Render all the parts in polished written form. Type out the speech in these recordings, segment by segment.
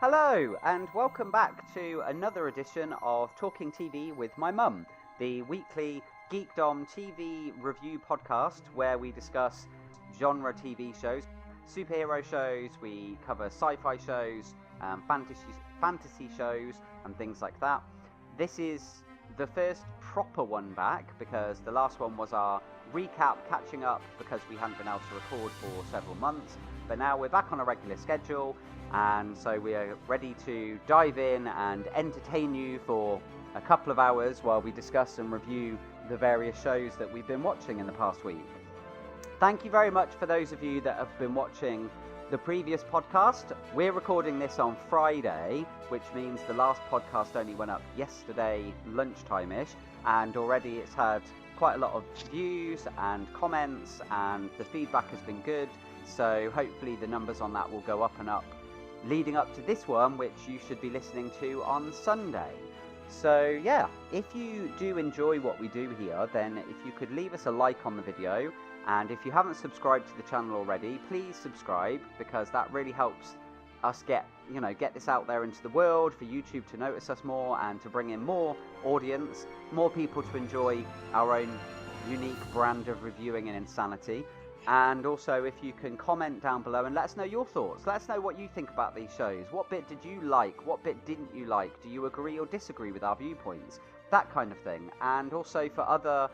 Hello, and welcome back to another edition of Talking TV with my mum, the weekly Geek-Dom TV review podcast where we discuss genre TV shows, superhero shows, we cover sci-fi shows, fantasy shows, and things like that. This is the first proper one back because the last one was our recap, catching up because we hadn't been able to record for several months. But now we're back on a regular schedule, and so we are ready to dive in and entertain you for a couple of hours while we discuss and review the various shows that we've been watching in the past week. Thank you very much for those of you that have been watching the previous podcast. We're recording this on Friday, which means the last podcast only went up yesterday lunchtime-ish, and already it's had quite a lot of views and comments, and the feedback has been good. So hopefully the numbers on that will go up and up leading up to this one, which you should be listening to on Sunday. So yeah, if you do enjoy what we do here, then if you could leave us a like on the video, and if you haven't subscribed to the channel already, please subscribe, because that really helps us get this out there into the world, for YouTube to notice us more and to bring in more audience, more people to enjoy our own unique brand of reviewing and insanity. And also, if you can comment down below and let us know your thoughts. Let us know what you think about these shows. What bit did you like? What bit didn't you like? Do you agree or disagree with our viewpoints? That kind of thing. And also for other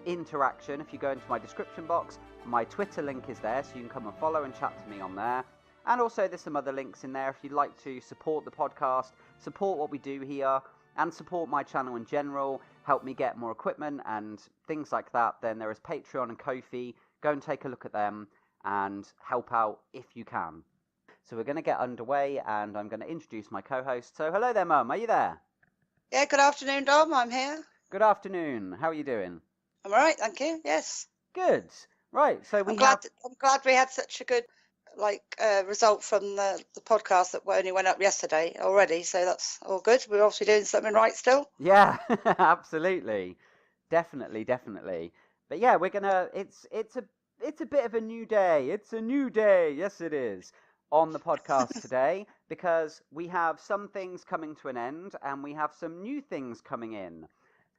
interaction, if you go into my description box, my Twitter link is there, so you can come and follow and chat to me on there. And also there's some other links in there if you'd like to support the podcast, support what we do here, and support my channel in general, help me get more equipment and things like that. Then there is Patreon and Ko-fi. Go and take a look at them and help out if you can. So we're going to get underway, and I'm going to introduce my co-host. So hello there, Mum. Are you there? Yeah, good afternoon, Dom. I'm here. Good afternoon. How are you doing? I'm all right, thank you. Yes. Good. Right. So I'm glad we had such a good result from the podcast that only went up yesterday already. So that's all good. We're obviously doing something right still. Yeah, absolutely. Definitely. But yeah, we're gonna. It's a bit of a new day. It's a new day. Yes, it is on the podcast today, because we have some things coming to an end and we have some new things coming in.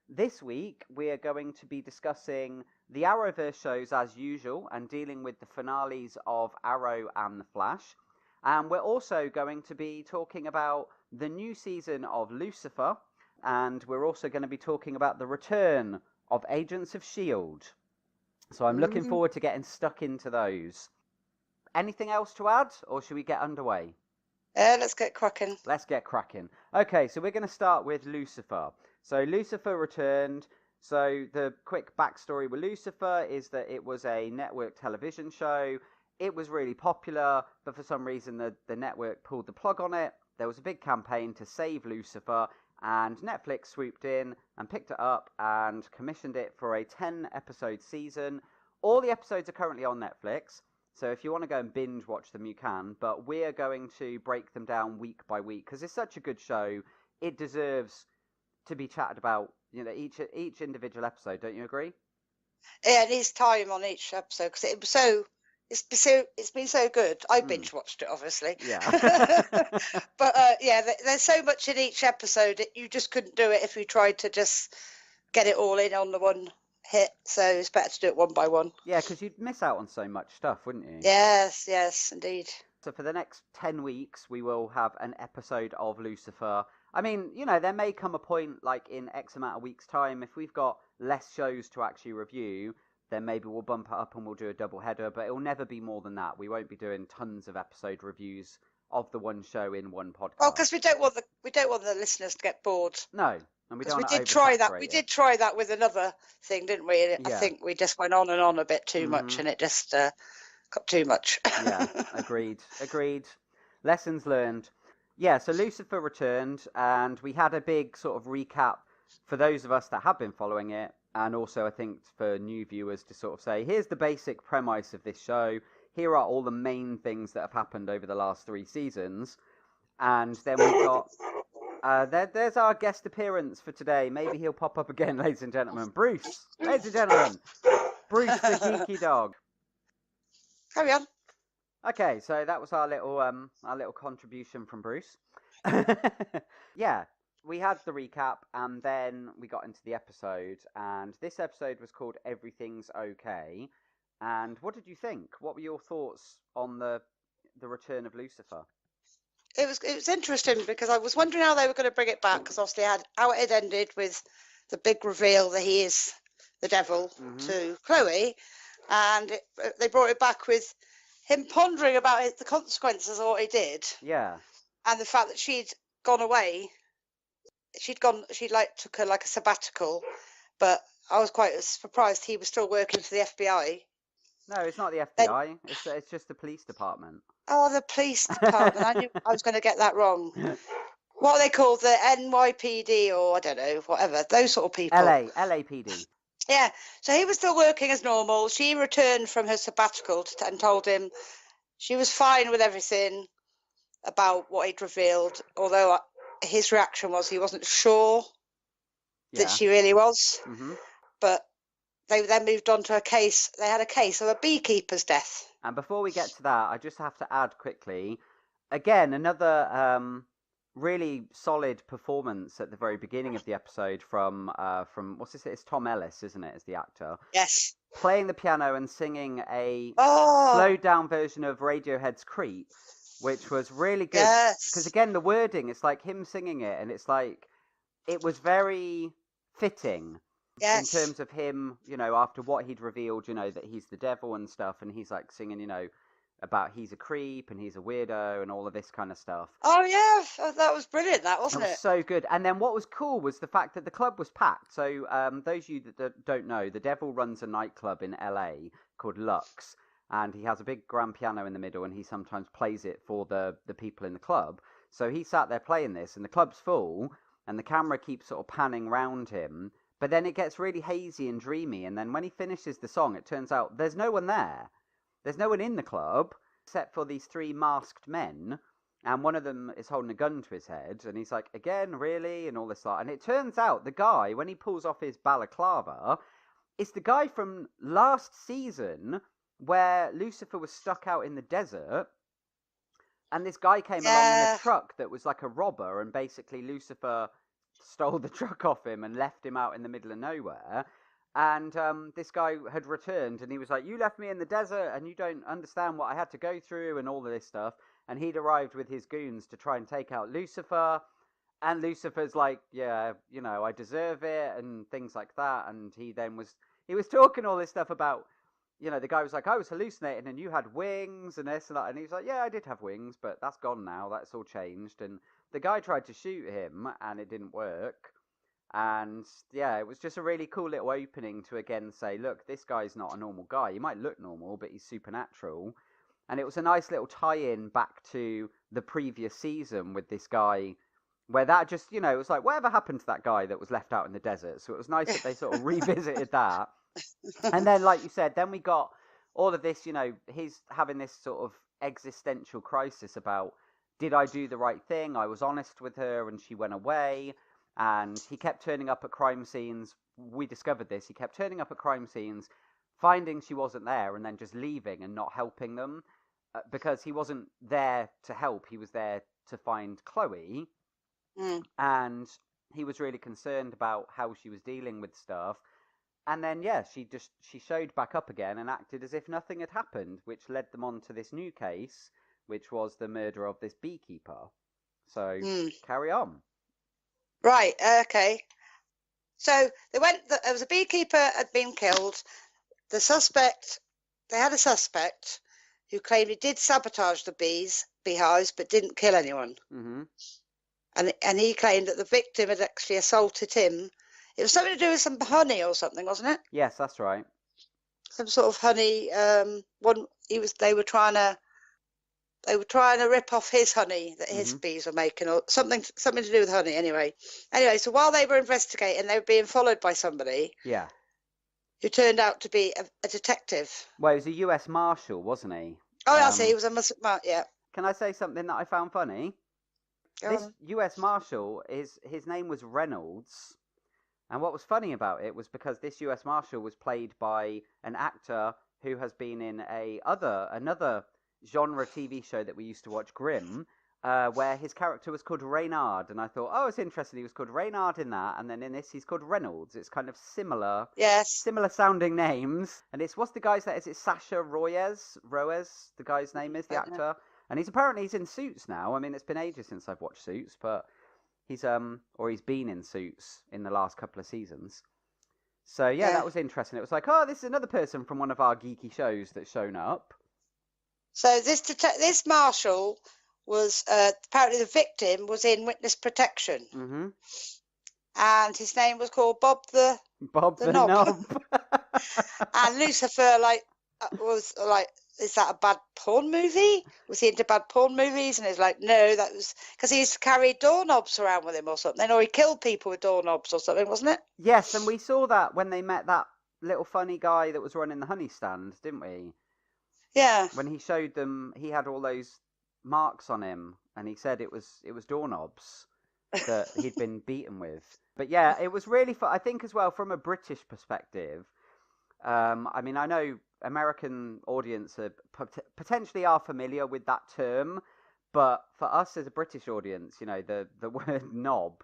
This week we are going to be discussing the Arrowverse shows as usual and dealing with the finales of Arrow and the Flash. And we're also going to be talking about the new season of Lucifer, and we're also going to be talking about the return of Agents of S.H.I.E.L.D. So I'm looking forward to getting stuck into those. Anything else to add, or should we get underway? Let's get cracking. Let's get cracking. Okay, so we're going to start with Lucifer. So Lucifer returned. So the quick backstory with Lucifer is that it was a network television show. It was really popular, but for some reason the network pulled the plug on it. There was a big campaign to save Lucifer, and Netflix swooped in and picked it up and commissioned it for a 10-episode season. All the episodes are currently on Netflix, so if you want to go and binge watch them, you can. But we're going to break them down week by week because it's such a good show. It deserves to be chatted about, each individual episode. Don't you agree? Yeah, it needs time on each episode because it's been so good. I binge watched it, obviously. Yeah. But there's so much in each episode. You just couldn't do it if you tried to just get it all in on the one hit. So it's better to do it one by one. Yeah, because you'd miss out on so much stuff, wouldn't you? Yes, indeed. So for the next 10 weeks, we will have an episode of Lucifer. I mean, there may come a point, like in X amount of weeks' time, if we've got less shows to actually review, then maybe we'll bump it up and we'll do a double header, but it'll never be more than that. We won't be doing tons of episode reviews of the one show in one podcast. Well, because we don't want the listeners to get bored. No, and we don't. We did try that with another thing, didn't we? Yeah. I think we just went on and on a bit too much, and it just got too much. Yeah, agreed. Lessons learned. Yeah, so Lucifer returned, and we had a big sort of recap for those of us that have been following it. And also, I think, for new viewers to sort of say, here's the basic premise of this show. Here are all the main things that have happened over the last 3 seasons. And then we've got... there's our guest appearance for today. Maybe he'll pop up again, ladies and gentlemen. Bruce! Ladies and gentlemen! Bruce the Geeky Dog. Carry on. Okay, so that was our little contribution from Bruce. Yeah, we had the recap, and then we got into the episode, and this episode was called Everything's Okay. And what did you think? What were your thoughts on the return of Lucifer? It was interesting because I was wondering how they were going to bring it back, because obviously how it had ended with the big reveal that he is the devil to Chloe, and they brought it back with him pondering about the consequences of what he did, Yeah. and the fact that she'd gone away. She like took her like a sabbatical, but I was quite surprised he was still working for the FBI. No, it's not the Then, FBI. It's just the police department. oh, the police department. I knew I was going to get that wrong. What are they called? The NYPD, or I don't know, whatever. Those sort of people. LAPD. Yeah. So he was still working as normal. She returned from her sabbatical and told him she was fine with everything about what he'd revealed, although his reaction was he wasn't sure that she really was. But they then moved on to a case. They had a case of a beekeeper's death. And before we get to that, I just have to add quickly, again, another really solid performance at the very beginning of the episode from what's this? It's Tom Ellis, isn't it? As the actor. Yes. Playing the piano and singing a Oh. slowed down version of Radiohead's "Creep," which was really good. Yes. Because again, the wording, it's like him singing it, and it's like it was very fitting. Yes. In terms of him, after what he'd revealed, that he's the devil and stuff, and he's like singing, about he's a creep and he's a weirdo and all of this kind of stuff. Oh yeah, that was brilliant. That wasn't it? Was so good. And then what was cool was the fact that the club was packed. So those of you that don't know, the devil runs a nightclub in LA called Lux, and he has a big grand piano in the middle, and he sometimes plays it for the people in the club. So he sat there playing this, and the club's full, and the camera keeps sort of panning round him. But then it gets really hazy and dreamy, and then when he finishes the song, it turns out there's no one there. There's no one in the club, except for these three masked men, and one of them is holding a gun to his head, and he's like, again, really? And all this stuff. And it turns out the guy, when he pulls off his balaclava, is the guy from last season, where Lucifer was stuck out in the desert, and this guy came along in a truck that was like a robber, and basically Lucifer stole the truck off him and left him out in the middle of nowhere. And this guy had returned, and he was like, you left me in the desert, and you don't understand what I had to go through, and all of this stuff. And he'd arrived with his goons to try and take out Lucifer. And Lucifer's like, yeah, I deserve it, and things like that. And he was talking all this stuff about, the guy was like, I was hallucinating, and you had wings, and this and that. And he was like, yeah, I did have wings, but that's gone now. That's all changed. And the guy tried to shoot him, and it didn't work. And yeah, it was just a really cool little opening to again say, look, this guy's not a normal guy. He might look normal, but he's supernatural. And it was a nice little tie-in back to the previous season with this guy, where that just, it was like, whatever happened to that guy that was left out in the desert? So it was nice that they sort of revisited that. And then, like you said, then we got all of this, he's having this sort of existential crisis about, did I do the right thing? I was honest with her and she went away. And he kept turning up at crime scenes. We discovered this. He kept turning up at crime scenes, finding she wasn't there, and then just leaving and not helping them. Because he wasn't there to help. He was there to find Chloe. And he was really concerned about how she was dealing with stuff. And then, yeah, she showed back up again and acted as if nothing had happened, which led them on to this new case, which was the murder of this beekeeper. So, carry on. Right, okay. So there was a beekeeper had been killed. They had a suspect who claimed he did sabotage the beehives, but didn't kill anyone. Mm-hmm. And he claimed that the victim had actually assaulted him. It was something to do with some honey or something, wasn't it? Yes, that's right. Some sort of honey. They were trying to rip off his honey that his bees were making, or something to do with honey. Anyway, so while they were investigating, they were being followed by somebody. Yeah. Who turned out to be a detective. Well, he was a U.S. Marshal, wasn't he? Oh, I see. He was yeah. Can I say something that I found funny? This U.S. Marshal, his name was Reynolds. And what was funny about it was because this U.S. Marshal was played by an actor who has been in another genre TV show that we used to watch, Grimm, where his character was called Reynard, and I thought, oh, it's interesting. He was called Reynard in that, and then in this he's called Reynolds. It's kind of similar Yes. sounding names, and it's what's the guy's name? Is it Sasha Royes? The guy's name is the actor, and he's in Suits now. I mean, it's been ages since I've watched Suits, but he's been in Suits in the last couple of seasons. So yeah, that was interesting. It was like, oh, this is another person from one of our geeky shows that's shown up. So this marshal was apparently the victim was in witness protection, and his name was called Bob the Knob. And Lucifer was like, is that a bad porn movie? Was he into bad porn movies? And he's like, no, that was because he used to carry doorknobs around with him or something, or he killed people with doorknobs or something, wasn't it? Yes, and we saw that when they met that little funny guy that was running the honey stand, didn't we? Yeah. When he showed them, he had all those marks on him, and he said it was doorknobs that he'd been beaten with. But yeah, it was really fun. I think as well from a British perspective. I mean, I know American audience potentially are familiar with that term, but for us as a British audience, you know, the word knob,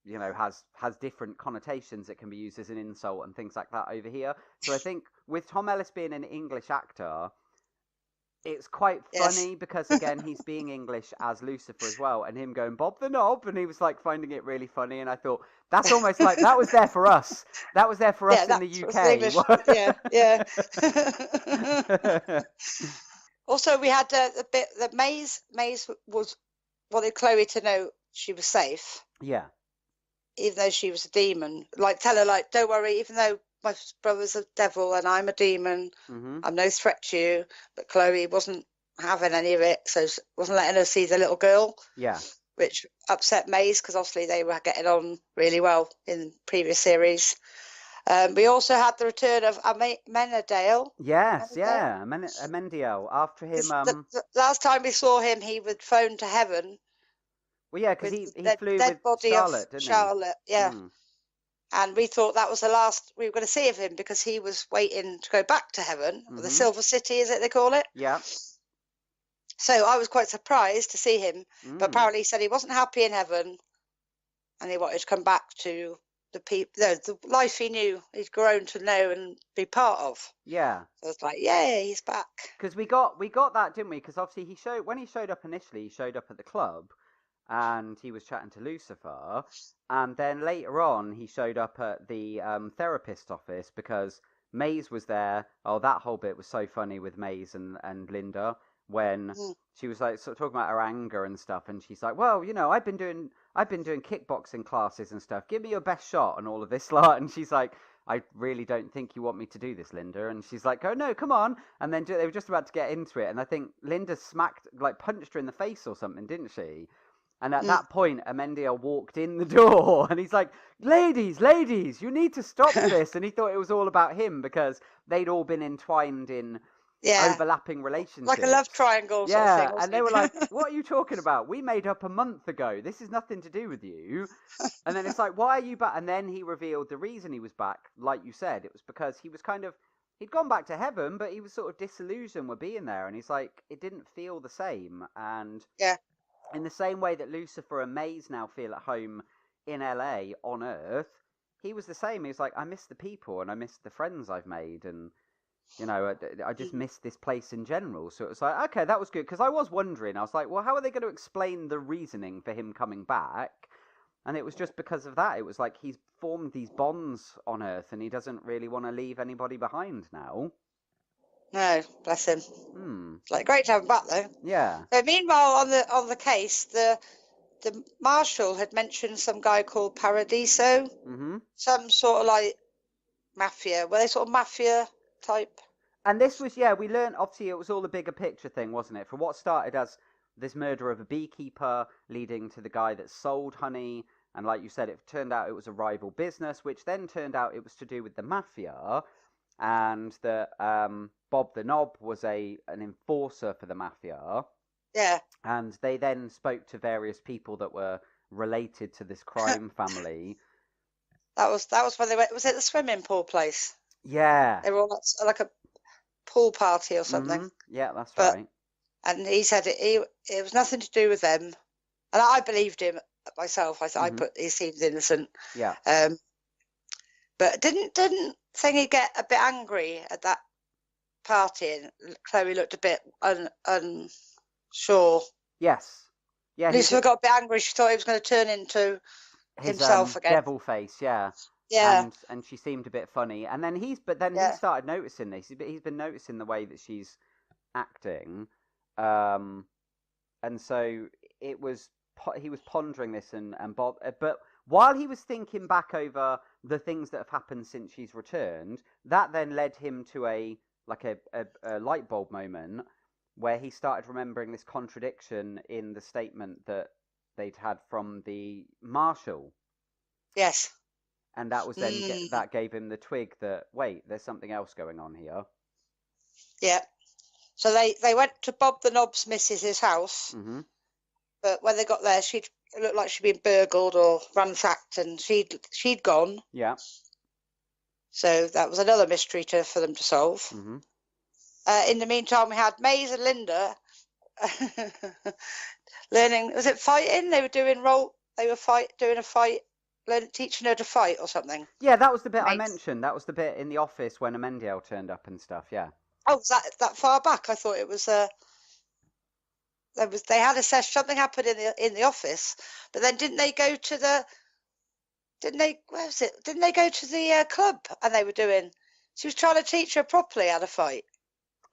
you know, has different connotations. It can be used as an insult and things like that over here. So I think with Tom Ellis being an English actor, it's quite funny because, again, he's being English as Lucifer as well, and him going, Bob the Knob, and he was, like, finding it really funny, and I thought, that's almost like, that was there for us. That was there for us in the UK. Yeah. Also, we had a bit that Maze wanted Chloe to know she was safe. Yeah. Even though she was a demon. Like, tell her, like, don't worry, even though my brother's a devil and I'm a demon, I'm no threat to you. But Chloe wasn't having any of it, so she wasn't letting her see the little girl. Yeah. Which upset Maze, because obviously they were getting on really well in previous series. We also had the return of Amenadiel. Yes, yeah, Amenadiel. After him... The last time we saw him, he would phone to heaven. Well, yeah, because he flew with Charlotte, didn't he? Charlotte, yeah. And we thought that was the last we were going to see of him, because he was waiting to go back to heaven, or the Silver City, is it they call it? Yeah. So I was quite surprised to see him, but apparently he said he wasn't happy in heaven, and he wanted to come back to the life he knew, he'd grown to know and be part of. Yeah. So it's like, yay, he's back. Because we got that, didn't we? Because obviously when he showed up initially, he showed up at the club, and he was chatting to Lucifer, and then later on he showed up at the therapist's office because Maze was there. Oh, that whole bit was so funny with Maze and Linda when she was like sort of talking about her anger and stuff, and she's like, well, you know, I've been doing kickboxing classes and stuff. Give me your best shot and all of this lot. And she's like, I really don't think you want me to do this, Linda. And she's like, oh no, come on. And then they were just about to get into it, and I think Linda punched her in the face or something, didn't she? And at that point, Amenadiel walked in the door, and he's like, ladies, you need to stop this. And he thought it was all about him because they'd all been entwined in overlapping relationships. Like a love triangle sort of thing. And they were like, what are you talking about? We made up a month ago. This is nothing to do with you. And then it's like, why are you back? And then he revealed the reason he was back, like you said. It was because he was he'd gone back to heaven, but he was sort of disillusioned with being there. And he's like, it didn't feel the same. And in the same way that Lucifer and Maze now feel at home in LA on Earth, he was the same. He was like, I miss the people and I miss the friends I've made, and you know, I just miss this place in general. So it was like, okay, that was good, because I was wondering. I was like, well, how are they going to explain the reasoning for him coming back? And it was just because of that. It was like he's formed these bonds on Earth, and he doesn't really want to leave anybody behind now. No, bless him. It's like great to have him back though. Yeah. So meanwhile, on the case, the marshal had mentioned some guy called Paradiso, some sort of like mafia. Were they sort of mafia type? And this was, we learned, obviously it was all a bigger picture thing, wasn't it? For what started as this murder of a beekeeper leading to the guy that sold honey, and like you said, it turned out it was a rival business, which then turned out it was to do with the mafia, and that Bob the Knob was an enforcer for the mafia. Yeah. And they then spoke to various people that were related to this crime family. That was when they went. Was it the swimming pool place? Yeah. They were all at like a pool party or something. Yeah, that's right. And he said it was nothing to do with them. And I believed him myself. I put he seems innocent. Yeah. But didn't Thingy get a bit angry at that party? And Chloe looked a bit unsure. Yes. Yeah. Lucifer got a bit angry. She thought he was going to turn into himself again. Devil face. Yeah. Yeah. And she seemed a bit funny. And then he started noticing this. He's been noticing the way that she's acting. And so he was pondering this but while he was thinking back over the things that have happened since she's returned, that then led him to a light bulb moment where he started remembering this contradiction in the statement that they'd had from the marshal. Yes. And that was then that gave him the twig that, wait, there's something else going on here. Yeah. So they went to Bob the Knob's missus's house, but when they got there, it looked like she'd been burgled or ransacked, and she'd gone. Yeah. So that was another mystery for them to solve. In the meantime, we had Maze and Linda learning. Was it fighting? They were doing doing a fight, teaching her to fight or something. Yeah, that was the bit I mentioned. That was the bit in the office when Amendiel turned up and stuff. Yeah. Oh, was that far back? I thought it was. They had a session. Something happened in the office, but then didn't they go to the? Didn't they? Where was it? Didn't they go to the club? And they were doing. She was trying to teach her properly how to fight.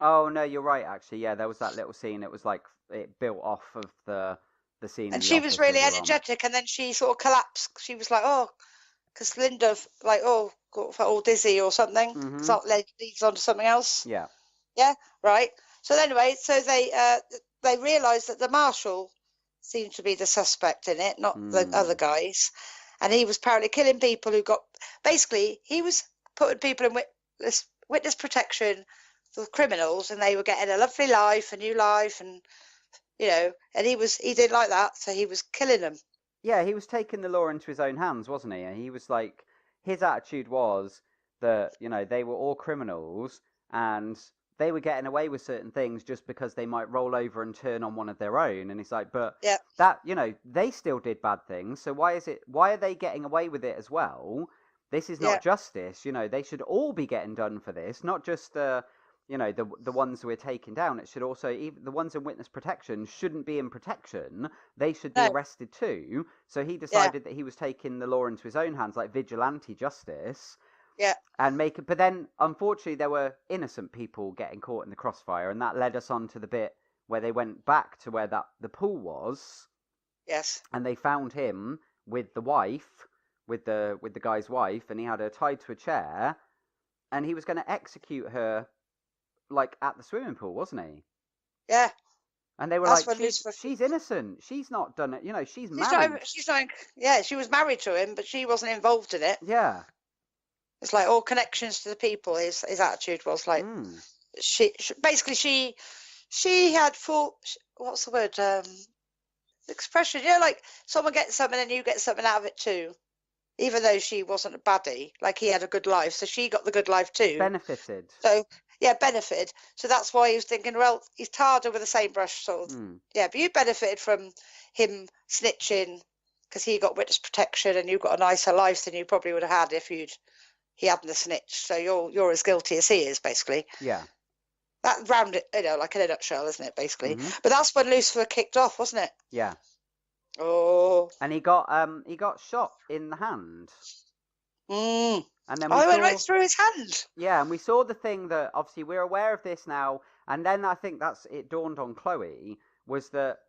Oh no, you're right. Actually, yeah, there was that little scene. It was like it built off of the scene. And she was really energetic, and then she sort of collapsed. She was like, oh, because Linda got all dizzy or something. So that leads on to something else. Yeah. Yeah. Right. So anyway, they realised that the marshal seemed to be the suspect in it, not the other guys, and he was apparently killing people who got. Basically, he was putting people in witness protection for criminals, and they were getting a lovely life, a new life, and and he didn't like that, so he was killing them. Yeah, he was taking the law into his own hands, wasn't he? And he was like, his attitude was that they were all criminals and they were getting away with certain things just because they might roll over and turn on one of their own. And he's like, but that they still did bad things, so why are they getting away with it as well? This is not justice. They should all be getting done for this, not just the ones who are taken down. It should also, even the ones in witness protection shouldn't be in protection. They should be arrested too. So he decided that he was taking the law into his own hands, like vigilante justice. Yeah. And but then, unfortunately, there were innocent people getting caught in the crossfire, and that led us on to the bit where they went back to where the pool was. Yes. And they found him with the wife, with the guy's wife, and he had her tied to a chair, and he was going to execute her, like at the swimming pool, wasn't he? Yeah. And they were like, she's innocent. She's not done it. She's married. She was married to him, but she wasn't involved in it. Yeah. It's like all connections to the people. His attitude was like, she had full. What's the word? Expression. Like someone gets something and you get something out of it too. Even though she wasn't a baddie, like he had a good life, so she got the good life too. Benefited. So benefited. So that's why he was thinking, well, he's tarred her with the same brush, sort of. Yeah, but you benefited from him snitching because he got witness protection, and you got a nicer life than you probably would have had if he hadn't snitched. So you're as guilty as he is, basically. Yeah. That round it, like in a nutshell, isn't it, basically? But that's when Lucifer kicked off, wasn't it? Yeah. Oh. And he got shot in the hand. And then went right through his hand. Yeah, and we saw the thing that obviously we're aware of this now, and then I think it dawned on Chloe was that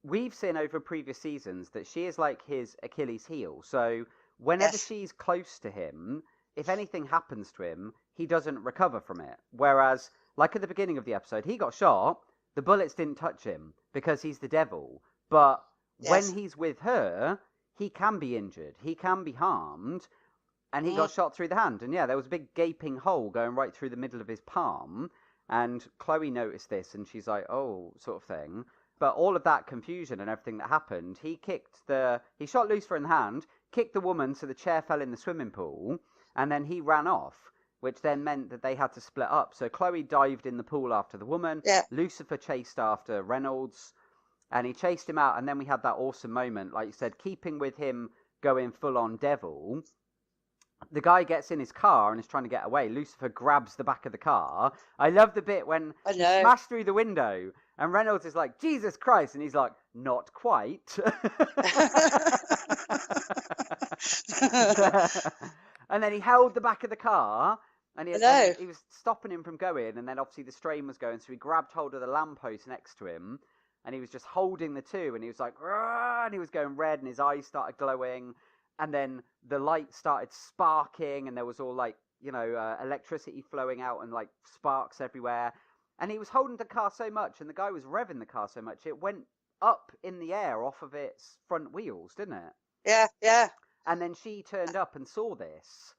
we've seen over previous seasons that she is like his Achilles heel. So whenever she's close to him, if anything happens to him, he doesn't recover from it. Whereas, like at the beginning of the episode, he got shot, the bullets didn't touch him because he's the devil. But when he's with her, he can be injured, he can be harmed, and he got shot through the hand. And there was a big gaping hole going right through the middle of his palm. And Chloe noticed this, and she's like, oh, sort of thing. But all of that confusion and everything that happened, he shot Lucifer in the hand, kicked the woman so the chair fell in the swimming pool, and then he ran off. which then meant that they had to split up. So Chloe dived in the pool after the woman. Yeah. Lucifer chased after Reynolds, and he chased him out. And then we had that awesome moment, like you said, keeping with him going full on devil. The guy gets in his car and is trying to get away. Lucifer grabs the back of the car. I love the bit when he smashed through the window and Reynolds is like, Jesus Christ. And he's like, not quite. And then he held the back of the car and he was stopping him from going. And then obviously the strain was going. So he grabbed hold of the lamppost next to him and he was just holding the two. And he was like, Rah! And he was going red and his eyes started glowing. And then the light started sparking and there was all like, electricity flowing out and like sparks everywhere. And he was holding the car so much and the guy was revving the car so much, it went up in the air off of its front wheels, didn't it? Yeah, yeah. And then she turned up and saw this.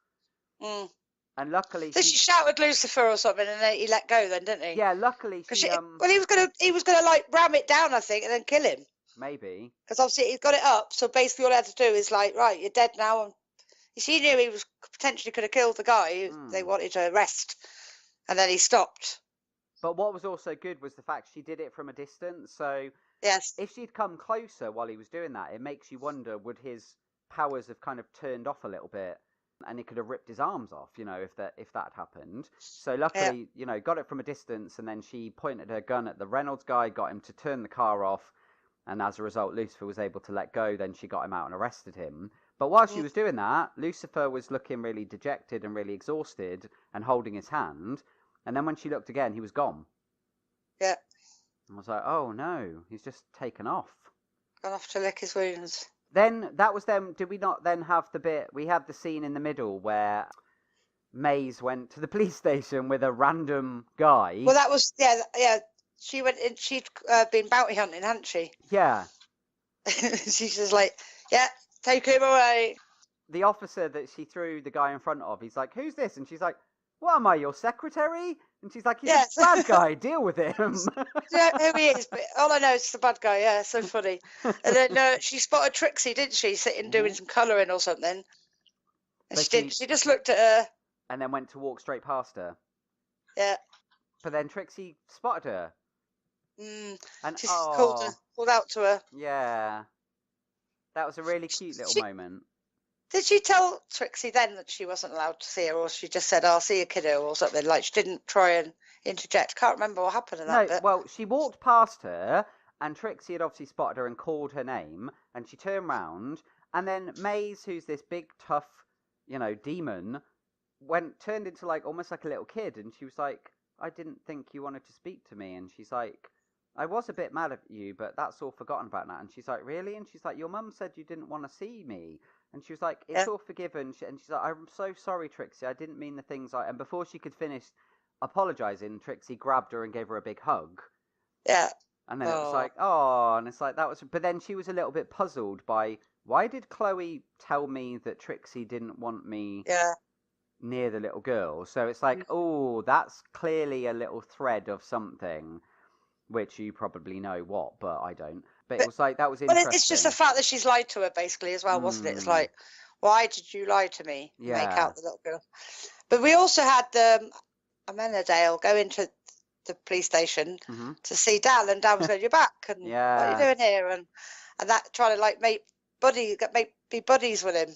Mm. And luckily she shouted Lucifer or something and then he let go then, didn't he? Yeah, luckily he was gonna like ram it down, I think, and then kill him. Maybe. Because obviously he's got it up, so basically all he had to do is like, right, you're dead now. And she knew he was potentially could have killed the guy who they wanted to arrest, and then he stopped. But what was also good was the fact she did it from a distance. So yes, if she'd come closer while he was doing that, it makes you wonder, would his powers have kind of turned off a little bit, and he could have ripped his arms off, if that happened. So luckily, got it from a distance, and then she pointed her gun at the Reynolds guy, got him to turn the car off. And as a result, Lucifer was able to let go. Then she got him out and arrested him. But while she was doing that, Lucifer was looking really dejected and really exhausted and holding his hand. And then when she looked again, he was gone. Yeah. I was like, oh no, he's just taken off. Gone off to lick his wounds. Then that was them. Did we not then have the bit? We had the scene in the middle where Maze went to the police station with a random guy. Well, that was yeah. She went in. She'd been bounty hunting, hadn't she? Yeah. She's just like, yeah, take him away. The officer that she threw the guy in front of, he's like, who's this? And she's like, what am I, your secretary? And she's like, he's a bad guy, deal with him. Yeah, who he is, but all I know is the bad guy, yeah, so funny. And then she spotted Trixie, didn't she, sitting doing some colouring or something. And she just looked at her. And then went to walk straight past her. Yeah. But then Trixie spotted her. And she called out to her. Yeah. That was a really cute little moment. Did she tell Trixie then that she wasn't allowed to see her, or she just said, I'll see you, kiddo, or something? Like, she didn't try and interject. Can't remember what happened in that bit. Well, she walked past her, and Trixie had obviously spotted her and called her name, and she turned round, and then Maze, who's this big, tough, demon, turned into, like, almost like a little kid, and she was like, I didn't think you wanted to speak to me. And she's like, I was a bit mad at you, but that's all forgotten about now. And she's like, really? And she's like, your mum said you didn't want to see me. And she was like, it's all forgiven. And she's like, I'm so sorry, Trixie. I didn't mean the things And before she could finish apologising, Trixie grabbed her and gave her a big hug. Yeah. And then it was like, oh, and it's like, that was... But then she was a little bit puzzled by, why did Chloe tell me that Trixie didn't want me... near the little girl? So it's like, oh, that's clearly a little thread of something, which you probably know what, but I don't. But it was like, that was interesting. Well, it's just the fact that she's lied to her, basically, as well, wasn't it? It's like, why did you lie to me? Yeah. Make out the little girl. But we also had Amenadale go into the police station to see Dan, and Dan was going, you're back, and what are you doing here? And that, trying to, like, be buddies with him.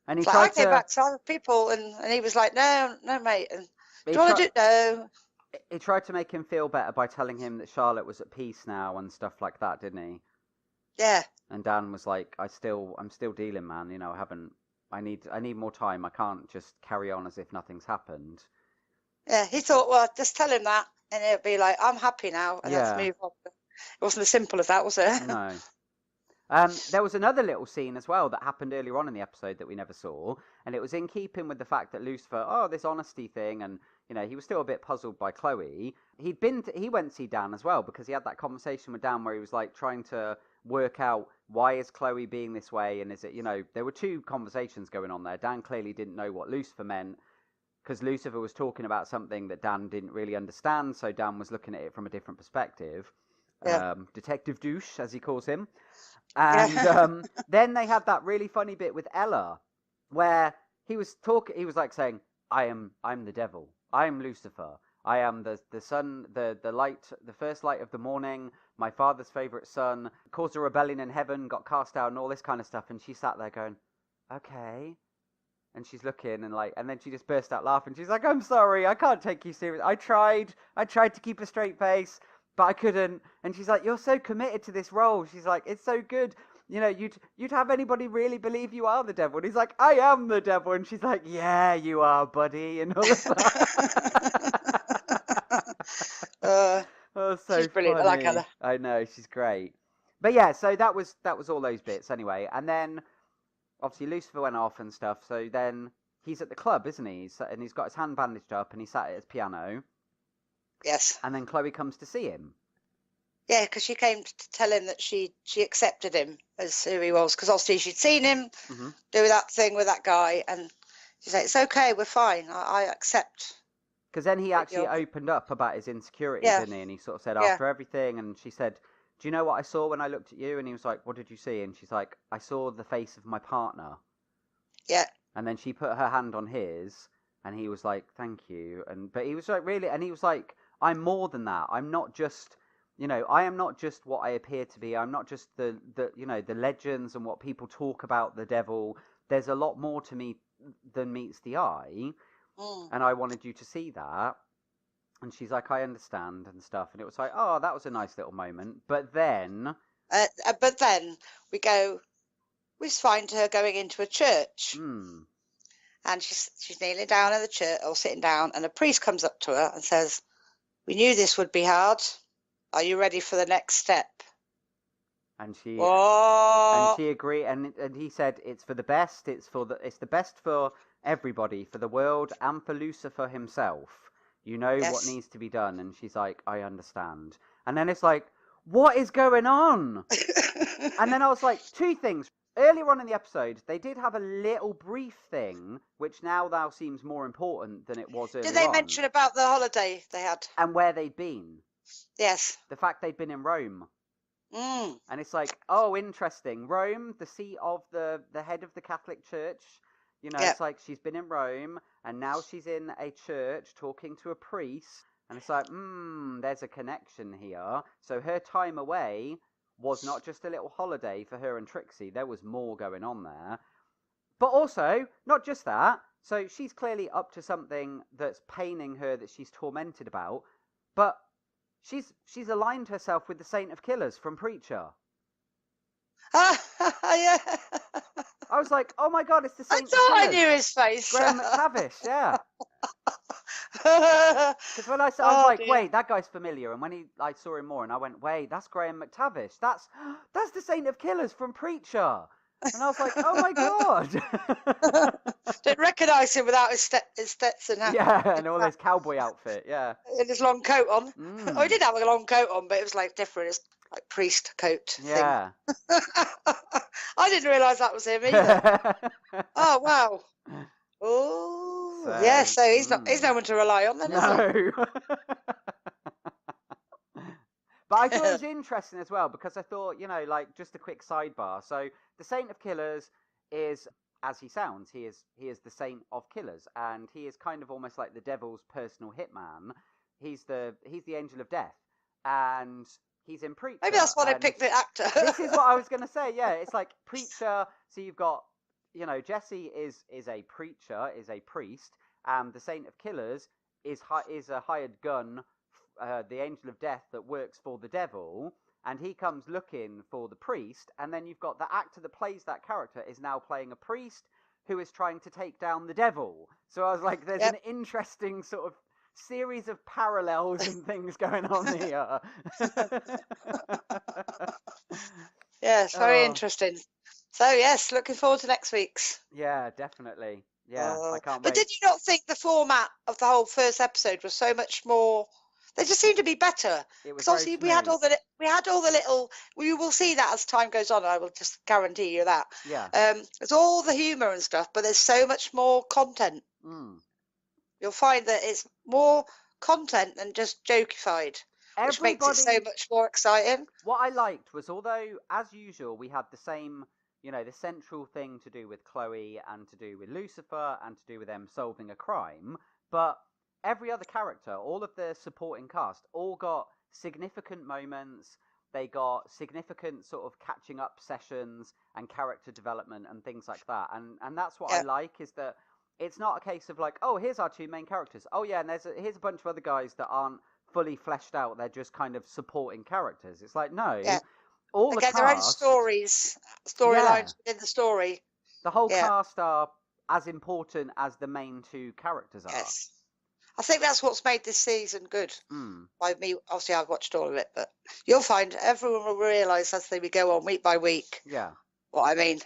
And he I came back to other people, and he was like, no, mate. And do you want to do? No. He tried to make him feel better by telling him that Charlotte was at peace now and stuff like that, didn't he? Yeah. And Dan was like, I'm still dealing, man. I need more time. I can't just carry on as if nothing's happened. Yeah, he thought, well, just tell him that, and it'll be like, I'm happy now, and let's move on. It wasn't as simple as that, was it? No. There was another little scene as well that happened earlier on in the episode that we never saw, and it was in keeping with the fact that Lucifer, this honesty thing, and he was still a bit puzzled by Chloe. He went to see Dan as well, because he had that conversation with Dan where he was like trying to work out, why is Chloe being this way, and is it, there were two conversations going on there. Dan clearly didn't know what Lucifer meant, because Lucifer was talking about something that Dan didn't really understand, so Dan was looking at it from a different perspective. Detective Douche, as he calls him. And then they had that really funny bit with Ella, where he was like saying, I'm the devil. I am Lucifer. I am the sun, the light, the first light of the morning. My father's favorite son caused a rebellion in heaven, got cast out, and all this kind of stuff. And she sat there going, okay. And she's looking and then she just burst out laughing. She's like, I'm sorry, I can't take you serious. I tried to keep a straight face, but I couldn't. And she's like, you're so committed to this role. She's like, it's so good. You know, you'd have anybody really believe you are the devil. And he's like, I am the devil. And she's like, yeah, you are, buddy. And all this oh, so she's brilliant. funny. I like her. I know, she's great. But yeah, so that was all those bits anyway. And then obviously Lucifer went off and stuff. So then he's at the club, isn't he? And he's got his hand bandaged up and he's sat at his piano. Yes. And then Chloe comes to see him. Yeah, because she came to tell him that she accepted him as who he was, because obviously she'd seen him do that thing with that guy, and she's like, "It's okay, we're fine. I accept." Because then he actually opened up about his insecurities, didn't he? And he sort of said, after everything, and she said, "Do you know what I saw when I looked at you?" And he was like, "What did you see?" And she's like, "I saw the face of my partner." Yeah. And then she put her hand on his, and he was like, "Thank you." But he was like, really, and he was like, "I'm more than that. I'm not just." You know, I am not just what I appear to be. I'm not just the the legends and what people talk about the devil. There's a lot more to me than meets the eye, and I wanted you to see that. And she's like, I understand and stuff. And it was like, oh, that was a nice little moment. But then we find her going into a church, and she's kneeling down in the church or sitting down, and a priest comes up to her and says, "We knew this would be hard. Are you ready for the next step?" And she agreed, and he said, "It's for the best. It's the best for everybody, for the world, and for Lucifer himself. You know what needs to be done." And she's like, "I understand." And then it's like, what is going on? And then I was like, two things. Earlier on in the episode, they did have a little brief thing, which now seems more important than it was earlier on. Did they mention about the holiday they had? And where they'd been. Yes. The fact they'd been in Rome. And it's like, oh, interesting. Rome, the seat of the head of the Catholic Church. You know, it's like she's been in Rome, and now she's in a church talking to a priest. And it's like, there's a connection here. So her time away was not just a little holiday for her and Trixie. There was more going on there. But also, not just that. So she's clearly up to something that's paining her, that she's tormented about. But she's aligned herself with the Saint of Killers from Preacher. Yeah. I was like, oh my God, it's the Saint of Killers. I thought I knew his face. Graham McTavish, yeah. Because when I was like, wait, that guy's familiar. And when I saw him more, and I went, wait, that's Graham McTavish. That's the Saint of Killers from Preacher. And I was like, oh my God. Didn't recognise him without his Stetson hat. Yeah, and all his cowboy outfit, yeah. And his long coat on. Oh, he did have a long coat on, but it was like different. It's like priest coat thing. I didn't realise that was him either. Oh, wow. Oh, yeah, so he's no one to rely on then, is he? No. But I thought it was interesting as well, because I thought, like, just a quick sidebar. So the Saint of Killers is, as he sounds, he is the Saint of Killers, and he is kind of almost like the devil's personal hitman. He's the Angel of Death, and he's in Preacher. Maybe that's why they picked the actor. This is what I was going to say. Yeah, it's like Preacher. So you've got, Jesse is a preacher, is a priest, and the Saint of Killers is a hired gun. The Angel of Death that works for the devil, and he comes looking for the priest, and then you've got the actor that plays that character is now playing a priest who is trying to take down the devil. So I was like, there's an interesting sort of series of parallels and things going on here. Yes, very interesting. So yes, looking forward to next week's. Yeah, definitely. Yeah, I can't wait. But did you not think the format of the whole first episode was so much more? They just seem to be better. Because obviously we had all the little. We will see that as time goes on. I will just guarantee you that. Yeah. There's all the humour and stuff, but there's so much more content. You'll find that it's more content than just jokified, which makes it so much more exciting. What I liked was, although as usual we had the same, the central thing to do with Chloe and to do with Lucifer and to do with them solving a crime. But every other character, all of the supporting cast, all got significant moments. They got significant sort of catching up sessions and character development and things like that. And that's what I like, is that it's not a case of like, oh, here's our two main characters. Oh, yeah, and here's a bunch of other guys that aren't fully fleshed out. They're just kind of supporting characters. It's like, no, all they the get cast... their own storylines within the story. The whole cast are as important as the main two characters are. Yes. I think that's what's made this season good. By me, obviously, I've watched all of it, but you'll find everyone will realise as they go on week by week. Yeah. What I mean.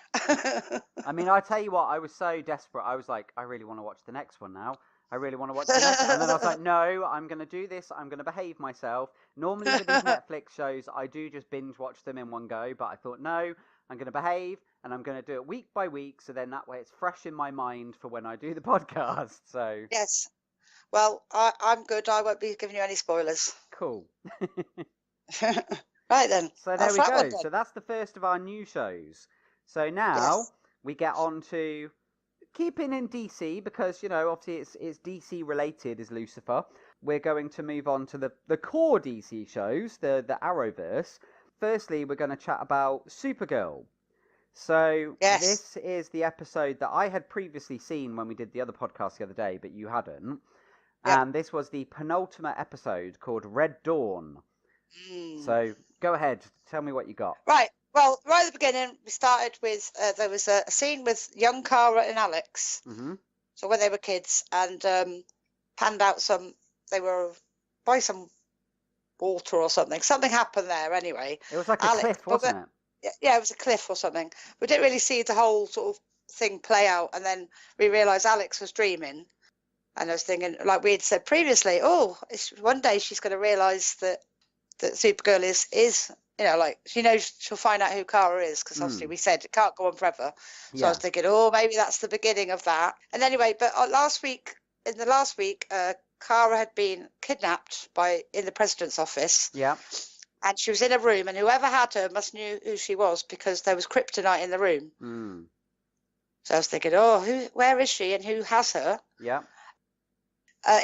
I mean, I tell you what, I was so desperate. I was like, I really want to watch the next one now. I really want to watch the next one. And then I was like, no, I'm going to do this. I'm going to behave myself. Normally with these Netflix shows, I do just binge watch them in one go. But I thought, no, I'm going to behave and I'm going to do it week by week. So then that way it's fresh in my mind for when I do the podcast. So yes. Well, I'm good. I won't be giving you any spoilers. Cool. Right then. So there we go. So that's the first of our new shows. So now we get on to keeping in DC, because, obviously it's DC related, is Lucifer. We're going to move on to the core DC shows, the Arrowverse. Firstly, we're going to chat about Supergirl. So this is the episode that I had previously seen when we did the other podcast the other day, but you hadn't. Yep. And this was the penultimate episode called Red Dawn. So go ahead, tell me what you got. Right. Well, right at the beginning, we started with, there was a scene with young Kara and Alex. Mm-hmm. So when they were kids, and panned out they were by some water or something. Something happened there anyway. It was like a cliff, wasn't it? Yeah, it was a cliff or something. We didn't really see the whole sort of thing play out. And then we realised Alex was dreaming. And I was thinking, like we had said previously, one day she's going to realise that Supergirl is like, she knows she'll find out who Kara is, because obviously we said it can't go on forever. So I was thinking, maybe that's the beginning of that. And anyway, but in the last week, Kara had been kidnapped in the president's office. Yeah. And she was in a room, and whoever had her must knew who she was, because there was kryptonite in the room. So I was thinking, where is she and who has her? Yeah.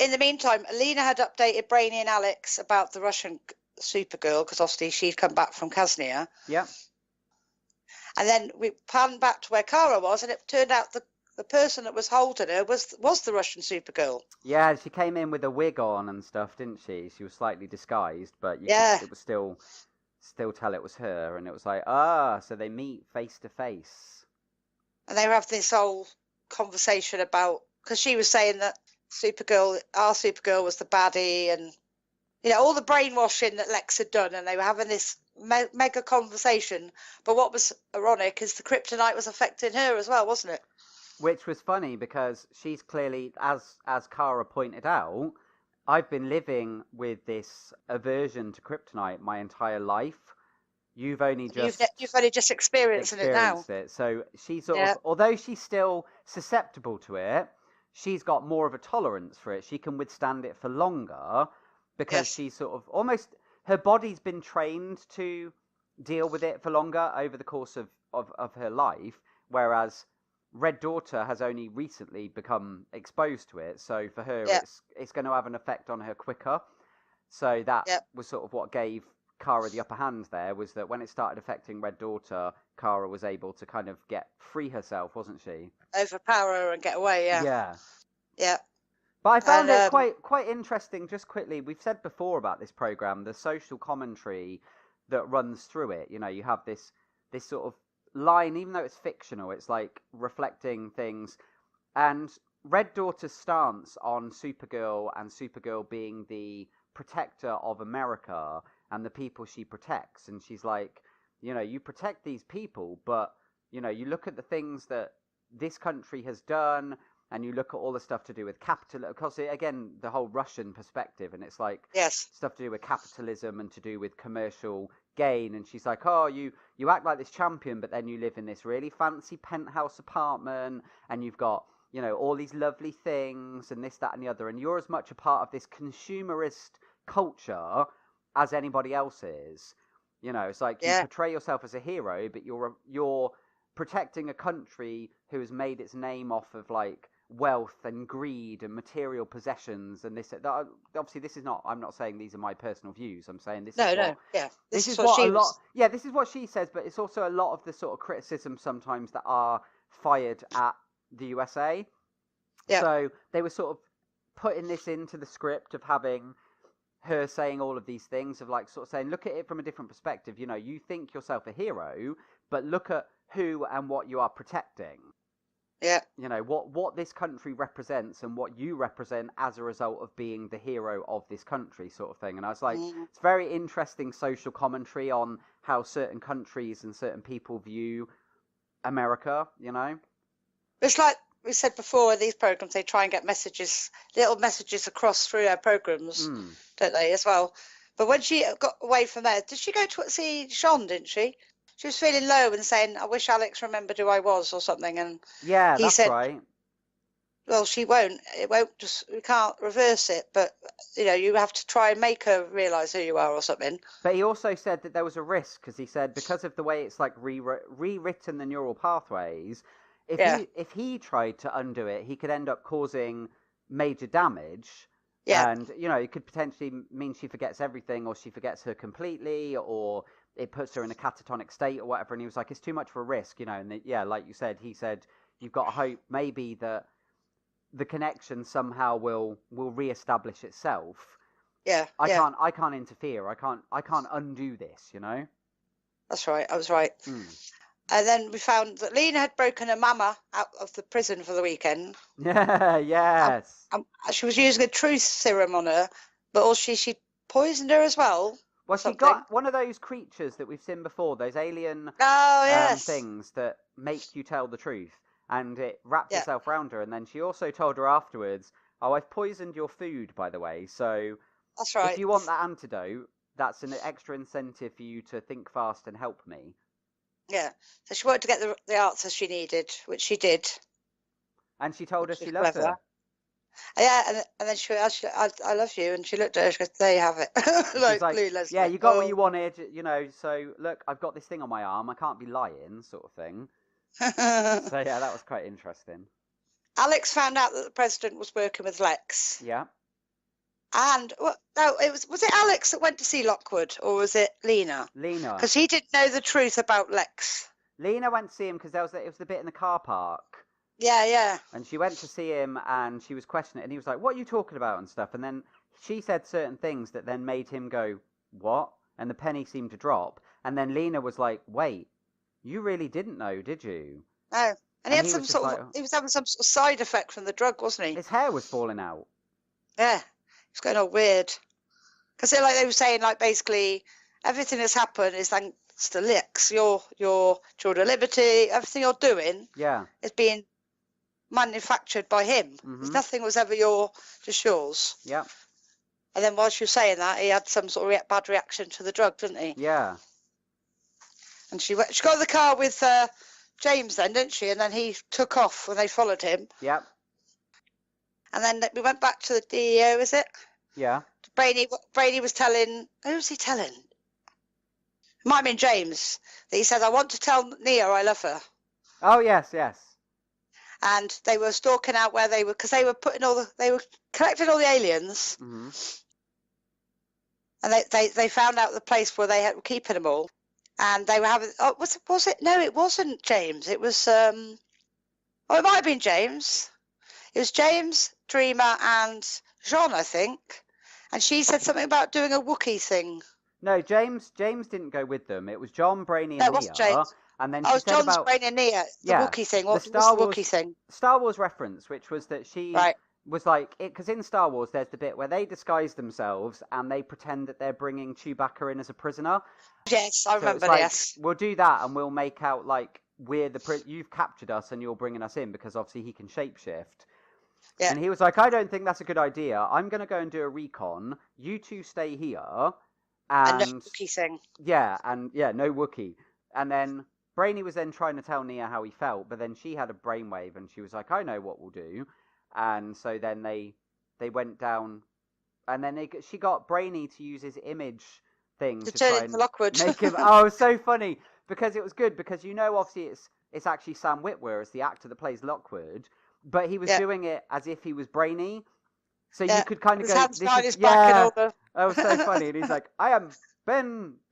In the meantime, Alina had updated Brainy and Alex about the Russian Supergirl, because obviously she'd come back from Kaznia. Yeah. And then we panned back to where Kara was, and it turned out the person that was holding her was the Russian Supergirl. Yeah, she came in with a wig on and stuff, didn't she? She was slightly disguised, but it was still tell it was her, and it was like, so they meet face to face. And they were having this whole conversation about, because she was saying that our Supergirl was the baddie, and all the brainwashing that Lex had done, and they were having this mega conversation. But what was ironic is the kryptonite was affecting her as well, wasn't it? Which was funny, because she's clearly, as Kara pointed out, I've been living with this aversion to kryptonite my entire life. You've only just experiencing it now. So she's sort of, although she's still susceptible to it, she's got more of a tolerance for it. She can withstand it for longer, because she's sort of almost, her body's been trained to deal with it for longer over the course of her life, whereas Red Daughter has only recently become exposed to it. So for her, it's going to have an effect on her quicker. So that was sort of what gave Kara the upper hand there, was that when it started affecting Red Daughter, Kara was able to kind of free herself, wasn't she? Overpower her and get away, Yeah. Yeah. But I found it quite interesting, just quickly. We've said before about this program, the social commentary that runs through it. You have this sort of line, even though it's fictional, it's like reflecting things. And Red Daughter's stance on Supergirl, and Supergirl being the protector of America and the people she protects. And she's like, you protect these people, but, you look at the things that this country has done, and you look at all the stuff to do with capital, because again, the whole Russian perspective, and it's like stuff to do with capitalism and to do with commercial gain. And she's like, you act like this champion, but then you live in this really fancy penthouse apartment, and you've got, all these lovely things and this, that, and the other, and you're as much a part of this consumerist culture as anybody else is. It's like you portray yourself as a hero, but you're protecting a country who has made its name off of like wealth and greed and material possessions and this. Obviously, this is not. I'm not saying these are my personal views. I'm saying this is what. Yeah. This is what what she a lot. was. Yeah, this is what she says, but it's also a lot of the sort of criticism sometimes that are fired at the USA. Yeah. So they were sort of putting this into the script of having her saying all of these things, of like sort of saying, look at it from a different perspective. You know, you think yourself a hero, but look at who and what you are protecting. Yeah. You know, what this country represents and what you represent as a result of being the hero of this country, sort of thing. And I was like, it's very interesting social commentary on how certain countries and certain people view America, you know? It's like we said before, in these programs, they try and get little messages across through their programs, don't they, as well? But when she got away from there, did she go to see Sean, didn't she? She was feeling low and saying, I wish Alex remembered who I was or something. And yeah, he that's said, right. Well, she won't. It won't we can't reverse it. But, you know, you have to try and make her realise who you are or something. But he also said that there was a risk, because he said because of the way it's like rewritten the neural pathways, if he tried to undo it, he could end up causing major damage. Yeah. And, you know, it could potentially mean she forgets everything, or she forgets her completely, or it puts her in a catatonic state or whatever. And he was like, it's too much of a risk, you know. And like you said, he said, you've got to hope maybe that the connection somehow will reestablish itself. Yeah. I can't interfere. I can't undo this, you know. That's right. I was right. And then we found that Lena had broken her mama out of the prison for the weekend. Yeah, yes. She was using a truth serum on her, but also she poisoned her as well. Well, she got one of those creatures that we've seen before, those alien things that make you tell the truth, and it wrapped itself around her. And then she also told her afterwards, "Oh, I've poisoned your food, by the way. So that's right. If you want that antidote, that's an extra incentive for you to think fast and help me." Yeah. So she wanted to get the answers she needed, which she did. And she told her she loved her. Yeah, and then she went, I love you. And she looked at her, she goes, there you have it. like, yeah, you got what you wanted, you know, so look, I've got this thing on my arm, I can't be lying, sort of thing. So, yeah, that was quite interesting. Alex found out that the president was working with Lex. Yeah. And, was it Alex that went to see Lockwood, or was it Lena? Lena. Because he didn't know the truth about Lex. Lena went to see him because it was the bit in the car park. Yeah. And she went to see him, and she was questioning it, and he was like, what are you talking about and stuff? And then she said certain things that then made him go, what? And the penny seemed to drop. And then Lena was like, wait, you really didn't know, did you? No. And he had some sort of, he was having some sort of side effect from the drug, wasn't he? His hair was falling out. Yeah. It's going all weird. Because they were saying, like, basically, everything that's happened is thanks to Lex. Your Children of Liberty, everything you're doing is being manufactured by him. Mm-hmm. Nothing was ever just yours. Yeah. And then while she was saying that, he had some sort of bad reaction to the drug, didn't he? Yeah. And she got in the car with James then, didn't she? And then he took off when they followed him. Yeah. And then we went back to the DEO, is it? Yeah. Brady was telling, who was he telling? It might have been James. That he said, I want to tell Nia I love her. Oh, yes. And they were stalking out where they were, because they were collecting all the aliens. Mm-hmm. And they found out the place where they were keeping them all. And they were having, was it? No, it wasn't James. It was, it might have been James. It was James, Dreamer, and Jean, I think. And she said something about doing a Wookiee thing. No, James didn't go with them. It was John, Brainy, and Nia. No, it wasn't James. And then she said John's about Brainy and Nia, the Wookiee thing. What was the Wookiee thing? Star Wars reference, which was that she was like, because in Star Wars there's the bit where they disguise themselves and they pretend that they're bringing Chewbacca in as a prisoner. Yes, I remember. Like, yes, we'll do that and we'll make out like you've captured us and you're bringing us in, because obviously he can shapeshift. Yeah. And he was like, I don't think that's a good idea. I'm going to go and do a recon. You two stay here. And no Wookiee thing. Yeah, no Wookiee. And then Brainy was then trying to tell Nia how he felt, but then she had a brainwave and she was like, I know what we'll do. And so then they went down, and then she got Brainy to use his image thing to turn try into Lockwood. Make him. Oh, it was so funny, because it was good, because obviously it's actually Sam Witwer as the actor that plays Lockwood, but he was doing it as if he was Brainy. So you could kind of his go, hands this behind is, his back and all the... that was so funny. And he's like, I am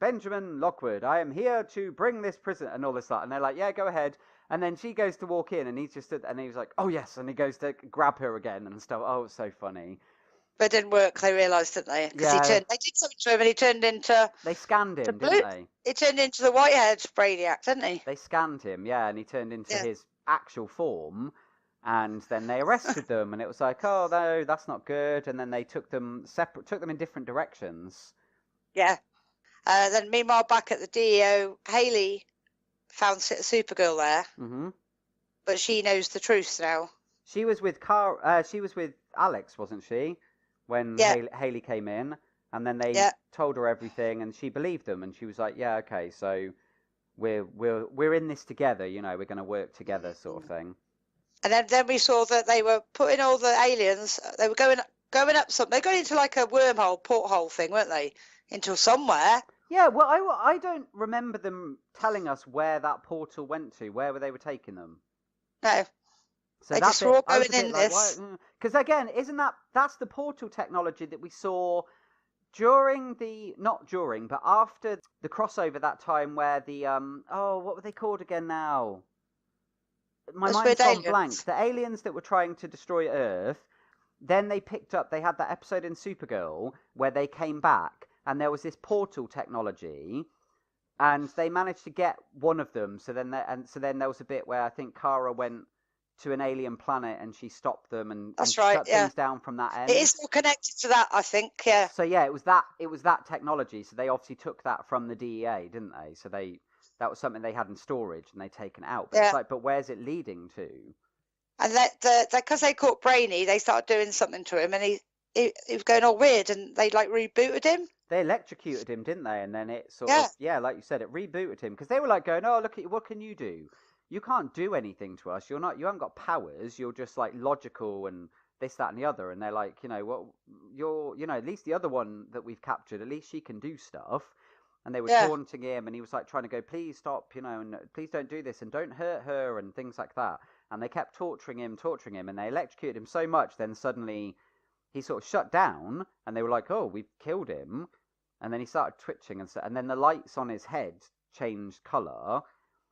Benjamin Lockwood. I am here to bring this prison and all this stuff. And they're like, yeah, go ahead. And then she goes to walk in and he's just, and he was like, oh yes. And he goes to grab her again and stuff. Oh, it's so funny. But it didn't work, they realised, didn't they? Because they did something to him and he turned into... They scanned him, didn't they? He turned into the white-haired Brainiac, didn't he? They scanned him, yeah, and he turned into his actual form. And then they arrested them, and it was like, oh no, that's not good. And then they took them in different directions. Yeah. Then meanwhile, back at the DEO, Haley found Supergirl there, but she knows the truth now. She was with she was with Alex, wasn't she? When Haley came in, and then they told her everything, and she believed them, and she was like, yeah, okay, so we're in this together, you know, we're going to work together, sort of thing. And then we saw that they were putting all the aliens. They were going up something. They got into like a wormhole, porthole thing, weren't they? Into somewhere. Yeah. Well, I don't remember them telling us where that portal went to. Where they were taking them? No. So they just were all going in like, this. Because again, that's the portal technology that we saw but after the crossover that time where the what were they called again now? My mind's gone blank. The aliens that were trying to destroy Earth, then they had that episode in Supergirl where they came back and there was this portal technology and they managed to get one of them. So then there was a bit where I think Kara went to an alien planet and she stopped them and shut things down from that end. It is more connected to that, I think, yeah. So yeah, it was that technology. So they obviously took that from the DEA, didn't they? So that was something they had in storage and they'd taken it out. But it's like, but where's it leading to? And because they caught Brainy, they started doing something to him and he was going all weird and they like rebooted him. They electrocuted him, didn't they? And then it sort of, like you said, it rebooted him because they were like going, oh, look at you, what can you do? You can't do anything to us. You haven't got powers. You're just like logical and this, that, and the other. And they're like, you know, what at least the other one that we've captured, at least she can do stuff. And they were taunting him, and he was like trying to go, please stop, you know, and please don't do this, and don't hurt her, and things like that. And they kept torturing him, and they electrocuted him so much, then suddenly he sort of shut down, and they were like, oh, we've killed him. And then he started twitching, and then the lights on his head changed colour,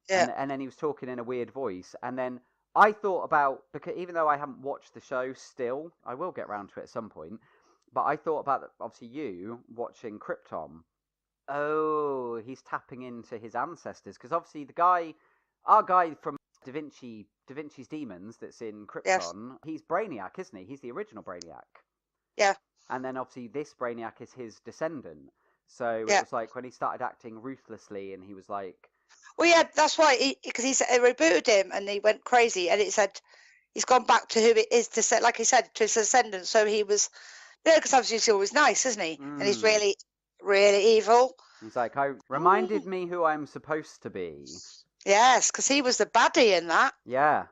and then he was talking in a weird voice. And then I thought about, because even though I haven't watched the show still, I will get round to it at some point, but I thought about, obviously, you watching Krypton. Oh, he's tapping into his ancestors because obviously our guy from Da Vinci's Demons that's in Krypton, he's Brainiac, isn't he? He's the original Brainiac. Yeah. And then obviously this Brainiac is his descendant. So it was like when he started acting ruthlessly and he was like... Well, yeah, that's why, because he rebooted him and he went crazy and it said he's gone back to who it is, like he said, to his descendant. So he was, because obviously he's always nice, isn't he? And he's really... really evil. He's like, reminded me who I'm supposed to be. Yes, because he was the baddie in that. Yeah.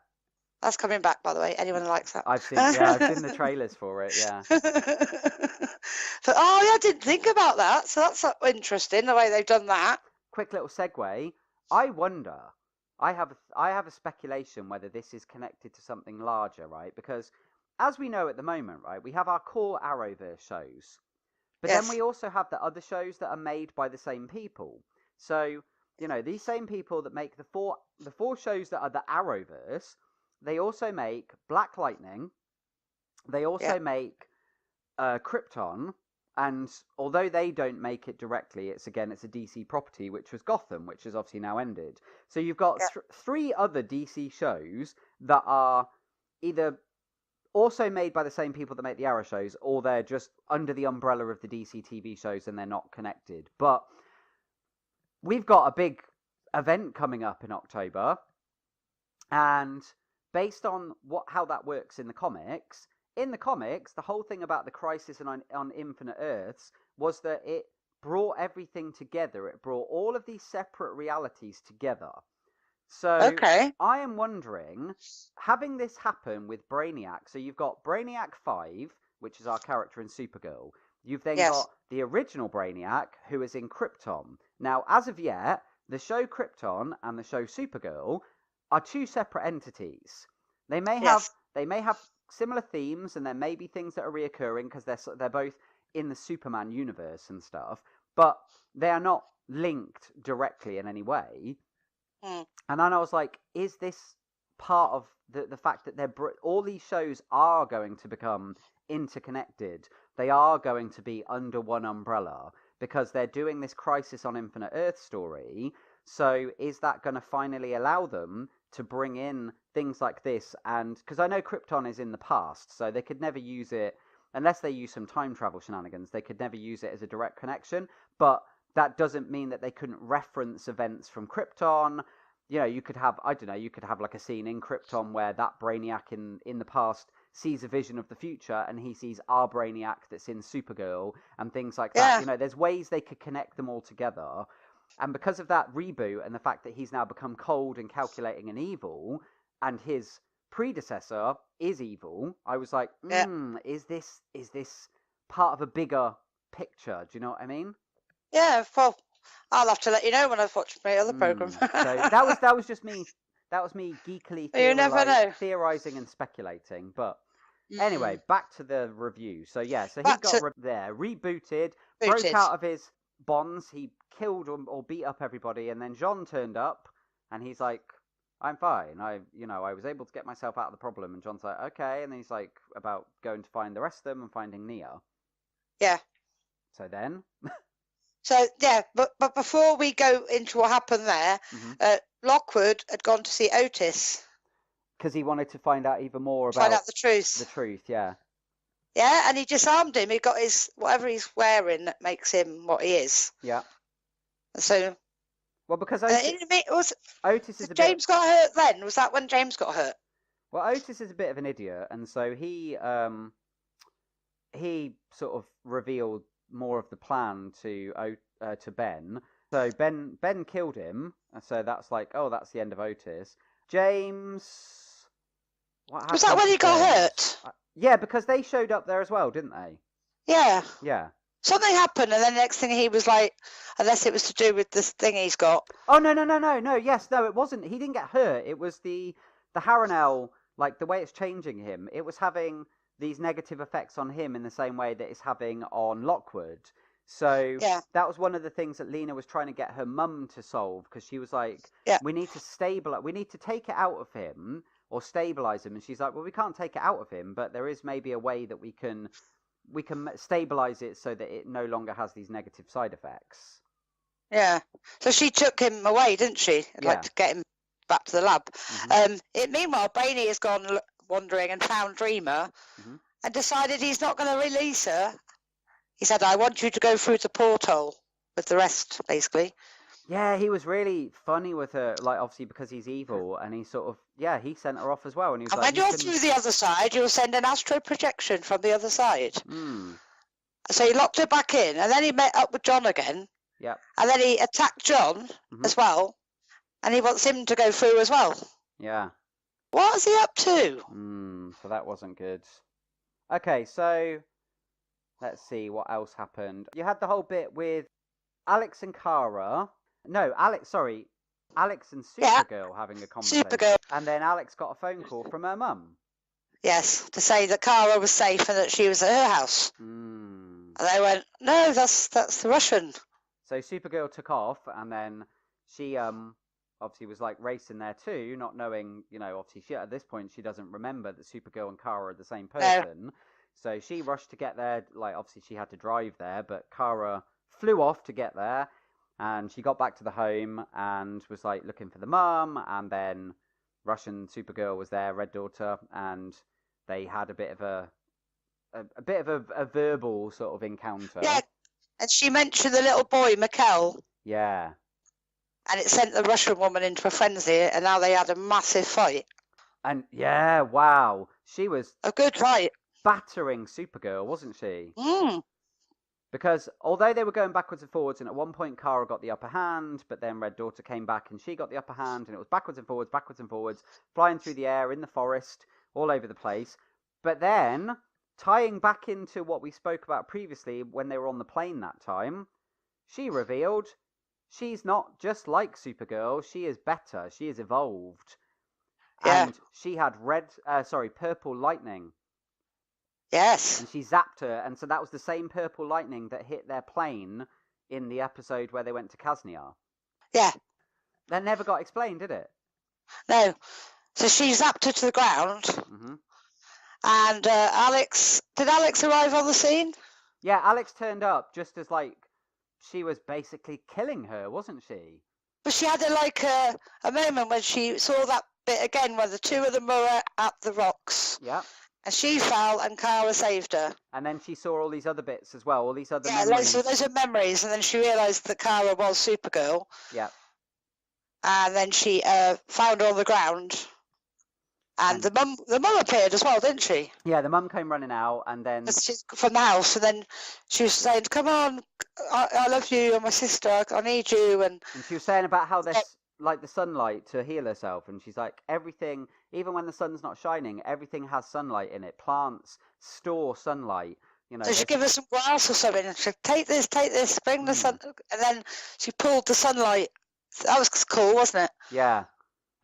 That's coming back, by the way. Anyone who likes that. I've seen the trailers for it, yeah. But, I didn't think about that. So that's interesting, the way they've done that. Quick little segue. I wonder, I have a speculation whether this is connected to something larger, right? Because as we know at the moment, right, we have our core Arrowverse shows. But then we also have the other shows that are made by the same people. So, you know, these same people that make the four shows that are the Arrowverse, they also make Black Lightning. They also make Krypton. And although they don't make it directly, it's a DC property, which was Gotham, which has obviously now ended. So you've got three other DC shows that are either also made by the same people that make the Arrow shows, or they're just under the umbrella of the DC TV shows and they're not connected. But we've got a big event coming up in October, and based on how that works in the comics, the whole thing about the Crisis on Infinite Earths was that it brought everything together. It brought all of these separate realities together. So I am wondering, having this happen with Brainiac, so you've got Brainiac 5, which is our character in Supergirl. You've then got the original Brainiac, who is in Krypton. Now, as of yet, the show Krypton and the show Supergirl are two separate entities. They may Yes. have similar themes, and there may be things that are reoccurring because they're both in the Superman universe and stuff, but they are not linked directly in any way. Mm. And then I was like, is this part of the fact that all these shows are going to become interconnected? They are going to be under one umbrella because they're doing this Crisis on Infinite Earth story. So is that going to finally allow them to bring in things like this? And because I know Krypton is in the past, so they could never use it unless they use some time travel shenanigans. They could never use it as a direct connection, but that doesn't mean that they couldn't reference events from Krypton. You know, you could have, I don't know, you could have like a scene in Krypton where that Brainiac in the past sees a vision of the future and he sees our Brainiac that's in Supergirl and things like that. Yeah. You know, there's ways they could connect them all together. And because of that reboot and the fact that he's now become cold and calculating and evil, and his predecessor is evil, I was like, Yeah. is this part of a bigger picture? Do you know what I mean? Yeah. Well, I'll have to let you know when I've watched my other program. So that was just me. That was me geekily You never know. theorizing and speculating. But anyway, back to the review. So yeah, so he Back got to- rebooted, Booted. broke out of his bonds. He killed or beat up everybody, and then Jean turned up, and he's like, "I'm fine. I was able to get myself out of the problem." And John's like, "Okay," and then he's like about going to find the rest of them and finding Nia. Yeah. So then. So yeah, but before we go into what happened there, Lockwood had gone to see Otis Because he wanted to find out even more about find out the truth. The truth, yeah. Yeah, and he disarmed him. He got his whatever he's wearing that makes him what he is. Yeah. So. Well, because Otis is a James got hurt then? Was that when James got hurt? Well, Otis is a bit of an idiot, and so he sort of revealed more of the plan to Ben. So Ben killed him, so that's like, oh, that's the end of Otis. James, what happened? Was that when he got hurt? Yeah, because they showed up there as well, didn't they? Yeah. Yeah. Something happened, and then the next thing he was like, unless it was to do with this thing he's got. Oh no, yes, no, it wasn't. He didn't get hurt. It was the Harrenhal, like the way it's changing him. It was having these negative effects on him in the same way that it's having on Lockwood. So that was one of the things that Lena was trying to get her mum to solve, because she was like, we need to take it out of him or stabilize him. And she's like, well, we can't take it out of him, but there is maybe a way that we can stabilize it so that it no longer has these negative side effects. Yeah. So she took him away, didn't she? Like to get him back to the lab. Meanwhile, Brainy has gone wandering and found Dreamer and decided he's not going to release her. He said, I want you to go through the porthole with the rest, basically. Yeah, he was really funny with her, like, obviously because he's evil, and he sort of, he sent her off as well. And he was when you're through the other side, you'll send an astral projection from the other side. So he locked her back in, and then he met up with John again. Yeah. And then he attacked John as well, and he wants him to go through as well. Yeah. What is he up to? So that wasn't good. Okay, so let's see what else happened. You had the whole bit with Alex and Kara. No, Alex and Supergirl having a conversation. Supergirl. And then Alex got a phone call from her mum. Yes, to say that Kara was safe and that she was at her house. And they went, no, that's the Russian. So Supergirl took off, and then she obviously was like racing there too, not knowing, obviously at this point she doesn't remember that Supergirl and Kara are the same person. No. So she rushed to get there, like obviously she had to drive there, but Kara flew off to get there, and she got back to the home and was like looking for the mum, and then Russian Supergirl was there, Red Daughter, and they had a bit of a verbal sort of encounter. Yeah, and she mentioned the little boy, Mikkel. Yeah. And it sent the Russian woman into a frenzy, and now they had a massive fight. And yeah, wow. She was a good fight. Battering Supergirl, wasn't she? Mm. Because although they were going backwards and forwards, and at one point Kara got the upper hand, but then Red Daughter came back and she got the upper hand, and it was backwards and forwards, flying through the air, in the forest, all over the place. But then, tying back into what we spoke about previously when they were on the plane that time, she revealed she's not just like Supergirl, she is better, she is evolved. And she had purple lightning. Yes. And she zapped her, and so that was the same purple lightning that hit their plane in the episode where they went to Casnia. Yeah. That never got explained, did it? No. So she zapped her to the ground. Mm-hmm. And did Alex arrive on the scene? Yeah, Alex turned up just as, she was basically killing her, wasn't she? But she had a moment when she saw that bit again where the two of them were at the rocks. Yeah. And she fell and Kara saved her. And then she saw all these other bits as well, all these other memories. Yeah, those are memories. And then she realised that Kara was Supergirl. Yeah. And then she found her on the ground. And the mum appeared as well, didn't she? Yeah, the mum came running out, and then she's from the house, and then she was saying, "Come on, I love you, you're my sister. I need you." And she was saying about how there's the sunlight to heal herself, and she's like, everything, even when the sun's not shining, everything has sunlight in it. Plants store sunlight. So she gave her some grass or something, and she said, take this, bring the sun, and then she pulled the sunlight. That was cool, wasn't it? Yeah.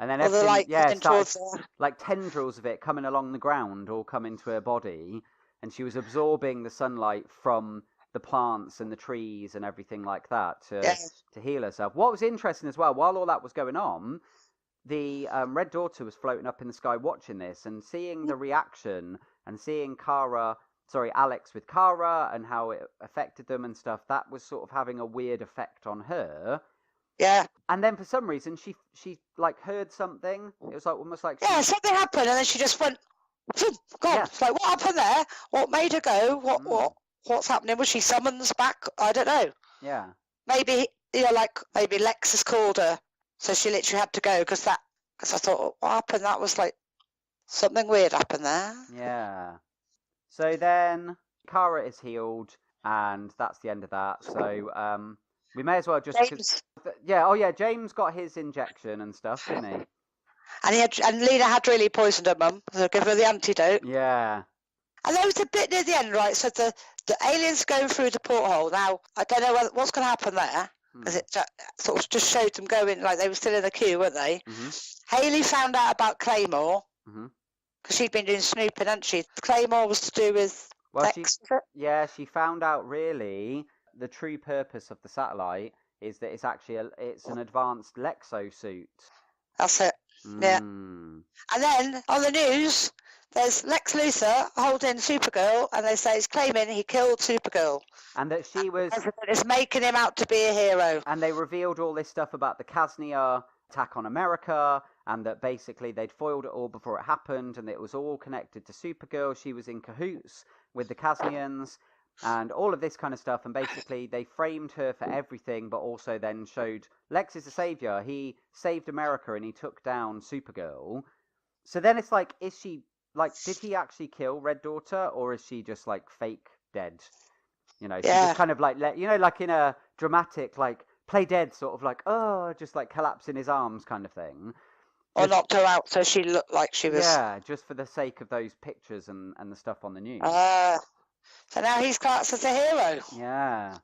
And then everything, started, tendrils of it coming along the ground all come into her body, and she was absorbing the sunlight from the plants and the trees and everything like that to heal herself. What was interesting as well, while all that was going on, the Red Daughter was floating up in the sky watching this and seeing the reaction and seeing Alex with Kara and how it affected them and stuff. That was sort of having a weird effect on her. Yeah. And then for some reason she heard something. It was almost like something happened, and then she just went, God, it's like, what happened there? What made her go? What's happening? Was she summoned back? I don't know. Yeah. Maybe maybe Lex has called her, so she literally had to go because I thought, what happened? That was like something weird happened there. Yeah. So then Kara is healed, and that's the end of that. So we may as well just James got his injection and stuff, didn't he? And Lena had really poisoned her mum, so give her the antidote. Yeah. And there was a bit near the end, right? So the aliens going through the porthole. Now I don't know what's going to happen there, because it sort of just showed them going like they were still in the queue, weren't they? Mm-hmm. Haley found out about Claymore because she'd been doing snooping, hadn't she? Claymore was to do with Lex. She found out really. The true purpose of the satellite is that it's actually it's an advanced Lexo suit. That's it. Yeah. And then on the news, there's Lex Luthor holding Supergirl, and they say he's claiming he killed Supergirl, and that she was. It's making him out to be a hero. And they revealed all this stuff about the Casnia attack on America, and that basically they'd foiled it all before it happened, and it was all connected to Supergirl. She was in cahoots with the Casnians. And all of this kind of stuff, and basically they framed her for everything, but also then showed Lex is a savior. He saved America and he took down Supergirl. So then it's like, is she did he actually kill Red Daughter, or is she just fake dead? She just kind of in a dramatic play dead sort of just collapse in his arms kind of thing. Or knocked her out so she looked like she was. Yeah, just for the sake of those pictures and the stuff on the news. So now he's classed as a hero. Yeah.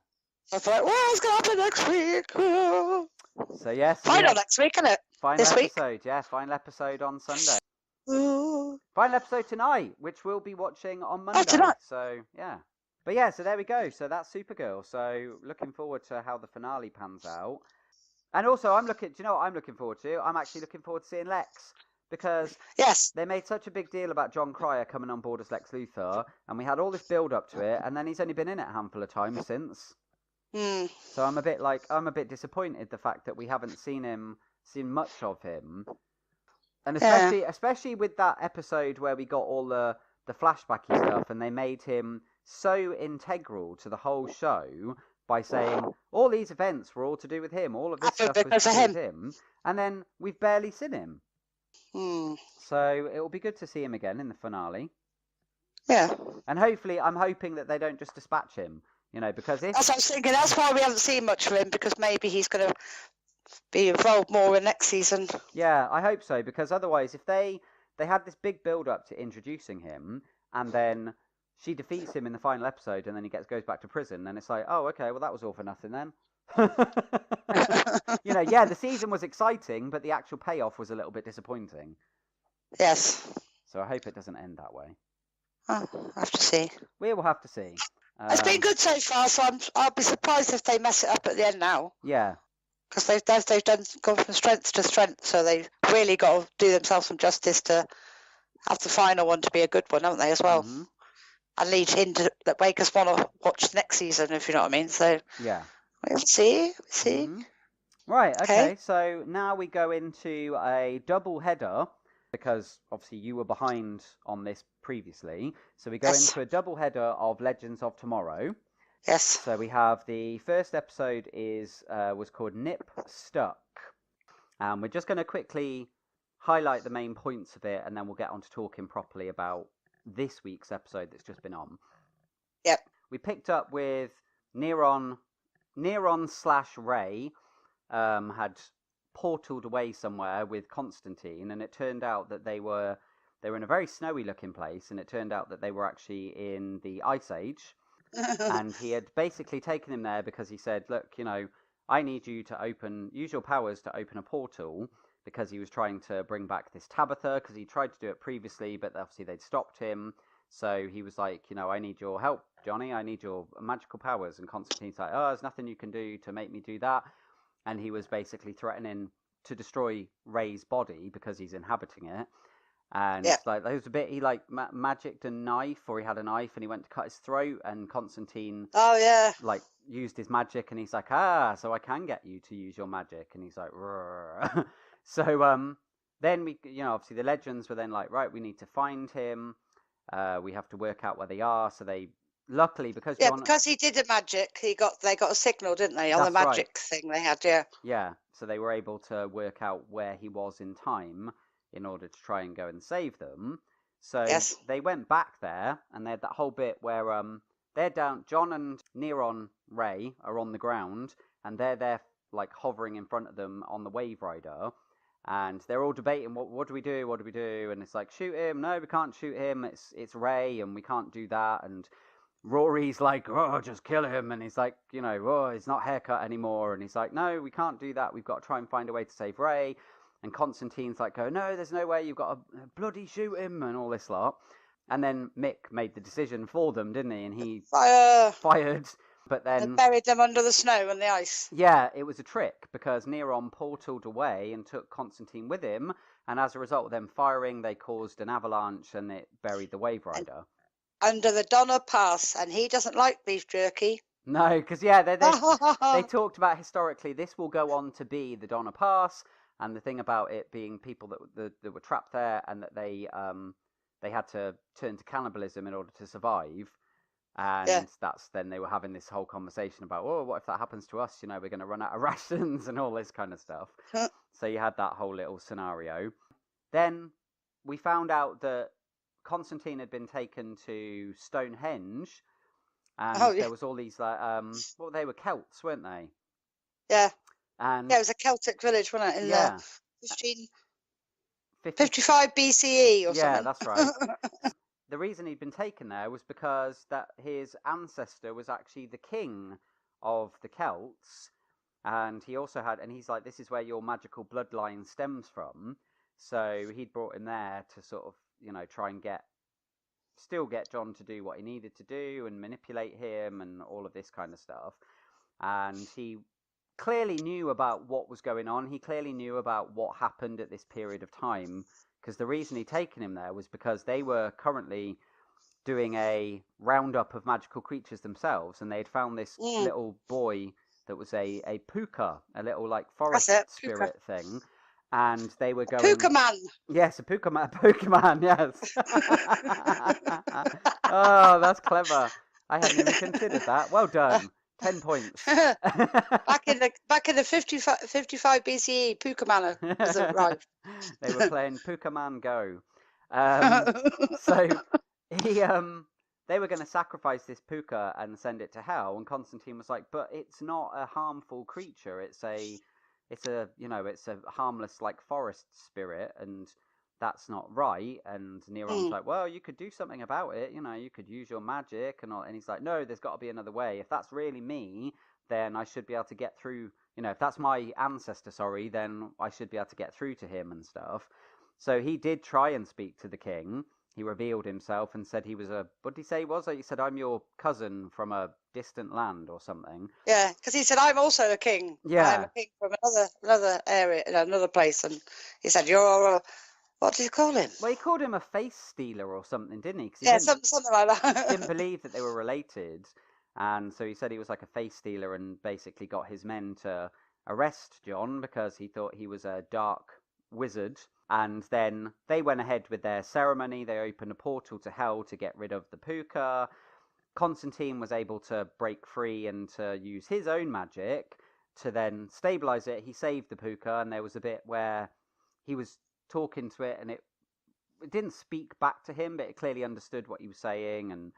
I thought, what's going to happen next week? So, yes. Final next week, isn't it? Final episode, yeah. Final episode on Sunday. Final episode tonight, which we'll be watching on Monday. Oh, tonight. So, yeah. But, yeah, so there we go. So, that's Supergirl. So, looking forward to how the finale pans out. And also, do you know what I'm looking forward to? I'm actually looking forward to seeing Lex. Because they made such a big deal about John Cryer coming on board as Lex Luthor, and we had all this build up to it, and then he's only been in it a handful of times since. So I'm a bit disappointed the fact that we haven't seen much of him, and especially with that episode where we got all the flashbacky stuff, and they made him so integral to the whole show by saying all these events were all to do with him, all of this stuff was to do with him, and then we've barely seen him. So it will be good to see him again in the finale. Yeah. And hopefully, I'm hoping that they don't just dispatch him, because if... That's what I was thinking. That's why we haven't seen much of him, because maybe he's going to be involved more in next season. Yeah, I hope so, because otherwise, if they had this big build-up to introducing him, and then she defeats him in the final episode, and then he goes back to prison, then it's like, oh, okay, well, that was all for nothing then. The season was exciting, but the actual payoff was a little bit disappointing. Yes. So I hope it doesn't end that way. Oh, I have to see. We will have to see. It's been good so far, so I'll be surprised if they mess it up at the end now. Yeah. Because they've gone from strength to strength, so they've really got to do themselves some justice to have the final one to be a good one, haven't they, as well? Mm-hmm. And lead into that make us want to watch next season, if you know what I mean. So yeah, we'll see. Mm-hmm. Right. Okay. So now we go into a double header because obviously you were behind on this previously. So we go into a double header of Legends of Tomorrow. Yes. So we have the first episode was called Nip Stuck. We're just going to quickly highlight the main points of it, and then we'll get on to talking properly about this week's episode that's just been on. Yep. We picked up with Neron / Ray had portaled away somewhere with Constantine, and it turned out that they were in a very snowy looking place, and it turned out that they were actually in the Ice Age. And he had basically taken him there because he said, look, I need you to use your powers to open a portal, because he was trying to bring back this Tabitha, because he tried to do it previously, but obviously they'd stopped him. So he was like, I need your help, Johnny. I need your magical powers. And Constantine's like, oh, there's nothing you can do to make me do that. And he was basically threatening to destroy Ray's body because he's inhabiting it. And like there was a bit, he like magicked a knife, or he had a knife and he went to cut his throat, and Constantine like used his magic, and he's like, so I can get you to use your magic. And he's like, Rrr. So then we, obviously the legends were then like, right, we need to find him, we have to work out where they are. So they luckily, because because he did a magic, they got a signal, didn't they, on the magic thing they had. So they were able to work out where he was in time in order to try and go and save them. So they went back there, and they had that whole bit where they're down, John and Neron Ray are on the ground, and they're there like hovering in front of them on the Wave Rider, and they're all debating, what do we do, and it's like, shoot him, no, we can't shoot him, it's Ray, and we can't do that. And Rory's like, oh, just kill him, and he's like, oh, he's not haircut anymore, and he's like, no, we can't do that, we've got to try and find a way to save Ray. And Constantine's like, no, there's no way, you've got to bloody shoot him, and all this lot. And then Mick made the decision for them, didn't he? And he fired, but then and buried them under the snow and the ice. Yeah, it was a trick, because Neron portaled away and took Constantine with him, and as a result of them firing, they caused an avalanche, and it buried the Wave Rider. Under the Donner Pass, and he doesn't like beef jerky. No, because they talked about historically this will go on to be the Donner Pass, and the thing about it being people that were trapped there, and that they had to turn to cannibalism in order to survive. And that's then they were having this whole conversation about, oh, what if that happens to us? We're going to run out of rations and all this kind of stuff. So you had that whole little scenario. Then we found out that Constantine had been taken to Stonehenge, and there was all these like they were Celts, weren't they? Yeah. And it was a Celtic village, wasn't it? In 1555 BCE or something. Yeah, that's right. The reason he'd been taken there was because that his ancestor was actually the king of the Celts, and he also had, and he's like, this is where your magical bloodline stems from. So he'd brought him there to sort of, try and still get John to do what he needed to do and manipulate him and all of this kind of stuff. And he clearly knew about what was going on. He clearly knew about what happened at this period of time, because the reason he'd taken him there was because they were currently doing a roundup of magical creatures themselves, and they'd found this little boy that was a puka, a little like forest spirit thing, and they were going... Puka man! Yes, a puka man, yes. Oh, that's clever. I hadn't even considered that. Well done. 10 points. back in the 55 BCE, Puka Man was arrived. They were playing Puka Man Go. So they were going to sacrifice this puka and send it to hell, and Constantine was like, but it's not a harmful creature. It's a harmless like forest spirit, and that's not right. And Neron's like, well, you could do something about it, you could use your magic and all. And he's like, no, there's got to be another way. If that's really me, then I should be able to get through, if that's my ancestor, then I should be able to get through to him and stuff. So he did try and speak to the king. He revealed himself and said he was what did he say he was? He said, I'm your cousin from a distant land or something. Yeah, because he said, I'm also a king. I'm Yeah. a king from another area, another place. And he said, what did you call him? Well, he called him a face stealer or something, didn't he? Because he Yeah, something like that. didn't believe that they were related. And so he said he was like a face stealer and basically got his men to arrest John because he thought he was a dark wizard. And then they went ahead with their ceremony. They opened a portal to hell to get rid of the Puka. Constantine was able to break free and to use his own magic to then stabilize it. He saved the Puka, and there was a bit where he was talking to it, and it didn't speak back to him, but it clearly understood what he was saying, and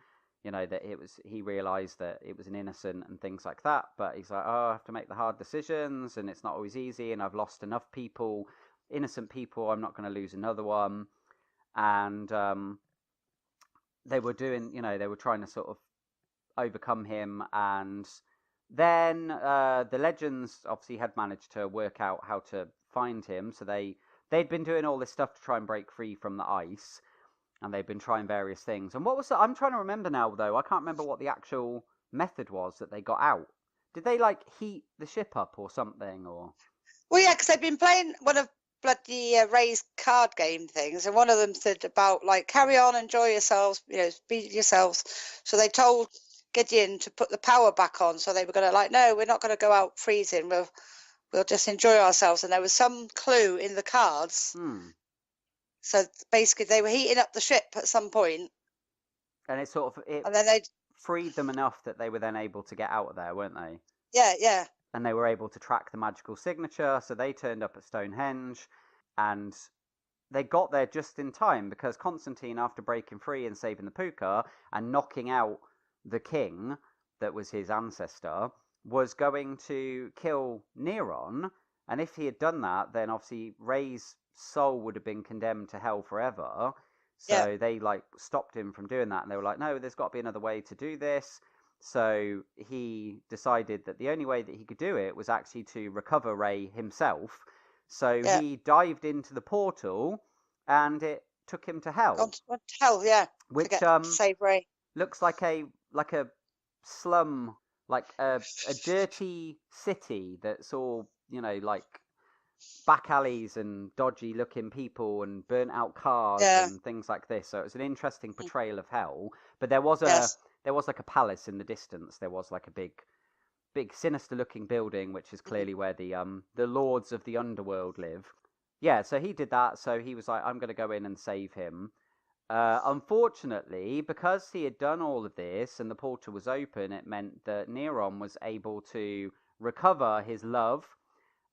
that he realized that it was an innocent and things like that. But he's like, I have to make the hard decisions, and it's not always easy, and I've lost enough people, innocent people. I'm not going to lose another one. And they were doing, they were trying to sort of overcome him, and then the legends obviously had managed to work out how to find him. So they'd been doing all this stuff to try and break free from the ice, and they've been trying various things. And what was I'm trying to remember now, though. I can't remember what the actual method was that they got out. Did they heat the ship up or something? Or well, yeah, because they've been playing one of bloody Ray's card game things, and one of them said about carry on, enjoy yourselves, be yourselves. So they told Gideon to put the power back on. So they were going to no, we're not going to go out freezing. We'll just enjoy ourselves. And there was some clue in the cards. So basically, they were heating up the ship at some point, and and then they freed them enough that they were then able to get out of there, weren't they? Yeah. And they were able to track the magical signature, so they turned up at Stonehenge, and they got there just in time because Constantine, after breaking free and saving the Puka and knocking out the king that was his ancestor, was going to kill Neron. And if he had done that, then obviously Ray's soul would have been condemned to hell forever. So they stopped him from doing that, and they were like, no, there's got to be another way to do this. So he decided that the only way that he could do it was actually to recover Ray himself. So he dived into the portal, and it took him to hell. Gone to hell, yeah. Which to save Ray. Looks like a slum, a dirty city that's all back alleys and dodgy looking people and burnt out cars and things like this. So it was an interesting portrayal of hell. But there was a palace in the distance. There was a big sinister looking building, which is clearly where the lords of the underworld live. Yeah, so he did that. So he was like, I'm going to go in and save him. Unfortunately, because he had done all of this and the portal was open, it meant that Neron was able to recover his love.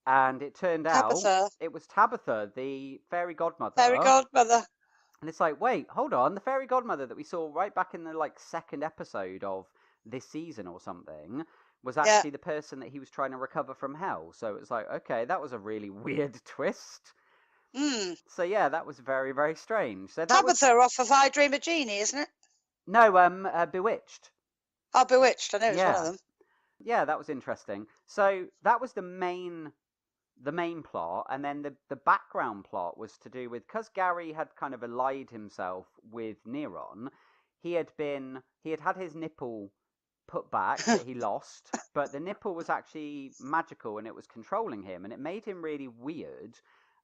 And it turned out it was Tabitha, the fairy godmother. And it's wait, hold on. The fairy godmother that we saw right back in the second episode of this season or something was actually the person that he was trying to recover from hell. So it was okay, that was a really weird twist. So yeah, that was very, very strange. So Tabitha off of I Dream of Jeannie, isn't it? No, Bewitched. Oh, Bewitched. I know it was one of them. Yeah, that was interesting. So that was the main plot, and then the background plot was to do with, because Gary had kind of allied himself with Neron. He had had his nipple put back that he lost, but the nipple was actually magical and it was controlling him, and it made him really weird.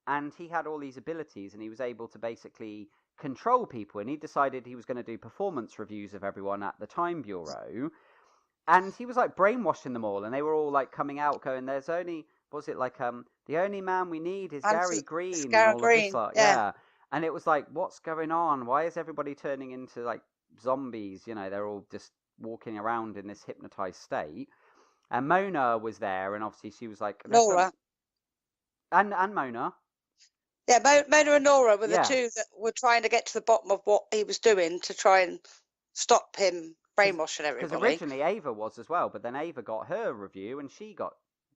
And he had all these abilities, and he was able to basically control people. And he decided he was going to do performance reviews of everyone at the Time Bureau. And he was brainwashing them all, and they were all coming out going, there's only, was it the only man we need is Gary Green. Gary and all Green, of this, yeah. And it was what's going on? Why is everybody turning into zombies? They're all just walking around in this hypnotized state. And Mona was there, and obviously she was Nora. And Mona. Yeah, Mona and Nora were the two that were trying to get to the bottom of what he was doing to try and stop him brainwashing everybody. Because originally Ava was as well, but then Ava got her review and she got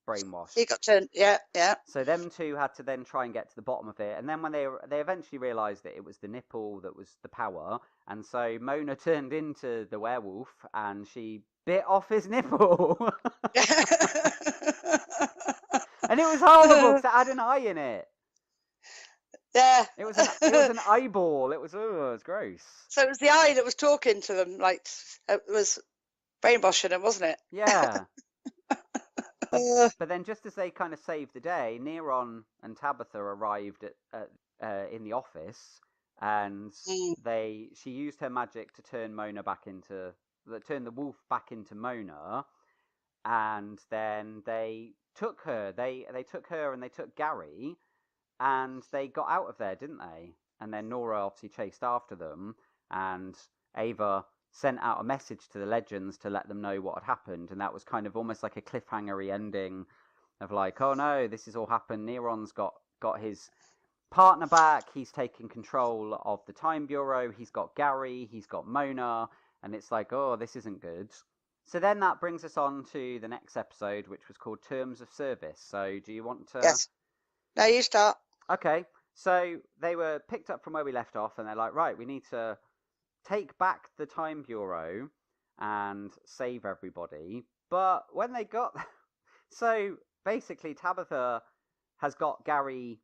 brainwashed. He got turned, yeah. So them two had to then try and get to the bottom of it, and then when they eventually realised that it was the nipple that was the power, and so Mona turned into the werewolf and she bit off his nipple. And it was horrible because it had an eye in it. Yeah. It was an eyeball. It was gross. So it was the eye that was talking to them, like it was brainwashing them, wasn't it? Yeah. Uh, But then, just as they kind of saved the day, Neron and Tabitha arrived in the office, and mm, she used her magic to turn turn the wolf back into Mona, and then they took her. They took her and they took Gary, and they got out of there, didn't they? And then Nora obviously chased after them, and Ava sent out a message to the Legends to let them know what had happened, and that was kind of almost like a cliffhangery ending of like, oh no, this has all happened. Neron's got his partner back. He's taken control of the Time Bureau. He's got Gary. He's got Mona, and it's like, oh, this isn't good. So then that brings us on to the next episode, which was called Terms of Service. So do you want to? yes. No, you start. Okay, so they were picked up from where we left off, and they're like, right, we need to take back the Time Bureau and save everybody. But when they got... So, basically, Tabitha has got Gary...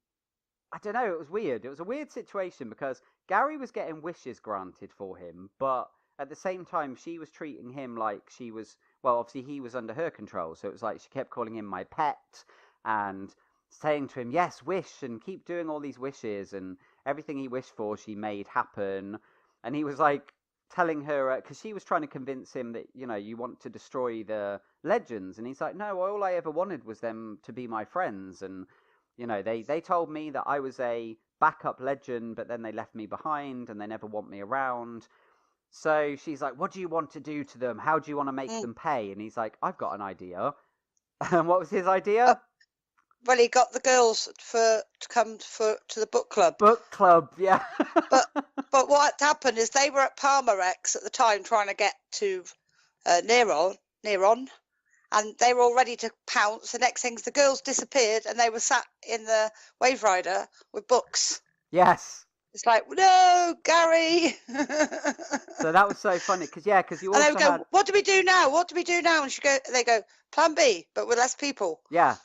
I don't know, it was weird. It was a weird situation because Gary was getting wishes granted for him, but at the same time, she was treating him like she was... Well, obviously, he was under her control, so it was like she kept calling him my pet, and saying to him, yes, wish, and keep doing all these wishes, and everything he wished for, she made happen. And he was like telling her, because she was trying to convince him that, you want to destroy the Legends. And he's like, no, all I ever wanted was them to be my friends. And, they told me that I was a backup Legend, but then they left me behind and they never want me around. So she's like, what do you want to do to them? How do you want to make them pay? And he's like, I've got an idea. And what was his idea? Well, he got the girls to come to the book club. Book club, yeah. but what happened is they were at Palmerex at the time trying to get to Neron, and they were all ready to pounce. The next thing is the girls disappeared, and they were sat in the Wave Rider with books. Yes. It's like, no, Gary. So that was so funny because you also and they would go, what do we do now? What do we do now? And they go, Plan B, but with less people. Yeah.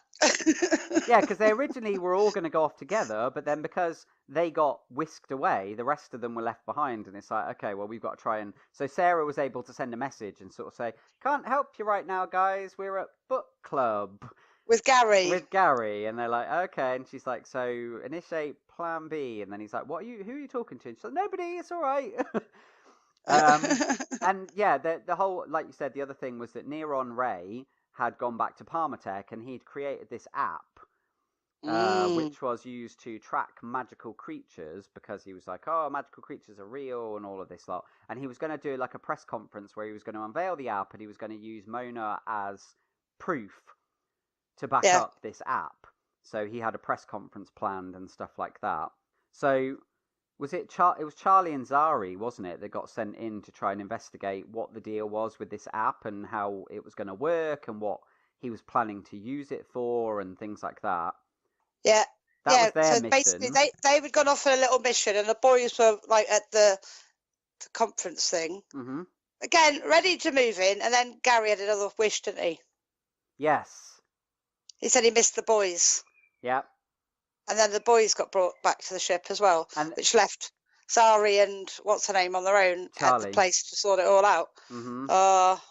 Yeah, because they originally were all going to go off together, but then because they got whisked away, the rest of them were left behind, and it's like, okay, well, we've got to try and... So Sarah was able to send a message and sort of say, can't help you right now, guys, we're at book club. With Gary. And they're like, okay, and she's like, so initiate Plan B, and then he's like, who are you talking to? And she's like, nobody, it's all right. And yeah, the whole, like you said, the other thing was that Neron Ray had gone back to Palmatech, and he'd created this app which was used to track magical creatures, because he was like, oh, magical creatures are real and all of this lot. And he was going to do like a press conference where he was going to unveil the app, and he was going to use Mona as proof to back up this app. So he had a press conference planned and stuff like that. So it was Charlie and Zari, wasn't it, that got sent in to try and investigate what the deal was with this app and how it was going to work and what he was planning to use it for and things like that. Yeah. That was their so mission. Basically they had gone off on a little mission, and the boys were like at the conference thing. Mm-hmm. Again, ready to move in, and then Gary had another wish, didn't he? Yes. He said he missed the boys. Yep. And then the boys got brought back to the ship as well, which left Zari and what's her name on their own Charlie. at the place to sort it all out. Mm-hmm.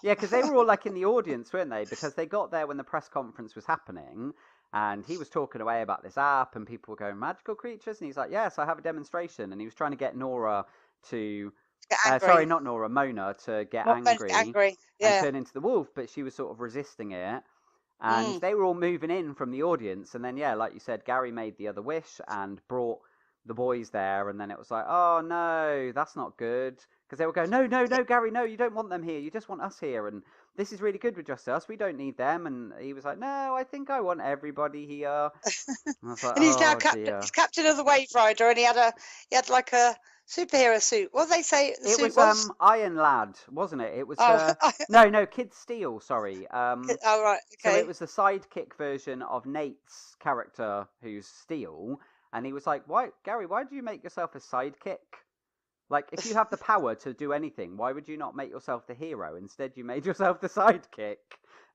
Yeah, because they were all like in the audience, weren't they? Because they got there when the press conference was happening, and he was talking away about this app, and people were going, magical creatures? And he's like, yes, I have a demonstration. And he was trying to get Nora to... sorry, not Nora, Mona, to get angry and turn into the wolf, but she was sort of resisting it. And they were all moving in from the audience. And then, yeah, like you said, Gary made the other wish and brought the boys there. And then it was like, oh, no, that's not good. Because they were going, no, Gary, no, you don't want them here. You just want us here. And this is really good with just us. We don't need them. And he was like, no, I think I want everybody here. And I was like, and he's now he's captain of the Wave Rider. And he had like a superhero suit. What did they say the suit was? Iron Lad, wasn't it? It was no, Kid Steel, sorry. Oh right, okay. So it was the sidekick version of Nate's character, who's Steel, and he was like, "Why, Gary? Why do you make yourself a sidekick? Like, if you have the power to do anything, why would you not make yourself the hero? Instead, you made yourself the sidekick."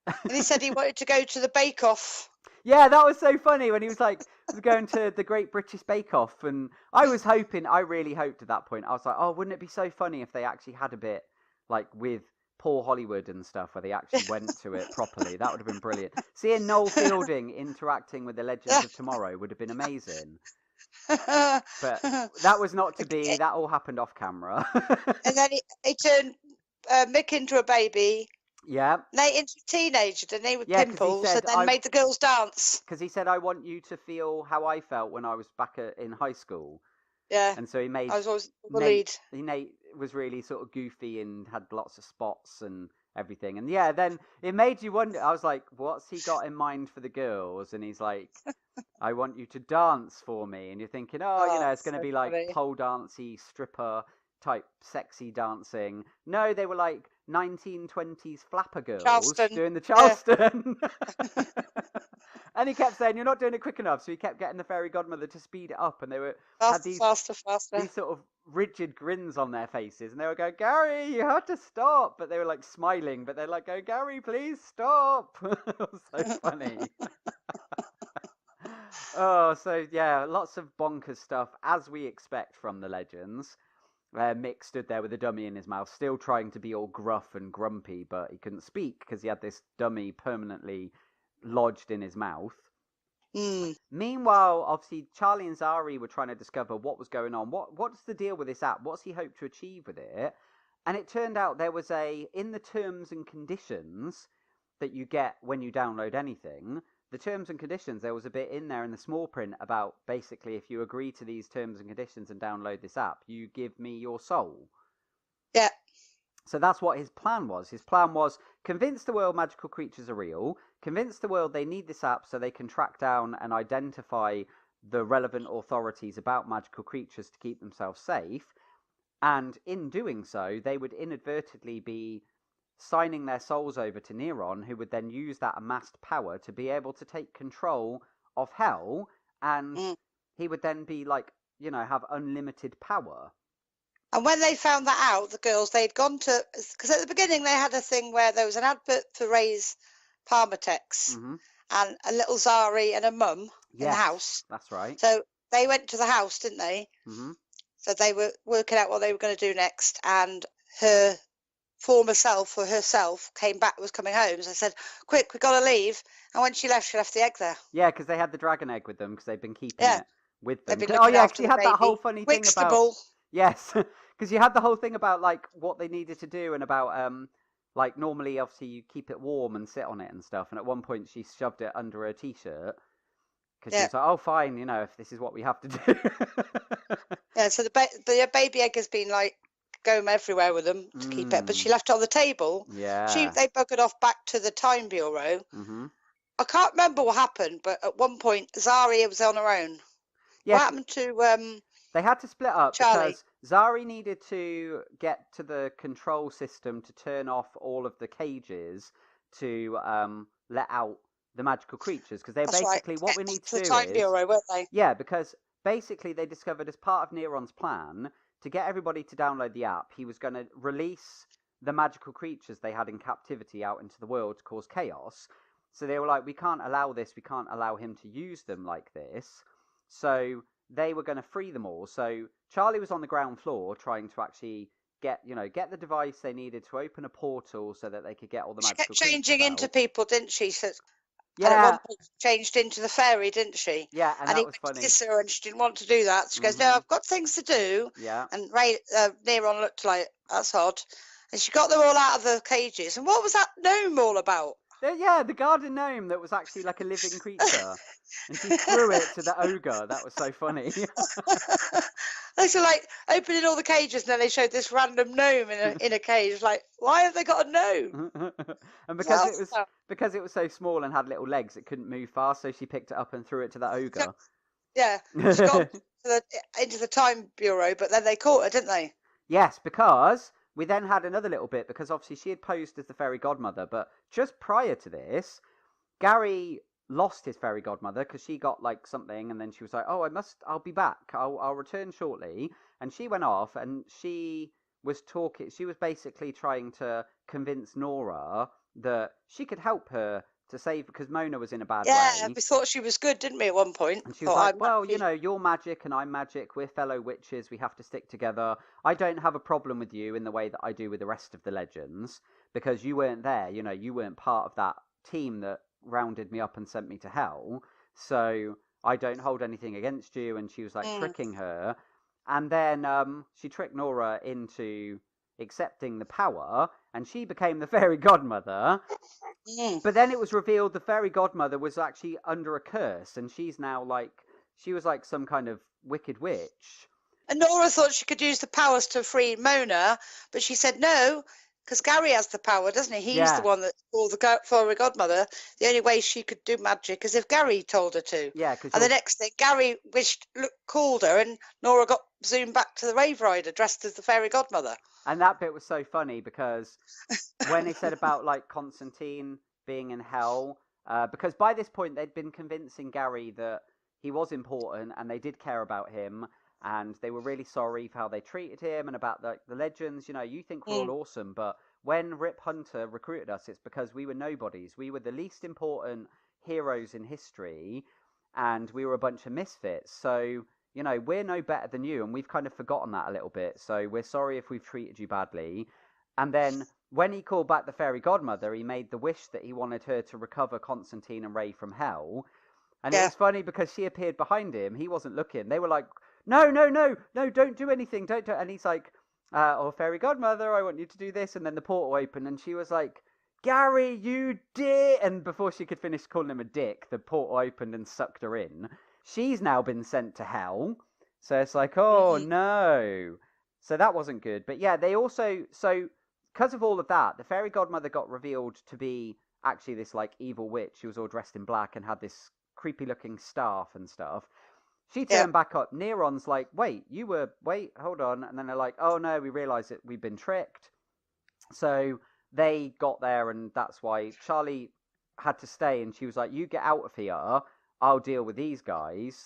And he said he wanted to go to the Bake Off. Yeah, that was so funny when he was like going to the Great British Bake Off, and I really hoped at that point, I was like, oh, wouldn't it be so funny if they actually had a bit like with Paul Hollywood and stuff where they actually went to it properly? That would have been brilliant. Seeing Noel Fielding interacting with the Legends of Tomorrow would have been amazing. But that was not to be. That all happened off camera. And then he turned Mick into a baby. Yeah. Nate into a teenager, didn't he, with 'Cause he pimples, said, and then made the girls dance. Because he said, I want you to feel how I felt when I was back in high school. Yeah. And so he made I was always the lead. Nate was really sort of goofy and had lots of spots and everything. And yeah, then it made you wonder. I was like, what's he got in mind for the girls? And he's like, I want you to dance for me. And you're thinking, it's going to be like pole dancey, stripper type sexy dancing. No, they were like 1920s flapper girls doing the Charleston. Yeah. And he kept saying, you're not doing it quick enough. So he kept getting the fairy godmother to speed it up. And they were faster. These sort of rigid grins on their faces. And they were going, Gary, you have to stop. But they were like smiling. But they're like, going, Gary, please stop. It was so funny. Oh, so yeah, lots of bonkers stuff, as we expect from the Legends. Mick stood there with a dummy in his mouth, still trying to be all gruff and grumpy, but he couldn't speak because he had this dummy permanently lodged in his mouth. Meanwhile, obviously, Charlie and Zari were trying to discover what was going on. What's the deal with this app? What's he hoped to achieve with it? And it turned out there was in the terms and conditions that you get when you download anything, the terms and conditions, there was a bit in there in the small print about basically if you agree to these terms and conditions and download this app, you give me your soul. Yeah. So that's what his plan was. His plan was convince the world magical creatures are real, convince the world they need this app so they can track down and identify the relevant authorities about magical creatures to keep themselves safe. And in doing so, they would inadvertently be signing their souls over to Neron, who would then use that amassed power to be able to take control of hell, and he would then be like, have unlimited power. And when they found that out, the girls, they'd gone to, because at the beginning they had a thing where there was an advert for Ray's Parmatex, and a little Zari and a mum in the house. That's right. So they went to the house, didn't they? So they were working out what they were going to do next, and her former self or herself came back, was coming home. So I said, quick, we got to leave. And when she left the egg there. Yeah, because they had the dragon egg with them because they've been keeping it with them. Oh yeah, because you had that whole funny thing about... Yes, because you had the whole thing about like what they needed to do and about like normally obviously you keep it warm and sit on it and stuff. And at one point she shoved it under her t-shirt because she was like, oh fine, if this is what we have to do. Yeah, so the baby egg has been like going everywhere with them to keep it, but she left it on the table. Yeah. They buggered off back to the Time Bureau. I can't remember what happened, but at one point Zari was on her own. Yeah. What happened to they had to split up Charlie? Because Zari needed to get to the control system to turn off all of the cages to let out the magical creatures, because they're basically what we need to do the Time Bureau, weren't they? Yeah, because basically they discovered as part of Neron's plan to get everybody to download the app, he was going to release the magical creatures they had in captivity out into the world to cause chaos. So they were like, we can't allow this, we can't allow him to use them like this. So they were going to free them all. So Charlie was on the ground floor trying to actually get the device they needed to open a portal so that they could get all the magical creatures. She kept changing into people, didn't she? So, yeah. And at one point she changed into the fairy, didn't she? Yeah, and that he was went funny. to kiss her and she didn't want to do that. She goes, no, I've got things to do. Yeah. And Neron looked like, that's odd. And she got them all out of the cages. And what was that gnome all about? Yeah, the garden gnome that was actually like a living creature. And she threw it to the ogre. That was so funny. They were like opening all the cages, and then they showed this random gnome in a cage. Like, why have they got a gnome? And because it was so small and had little legs, it couldn't move fast. So she picked it up and threw it to the ogre. Yeah, she got into the Time Bureau, but then they caught her, didn't they? Yes, because we then had another little bit, because obviously she had posed as the fairy godmother, but just prior to this, Gary lost his fairy godmother because she got like something, and then she was like, oh, I'll be back, I'll return shortly, and she went off, and she was basically trying to convince Nora that she could help her to save, because Mona was in a bad Yeah, way. we thought she was good, didn't we, at one point? And she was Thought, like, I'm well, happy. you're magic and I'm magic. We're fellow witches. We have to stick together. I don't have a problem with you in the way that I do with the rest of the legends, because you weren't there. You weren't part of that team that rounded me up and sent me to hell. So I don't hold anything against you. And she was like tricking her. And then she tricked Nora into accepting the power, and she became the fairy godmother. But then it was revealed the fairy godmother was actually under a curse, and she's now she was like some kind of wicked witch. And Nora thought she could use the powers to free Mona, but she said no, because Gary has the power, doesn't he? He's the one that's called the fairy godmother. The only way she could do magic is if Gary told her to. Yeah, and the next thing, Gary called her, and Nora got zoomed back to the Rave Rider dressed as the fairy godmother. And that bit was so funny because when they said about like Constantine being in hell, because by this point they'd been convincing Gary that he was important and they did care about him, and they were really sorry for how they treated him and about the legends. You think we're all awesome, but when Rip Hunter recruited us, it's because we were nobodies. We were the least important heroes in history, and we were a bunch of misfits. So we're no better than you, and we've kind of forgotten that a little bit. So we're sorry if we've treated you badly. And then when he called back the fairy godmother, he made the wish that he wanted her to recover Constantine and Ray from hell. And it was funny because she appeared behind him. He wasn't looking. They were like, no, don't do anything. Don't. And he's like, oh, fairy godmother, I want you to do this. And then the portal opened and she was like, Gary, you dick. And before she could finish calling him a dick, the portal opened and sucked her in. She's now been sent to hell. So it's like, oh, no. So that wasn't good. But yeah, they also... So because of all of that, the fairy godmother got revealed to be actually this like evil witch. She was all dressed in black and had this creepy looking staff and stuff. She turned back up. Neron's like, wait, hold on. And then they're like, oh no, we realise that we've been tricked. So they got there, and that's why Charlie had to stay. And she was like, you get out of here. I'll deal with these guys.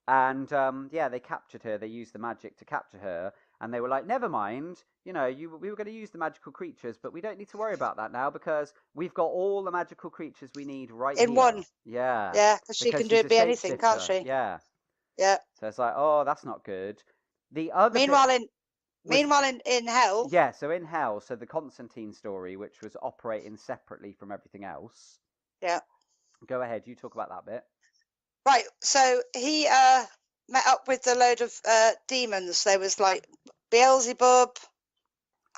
And they captured her. They used the magic to capture her. And they were like, never mind, we were going to use the magical creatures, but we don't need to worry about that now because we've got all the magical creatures we need right in here. One. Yeah. Yeah, because she can be anything, can't she? Yeah. Yeah. So it's like, oh, that's not good. The other Meanwhile, in hell. Yeah, so in hell, so the Constantine story, which was operating separately from everything else. Yeah. Go ahead, you talk about that bit. Right, so he met up with a load of demons. There was like Beelzebub.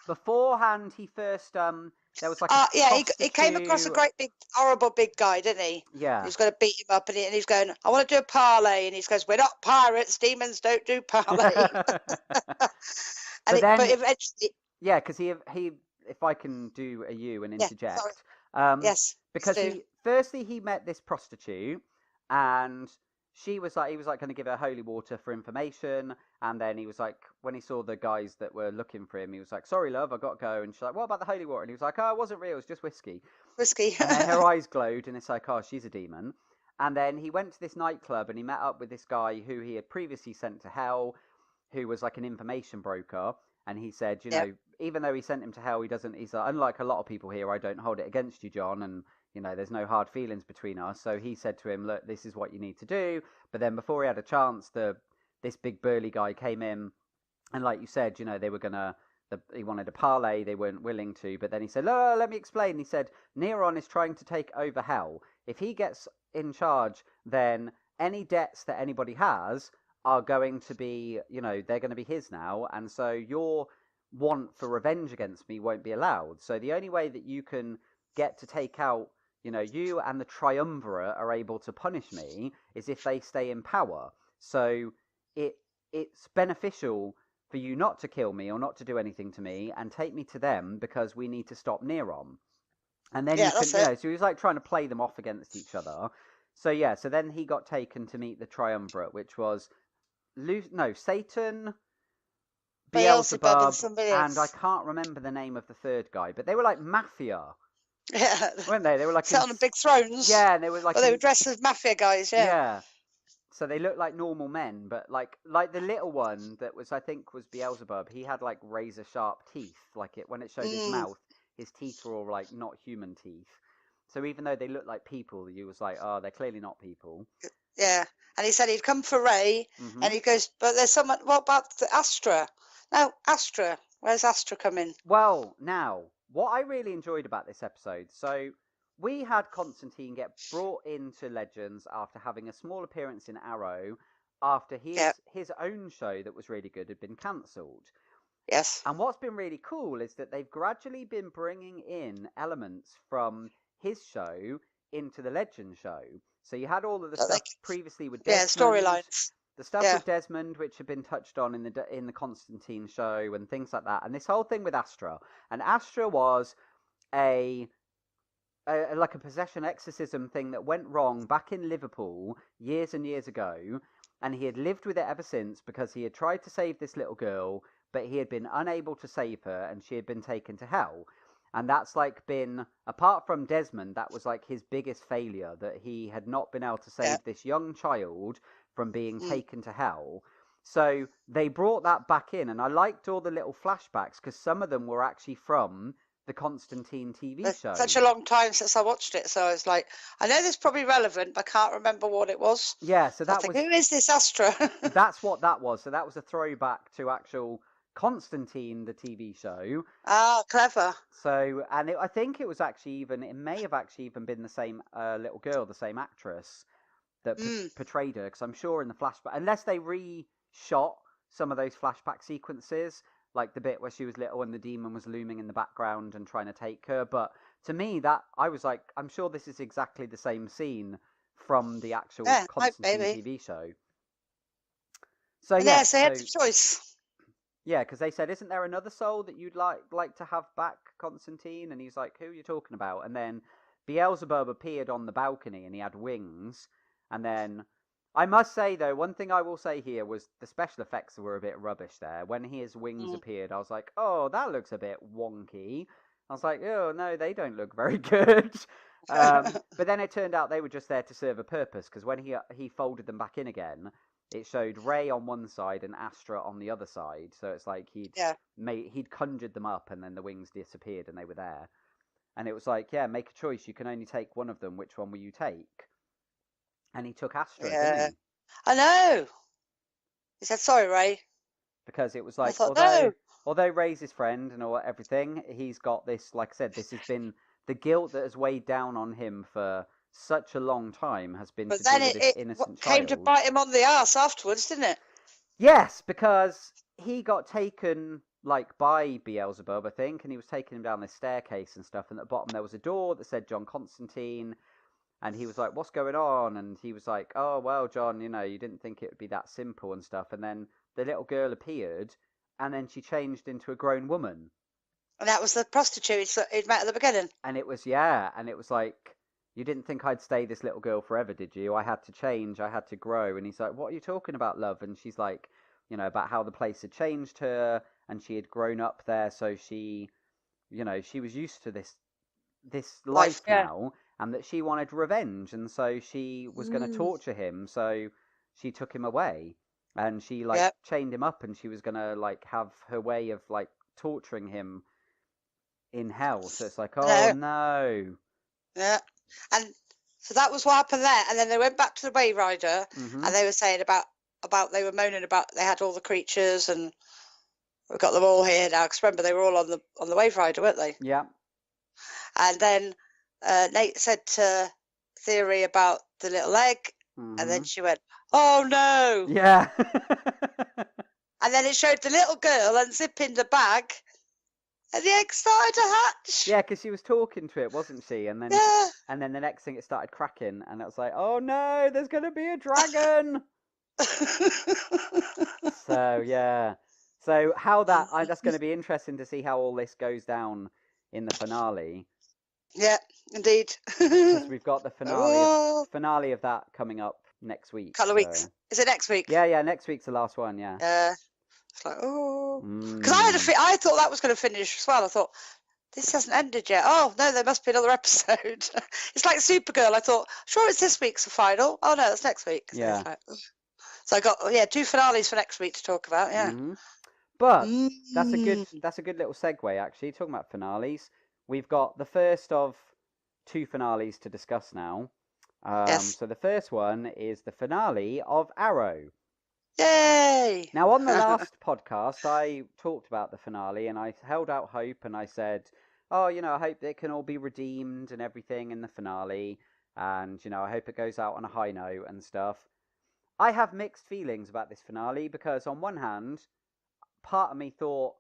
Beforehand, he first there was like he came across a great big horrible big guy, didn't he? Yeah. He's going to beat him up, and he's going, I want to do a parlay, and he goes, we're not pirates, demons don't do parlay. But eventually, yeah, because he if I can do an interject, yes, because he met this prostitute, and he was like going to give her holy water for information, and then he was like, when he saw the guys that were looking for him, he was like, sorry love, I got to go. And she's like, what about the holy water? And he was like, oh, it wasn't real, it was just whiskey. And then her eyes glowed, and it's like, oh, she's a demon. And then he went to this nightclub and he met up with this guy who he had previously sent to hell, who was like an information broker. And he said, even though he sent him to hell, he's like, unlike a lot of people here, I don't hold it against you, John, and there's no hard feelings between us. So he said to him, look, this is what you need to do. But then before he had a chance, this big burly guy came in, and like you said, they were he wanted a parlay, they weren't willing to. But then he said, no, let me explain. He said, Neron is trying to take over hell. If he gets in charge, then any debts that anybody has are going to be, they're going to be his now. And so your want for revenge against me won't be allowed. So the only way that you can get to take out, you and the triumvirate are able to punish me is if they stay in power. So it's beneficial for you not to kill me or not to do anything to me and take me to them because we need to stop Neron. And then so he was like trying to play them off against each other. So so then he got taken to meet the triumvirate, which was Satan, Beelzebub, and I can't remember the name of the third guy, but they were like mafia. Yeah, weren't they? They were like sat on big thrones. Yeah, and they were like they were dressed as mafia guys. Yeah. Yeah. So they looked like normal men, but like the little one that was, I think, was Beelzebub. He had like razor sharp teeth. Like when it showed his mouth, his teeth were all like not human teeth. So even though they look like people, you was like, oh, they're clearly not people. Yeah. And he said he'd come for Ray, and he goes, but there's someone, what about the Astra? No, Astra. Where's Astra coming? Well, now, what I really enjoyed about this episode, so we had Constantine get brought into Legends after having a small appearance in Arrow, after his own show that was really good had been cancelled. Yes. And what's been really cool is that they've gradually been bringing in elements from his show into the Legend show. So you had all of the stuff previously with Desmond. Yeah, storylines. The stuff with Desmond, which had been touched on in the Constantine show and things like that. And this whole thing with Astra. And Astra was like a possession exorcism thing that went wrong back in Liverpool years and years ago. And he had lived with it ever since because he had tried to save this little girl, but he had been unable to save her, and she had been taken to hell. And that's like been, apart from Desmond, that was like his biggest failure, that he had not been able to save this young child from being taken to hell. So they brought that back in, and I liked all the little flashbacks because some of them were actually from the Constantine TV show. Such a long time since I watched it, so I was like, I know this is probably relevant, but I can't remember what it was. Yeah, so that was... Who is this Astra? That's what that was. So that was a throwback to actual Constantine, the TV show. Ah, clever. So, and I think it was actually even, it may have actually even been the same little girl, the same actress that portrayed her, because I'm sure in the flashback, unless they re-shot some of those flashback sequences, like the bit where she was little and the demon was looming in the background and trying to take her, but to me, that, I was like, I'm sure this is exactly the same scene from the actual Constantine TV show. So yeah, so they had the choice. Yeah, because they said, isn't there another soul that you'd like to have back, Constantine? And he's like, who are you talking about? And then Beelzebub appeared on the balcony and he had wings. And then, I must say though, one thing I will say here was the special effects were a bit rubbish there. When his wings appeared, I was like, oh, that looks a bit wonky. I was like, oh, no, they don't look very good. But then it turned out they were just there to serve a purpose, because when he folded them back in again, it showed Ray on one side and Astra on the other side. So it's like he'd conjured them up and then the wings disappeared and they were there. And it was like, yeah, make a choice. You can only take one of them. Which one will you take? And he took Astra, didn't he? I know. He said, sorry, Ray. Because it was like, although Ray's his friend and everything, he's got this, like I said, this has been the guilt that has weighed down on him for such a long time has been to do with this innocent child. Came to bite him on the arse afterwards, didn't it? Yes, because he got taken like by Beelzebub, I think, and he was taking him down this staircase and stuff, and at the bottom there was a door that said John Constantine, and he was like, what's going on? And he was like, oh, well, John, you didn't think it would be that simple and stuff. And then the little girl appeared, and then she changed into a grown woman. And that was the prostitute he'd met at the beginning. And it was like, you didn't think I'd stay this little girl forever, did you? I had to change, I had to grow. And he's like, what are you talking about, love? And she's like, about how the place had changed her, and she had grown up there, so she, she was used to this life now, and that she wanted revenge, and so she was going to torture him, so she took him away, and she, chained him up, and she was going to, have her way of, torturing him in hell. So it's like, oh, no. Yeah. And so that was what happened there. And then they went back to the Wave Rider, and they were saying about they were moaning about they had all the creatures, and we've got them all here now. Because remember, they were all on the Wave Rider, weren't they? Yeah. And then Nate said to Theory about the little egg, and then she went, "Oh no!" Yeah. And then it showed the little girl unzipping the bag. And the egg started to hatch. Yeah, because she was talking to it, wasn't she? And then, and then the next thing, it started cracking, and it was like, oh no, there's going to be a dragon. So yeah, so how that's going to be interesting to see how all this goes down in the finale. Yeah, indeed. Because we've got the finale of that coming up next week. Couple of weeks. Is it next week? Yeah, next week's the last one. Yeah. It's like, because I thought that was going to finish as well. I thought, this hasn't ended yet. Oh, no, there must be another episode. It's like Supergirl. I thought, sure, it's this week's the final. Oh, no, that's next week. Yeah. So I got, 2 finales for next week to talk about, yeah. But that's a good little segue, actually. Talking about finales, we've got the first of 2 finales to discuss now. Yes. So the first one is the finale of Arrow. Yay! Now, on the last podcast, I talked about the finale and I held out hope and I said, oh, I hope they can all be redeemed and everything in the finale. And, I hope it goes out on a high note and stuff. I have mixed feelings about this finale because, on one hand, part of me thought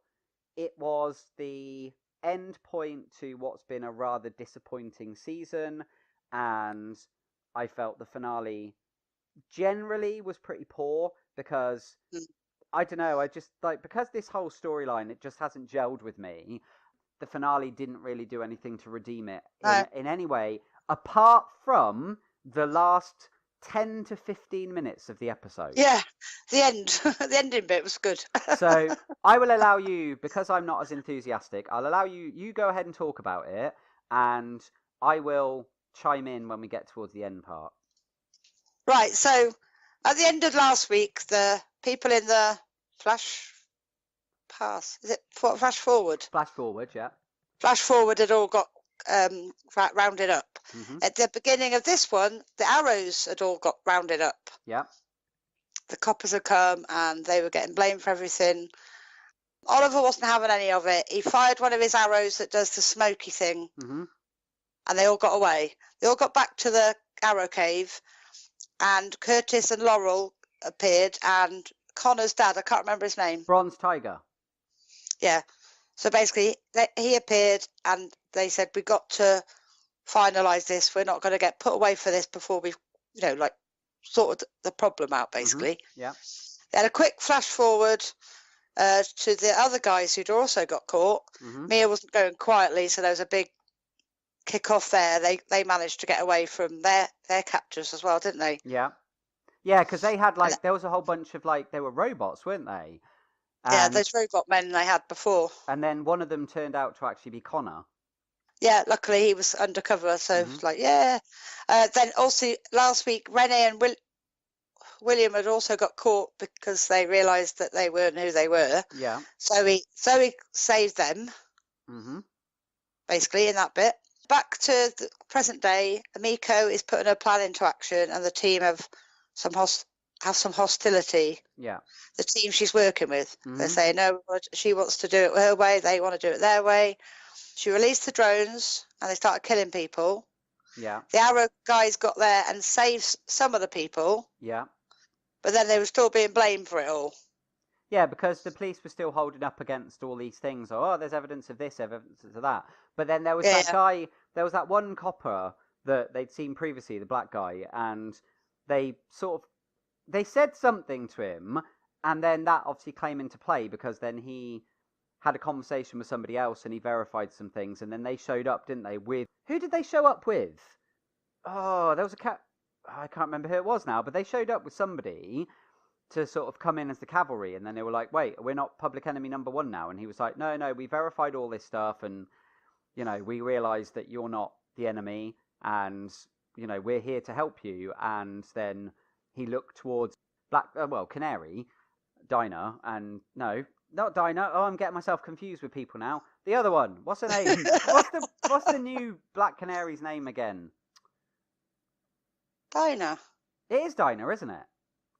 it was the end point to what's been a rather disappointing season, and I felt the finale generally was pretty poor because I don't know, I just because this whole storyline, it just hasn't gelled with me. The finale didn't really do anything to redeem it in any way, apart from the last 10 to 15 minutes of the episode. Yeah, the end. The ending bit was good. So I will allow you, because I'm not as enthusiastic, I'll allow you go ahead and talk about it, and I will chime in when we get towards the end part. Right, so at the end of last week, the people in the flash forward? Flash forward, yeah. Flash forward had all got rounded up. Mm-hmm. At the beginning of this one, the Arrows had all got rounded up. Yeah. The coppers had come and they were getting blamed for everything. Oliver wasn't having any of it. He fired one of his arrows that does the smoky thing, and they all got away. They all got back to the Arrow Cave, and Curtis and Laurel appeared, and Connor's dad, I can't remember his name. Bronze Tiger. Yeah. So basically, he appeared, and they said, we got to finalise this. We're not going to get put away for this before we've, sorted the problem out, basically. Yeah. They had a quick flash forward to the other guys who'd also got caught. Mia wasn't going quietly, so there was a big kick-off there. They managed to get away from their captors as well, didn't they? Yeah. Yeah, because they had, there was a whole bunch of, they were robots, weren't they? Yeah, those robot men they had before. And then one of them turned out to actually be Connor. Yeah, luckily he was undercover, so it was yeah. Then also last week, Renee and William had also got caught because they realised that they weren't who they were. Yeah. So he saved them, basically, in that bit. Back to the present day, Amiko is putting her plan into action, and the team have some hostility. Yeah. The team she's working with. They're saying, no, she wants to do it her way, they want to do it their way. She released the drones, and they started killing people. Yeah. The Arrow guys got there and saved some of the people. Yeah. But then they were still being blamed for it all. Yeah, because the police were still holding up against all these things. Oh, there's evidence of this, evidence of that. But then there was that guy, there was that one copper that they'd seen previously, the black guy, and they said something to him, and then that obviously came into play because then he had a conversation with somebody else and he verified some things, and then they showed up, didn't they? Who did they show up with? Oh, there was a cat. I can't remember who it was now, but they showed up with somebody to sort of come in as the cavalry, and then they were like, wait, we're not public enemy number 1 now. And he was like, no, we verified all this stuff, and, we realised that you're not the enemy, and, we're here to help you. And then he looked towards Canary, Dinah, and no, not Dinah. Oh, I'm getting myself confused with people now. The other one, what's her name? what's the new Black Canary's name again? Dinah. It is Dinah, isn't it?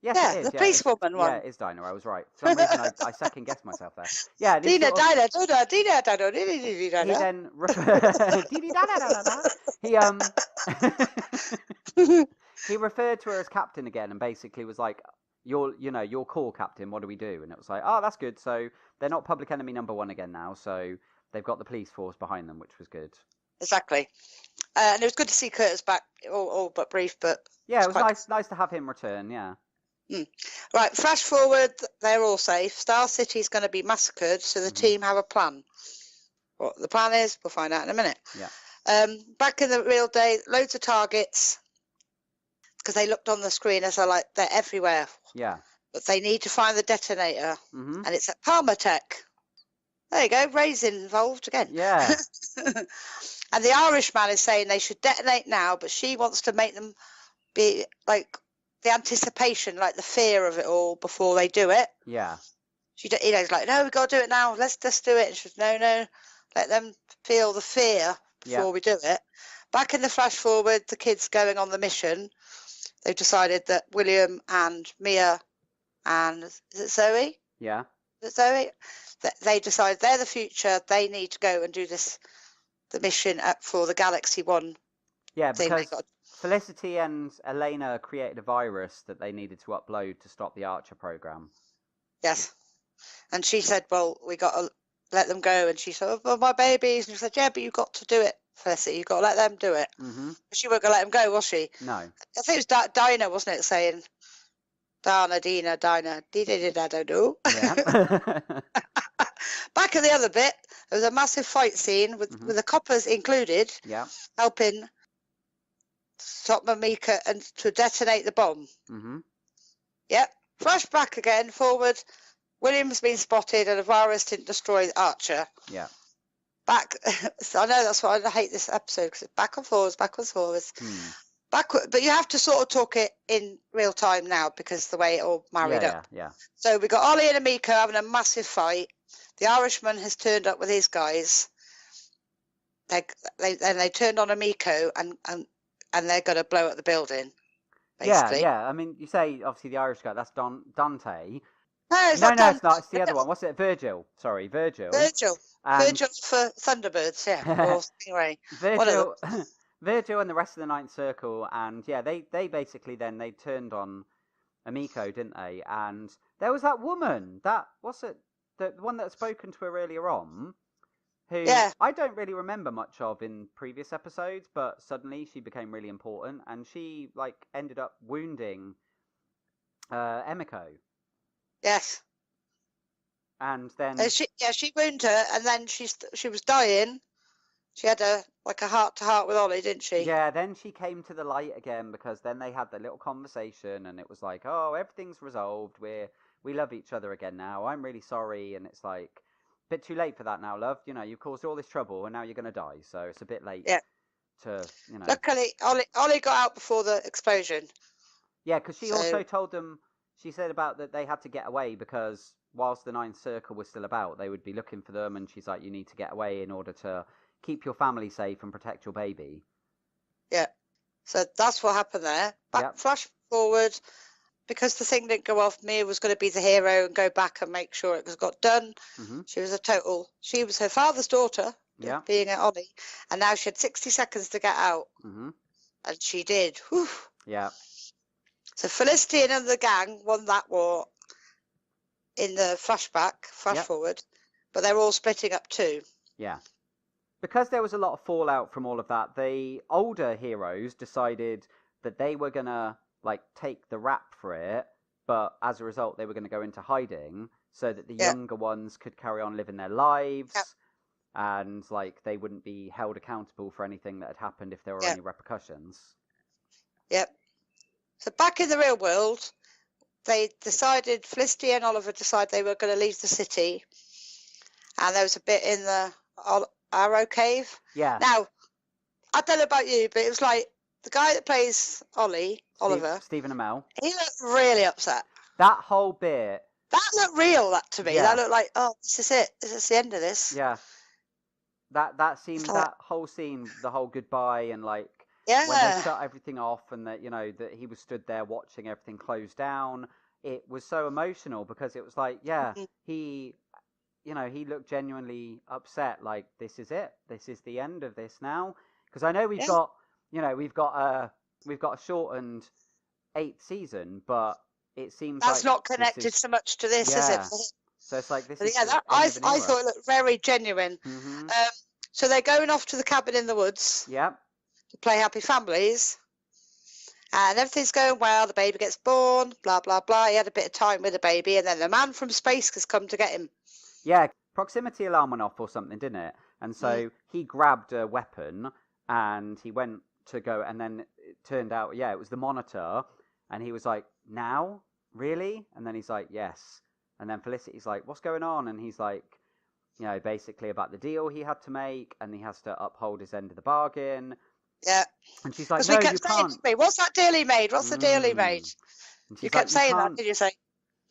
Yes, yeah, it is. The policewoman one. Yeah, it is Dinah. I was right. For some reason, I second guessed myself there. Yeah, Dinah. He then he referred to her as captain again, and basically was like, "You're cool, captain. What do we do?" And it was like, "Oh, that's good." So they're not public enemy number 1 again now. So they've got the police force behind them, which was good. Exactly. And it was good to see Curtis back, all but brief, but yeah, it was nice to have him return. Yeah. Right, flash forward, they're all safe. Star City's going to be massacred, so the team have a plan. What the plan is, we'll find out in a minute. Yeah. Back in the real day, loads of targets, because they looked on the screen as they're everywhere. Yeah. But they need to find the detonator, and it's at Palmatech. There you go, Ray's involved again. Yeah. And the Irishman is saying they should detonate now, but she wants to make them be like the anticipation, like the fear of it all before they do it. Yeah. He's like, no, we've got to do it now. Let's just do it. And she says, no, let them feel the fear before we do it. Back in the flash forward, the kids going on the mission, they've decided that William and Mia and is it Zoe? Yeah. Is it Zoe? They decide they're the future. They need to go and do the mission for the Galaxy One. Yeah, because Felicity and Elena created a virus that they needed to upload to stop the Archer program. Yes. And she said, well, we got to let them go. And she said, oh, my babies. And she said, yeah, but you've got to do it, Felicity. You've got to let them do it. Mm-hmm. She weren't going to let them go, was she? No. I think it was Dinah, wasn't it, saying, Dana, Dina, Dinah, I don't know. Yeah. Back in the other bit, there was a massive fight scene with the coppers included, helping stop Mamika and to detonate the bomb. Mm-hmm. Yep. Flashback again, forward. William's been spotted and a virus didn't destroy Archer. Yeah. Back. So I know that's why I hate this episode, because it's back and forwards. But you have to sort of talk it in real time now because the way it all married up. Yeah. So we got Ollie and Amiko having a massive fight. The Irishman has turned up with his guys. They turned on Amiko and they're going to blow up the building. Basically. Yeah. I mean, you say obviously the Irish guy. That's Dante. No, it's not. It's the other one. What's it? Virgil. Sorry, Virgil. Virgil for Thunderbirds. Yeah. Or Stingray. Virgil and the rest of the Ninth Circle, and they basically then they turned on Amiko, didn't they? And there was that woman. The one that had spoken to her earlier on, who I don't really remember much of in previous episodes, but suddenly she became really important, and she ended up wounding Emiko. Yes. And then she wounded her, and then she was dying. She had a heart to heart with Ollie, didn't she? Yeah. Then she came to the light again because then they had the little conversation, and it was like, oh, everything's resolved. We love each other again now. I'm really sorry, and it's like a bit too late for that now, love. You know, you've caused all this trouble, and now you're gonna die. So it's a bit late. Yeah. Luckily, Ollie got out before the explosion. Yeah, because she also told them. She said about that they had to get away because whilst the Ninth Circle was still about, they would be looking for them, and she's like, you need to get away in order to keep your family safe and protect your baby. Yeah. So that's what happened there. Flash forward. Because the thing didn't go off, Mia was going to be the hero and go back and make sure it got done. Mm-hmm. She was her father's daughter, being at Ollie, and now she had 60 seconds to get out. Mm-hmm. And she did. Whew. Yeah. So Felicity and the gang won that war in the flash forward, but they're all splitting up too. Yeah. Because there was a lot of fallout from all of that, the older heroes decided that they were going to take the rap for it, but as a result they were going to go into hiding so that the younger ones could carry on living their lives and they wouldn't be held accountable for anything that had happened if there were any repercussions. Yep. So back in the real world, Felicity and Oliver decided they were going to leave the city, and there was a bit in the Arrow Cave. Yeah. Now, I don't know about you, but it was like the guy that plays Oliver, Stephen Amell, he looked really upset. That whole bit. That looked real, to me. Yeah. That looked like, oh, this is it. This is the end of this. Yeah. That scene, that whole scene, the whole goodbye and when they shut everything off and that, that he was stood there watching everything close down. It was so emotional because it was like, he looked genuinely upset. Like, this is it. This is the end of this now. Because I know we've got a shortened 8th season, but it seems that's not connected so much to this, is it? So it's like this. I thought it looked very genuine. Mm-hmm. So they're going off to the cabin in the woods. Yeah. To play Happy Families, and everything's going well. The baby gets born. Blah blah blah. He had a bit of time with the baby, and then the man from space has come to get him. Yeah, proximity alarm went off or something, didn't it? And so he grabbed a weapon and he went to go, and then it turned out, it was the Monitor, and he was like, now? Really? And then he's like, yes. And then Felicity's like, what's going on? And he's like, basically about the deal he had to make, and he has to uphold his end of the bargain. Yeah. And she's like, no, you can't. What's that deal he made? What's the deal he made? You kept saying that, did you say?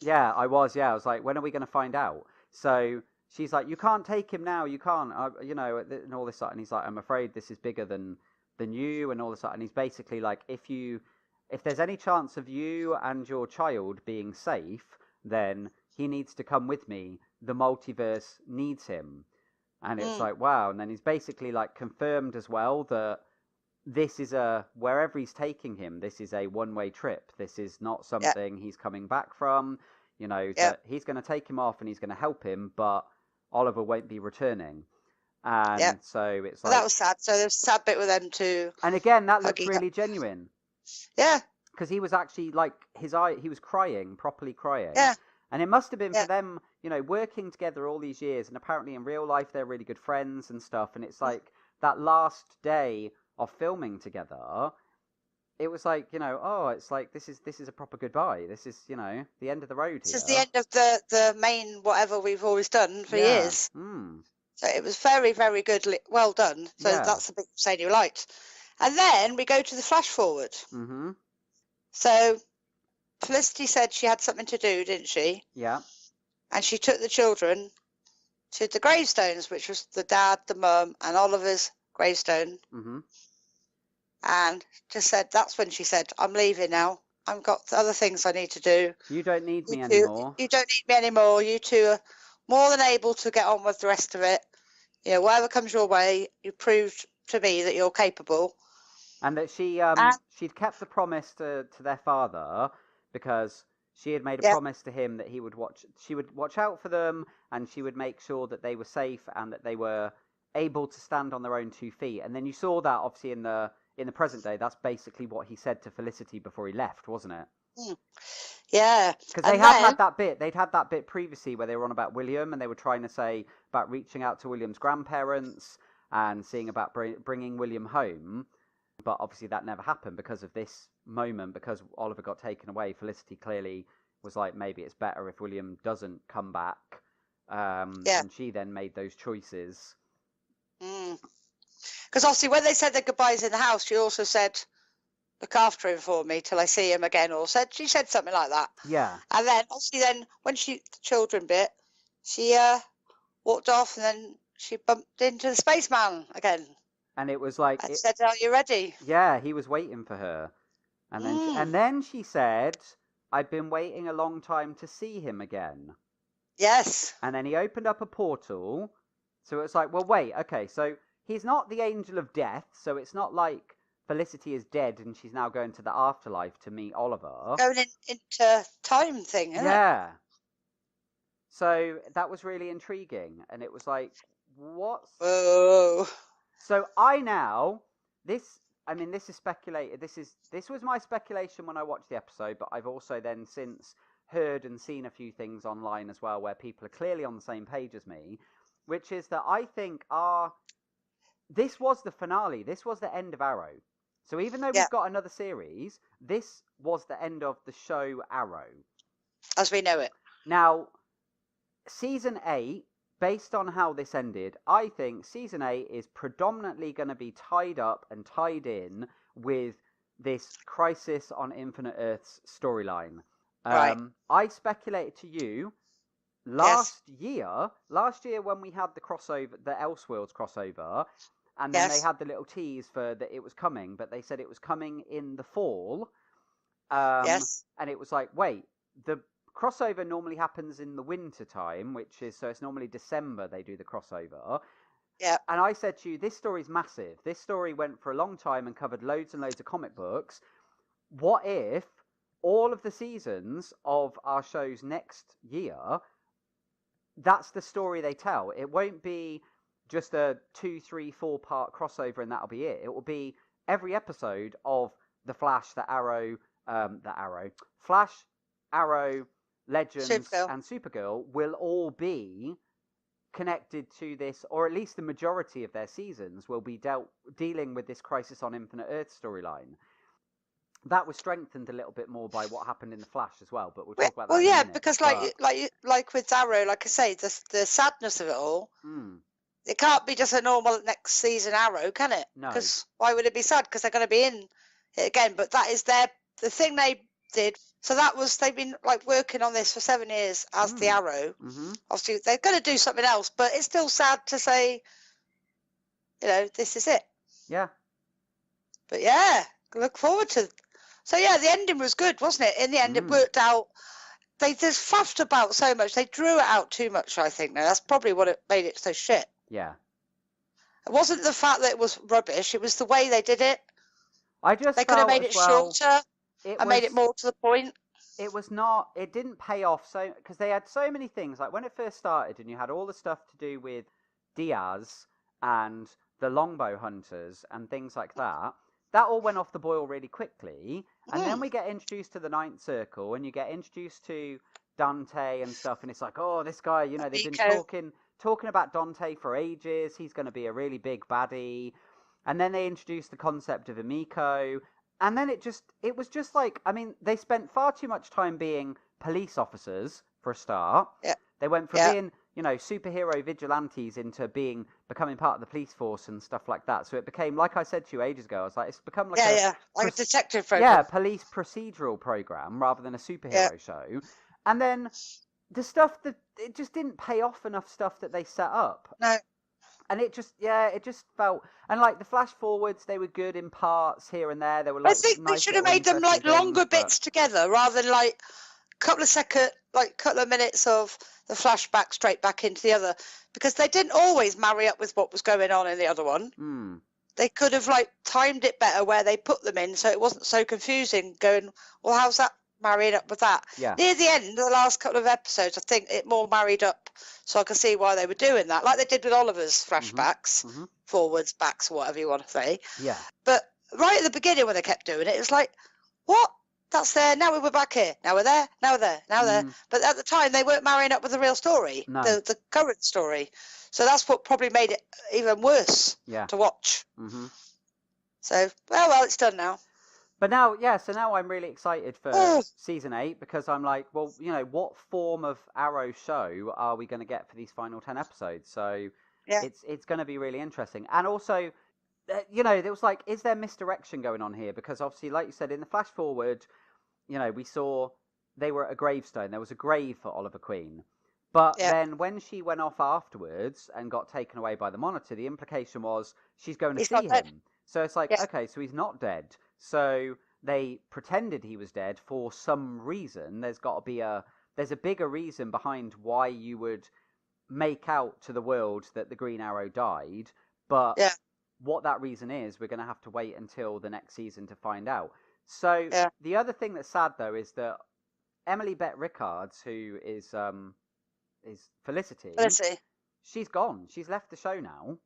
Yeah, I was. Yeah, I was like, when are we going to find out? So she's like, you can't take him now. You can't, and all this stuff. And he's like, I'm afraid this is bigger than than you and all this. And he's basically like, if there's any chance of you and your child being safe, then he needs to come with me. The multiverse needs him. And it's like, wow. And then he's basically like confirmed as well that this is wherever he's taking him, this is a one-way trip. This is not something he's coming back from, that he's going to take him off and he's going to help him, but Oliver won't be returning. And so it's like... that was sad. So there's a sad bit with them too. And again, that looked really genuine. Yeah. Because he was actually like, he was crying, properly crying. Yeah. And it must have been for them, working together all these years, and apparently in real life they're really good friends and stuff, and it's like that last day of filming together, it was like, it's like this is a proper goodbye. This is, the end of the road. This is the end of the main whatever we've always done for years. So it was very, very good, well done. So that's the big saying you liked. And then we go to the flash forward. Mm-hmm. So Felicity said she had something to do, didn't she? Yeah. And she took the children to the gravestones, which was the dad, the mum, and Oliver's gravestone. Mm-hmm. And just said, that's when she said, I'm leaving now. I've got other things I need to do. You don't need me anymore. You don't need me anymore. You two are more than able to get on with the rest of it. Whatever comes your way, you proved to me that you're capable. And that she'd kept the promise to their father, because she had made a promise to him that she would watch out for them, and she would make sure that they were safe and that they were able to stand on their own 2 feet. And then you saw that obviously in the present day. That's basically what he said to Felicity before he left, wasn't it? Yeah. Because they had that bit. They'd had that bit previously where they were on about William, and they were trying to say about reaching out to William's grandparents and seeing about bringing William home. But obviously that never happened because of this moment, because Oliver got taken away. Felicity clearly was like, maybe it's better if William doesn't come back. And she then made those choices. Because obviously when they said their goodbyes in the house, she also said, look after him for me till I see him again, or she said something like that. Yeah. And then obviously when the children bit, she walked off, and then she bumped into the spaceman again. And it was like... And said, are you ready? Yeah, he was waiting for her. And then she said, I've been waiting a long time to see him again. Yes. And then he opened up a portal. So it's like, well, wait, okay, so he's not the angel of death, so it's not like Felicity is dead and she's now going to the afterlife to meet Oliver. Going into time thing, isn't it? Yeah. So that was really intriguing. And it was like, what? Oh. So this is speculated. This was my speculation when I watched the episode, but I've also then since heard and seen a few things online as well where people are clearly on the same page as me, which is that I think this was the finale. This was the end of Arrow. So even though we've got another series, this was the end of the show Arrow. As we know it. Now, Season 8, based on how this ended, I think Season 8 is predominantly going to be tied up and tied in with this Crisis on Infinite Earths storyline. Right. I speculated to you last year when we had the crossover, the Elseworlds crossover, and then they had the little tease for that it was coming, but they said it was coming in the fall. And it was like, wait, the crossover normally happens in the winter time, so it's normally December they do the crossover. Yeah. And I said to you, this story's massive. This story went for a long time and covered loads and loads of comic books. What if all of the seasons of our shows next year, that's the story they tell? It won't be just a 2, 3, 4 part crossover and that'll be it. It will be every episode of The Flash, Flash, Arrow, Legends, and Supergirl will all be connected to this, or at least the majority of their seasons will be dealing with this Crisis on Infinite Earth storyline. That was strengthened a little bit more by what happened in The Flash as well, but we'll talk about that in a minute. Because like with Arrow, like I say, the sadness of it all, it can't be just a normal next season Arrow, can it? No. Because why would it be sad? Because they're going to be in it again. But that is the thing they did. So they've been like working on this for 7 years as the Arrow. Mm-hmm. Obviously, they're going to do something else, but it's still sad to say, this is it. Yeah. But yeah, look forward to. So yeah, the ending was good, wasn't it? In the end, it worked out. They just fussed about so much. They drew it out too much, I think. Now that's probably what it made it so shit. Yeah. It wasn't the fact that it was rubbish. It was the way they did it. I just They could have made it shorter and made it more to the point. It was not. It didn't pay off so because they had so many things. Like when it first started, and you had all the stuff to do with Diaz and the longbow hunters and things like that. That all went off the boil really quickly, and then we get introduced to the Ninth Circle, and you get introduced to Dante and stuff, and it's like, oh, this guy, you know, they've been talking about Dante for ages. He's going to be a really big baddie, and then they introduced the concept of Emiko, and then it was just like, I mean, they spent far too much time being police officers for a start. Yeah. They went from being, you know, superhero vigilantes into becoming part of the police force and stuff like that. So it became, like I said to you ages ago, I was like, it's become like like a detective program. Yeah, police procedural program rather than a superhero show. And then the stuff that it just didn't pay off enough stuff that they set up. No. And it just felt, and like the flash forwards, they were good in parts here and there. They were like, I think they should have made them like longer bits together rather than like couple of minutes of the flashback straight back into the other, because they didn't always marry up with what was going on in the other one. They could have like timed it better where they put them in so it wasn't so confusing, going, well, how's that marrying up with that? Near the end of the last couple of episodes, I think it more married up, so I can see why they were doing that, like they did with Oliver's flashbacks, forwards, backs, whatever you want to say. But right at the beginning when they kept doing it, it was like, what? That's there, now we're back here, now we're there, now we're there, now there. But at the time, they weren't marrying up with the real story, the current story. So that's what probably made it even worse to watch. So, well, it's done now. But now, so now I'm really excited for season 8, because I'm like, well, you know, what form of Arrow show are we going to get for these final 10 episodes? So it's going to be really interesting. And also, you know, there was like, is there misdirection going on here? Because obviously, like you said, in the flash forward, you know, we saw they were at a gravestone. There was a grave for Oliver Queen. But then when she went off afterwards and got taken away by the Monitor, the implication was she's going to see him. So it's like, okay, so he's not dead. So they pretended he was dead for some reason. There's got to be there's a bigger reason behind why you would make out to the world that the Green Arrow died. But what that reason is, we're going to have to wait until the next season to find out. So the other thing that's sad, though, is that Emily Bett Rickards, who is Felicity, she's gone. She's left the show now.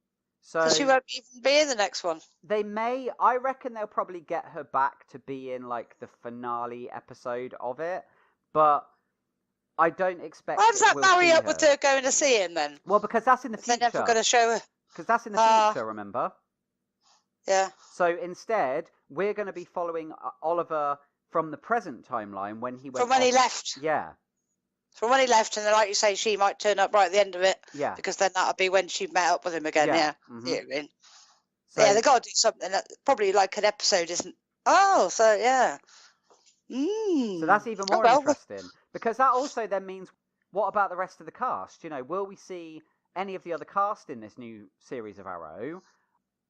So she won't even be in the next one. I reckon they'll probably get her back to be in like the finale episode of it, but I don't expect. How does that marry up with her going to see him then? Well, because that's in the future. They're never going to show her. Because that's in the future, remember? Yeah. So instead, we're going to be following Oliver from the present timeline when he went. From when he left. Yeah. From when he left, and then, like you say, she might turn up right at the end of it. Yeah. Because then that'll be when she met up with him again. Yeah. Mm-hmm. You know what I mean? So, yeah, they've got to do something that probably like an episode isn't. Oh, so yeah. So that's even more interesting, because that also then means, what about the rest of the cast? You know, will we see any of the other cast in this new series of Arrow?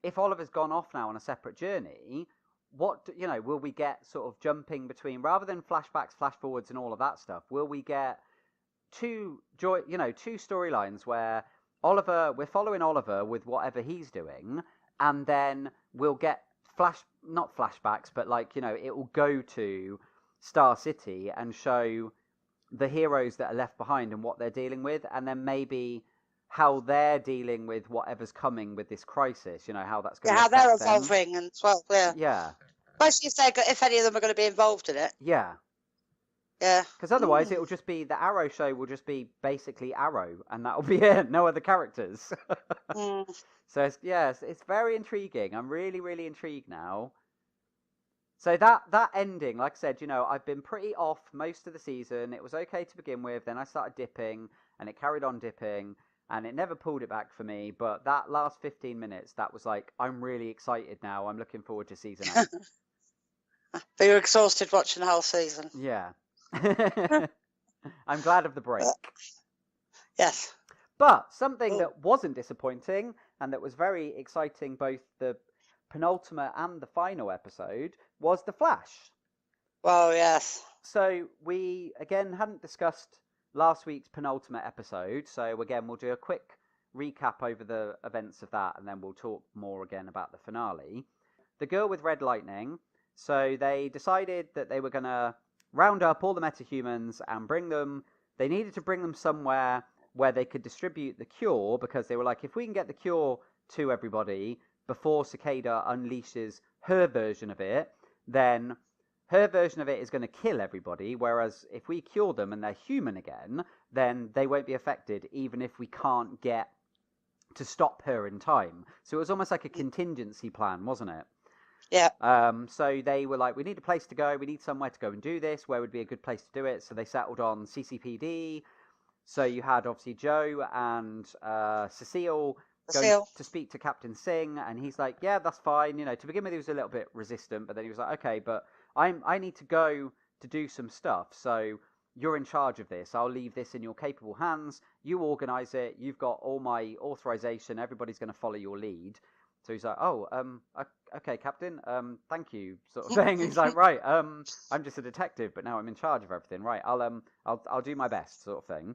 If Oliver's gone off now on a separate journey, will we get sort of jumping between, rather than flashbacks, flash forwards, and all of that stuff? Will we get two storylines where we're following Oliver with whatever he's doing, and then we'll get not flashbacks, but like, you know, it will go to Star City and show the heroes that are left behind and what they're dealing with, and then maybe how they're dealing with whatever's coming with this crisis, you know, how that's going to affect them. How they're evolving and well, yeah. Especially if any of them are going to be involved in it. Yeah. Yeah. Because otherwise it will just be, the Arrow show will just be basically Arrow, and that'll be it, no other characters. So it's very intriguing. I'm really, really intrigued now. So that ending, like I said, you know, I've been pretty off most of the season. It was okay to begin with, then I started dipping, and it carried on dipping, and it never pulled it back for me. But that last 15 minutes, that was like, I'm really excited now. I'm looking forward to season 8. But you're exhausted watching the whole season. Yeah. I'm glad of the break. Yes. But something that wasn't disappointing and that was very exciting, both the penultimate and the final episode was The Flash. Well, yes. So we, again, hadn't discussed last week's penultimate episode. So, again, we'll do a quick recap over the events of that, and then we'll talk more again about the finale. The girl with red lightning, so they decided that they were going to round up all the metahumans and bring them, they needed to bring them somewhere where they could distribute the cure, because they were like, if we can get the cure to everybody before Cicada unleashes her version of it, then her version of it is going to kill everybody, whereas if we cure them and they're human again, then they won't be affected, even if we can't get to stop her in time. So it was almost like a contingency plan, wasn't it? Yeah. So they were like, we need a place to go, we need somewhere to go and do this, where would be a good place to do it? So they settled on CCPD. So you had, obviously, Joe and Cecile going to speak to Captain Singh, and he's like, yeah, that's fine. To begin with, he was a little bit resistant, but then he was like, okay, but I need to go to do some stuff, so you're in charge of this. I'll leave this in your capable hands. You organise it. You've got all my authorization. Everybody's going to follow your lead. So he's like, okay, Captain, thank you, sort of thing. He's like, right, I'm just a detective, but now I'm in charge of everything. Right, I'll do my best, sort of thing.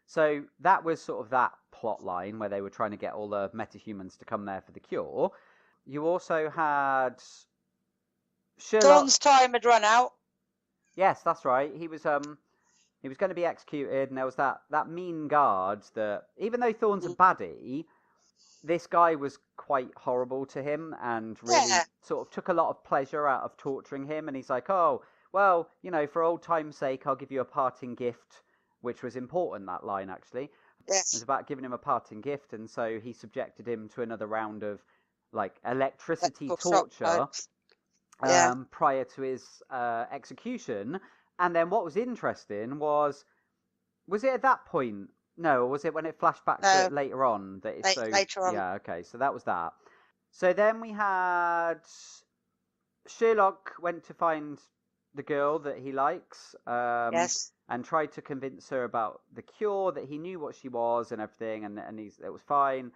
So that was sort of that plot line where they were trying to get all the metahumans to come there for the cure. You also had Sherlock. Dawn's time had run out. Yes, that's right. He was going to be executed, and there was that mean guard that, even though Thorne's a baddie, this guy was quite horrible to him and really sort of took a lot of pleasure out of torturing him. And he's like, oh, well, for old time's sake, I'll give you a parting gift, which was important, that line, actually. Yes. It was about giving him a parting gift, and so he subjected him to another round of, like, electricity torture prior to his execution. And then what was interesting was it at that point? No, or was it when it flashed back to later on? That it's later on. Yeah, okay, so that was that. So then we had Sherlock went to find the girl that he likes, and tried to convince her about the cure, that he knew what she was and everything, and it was fine,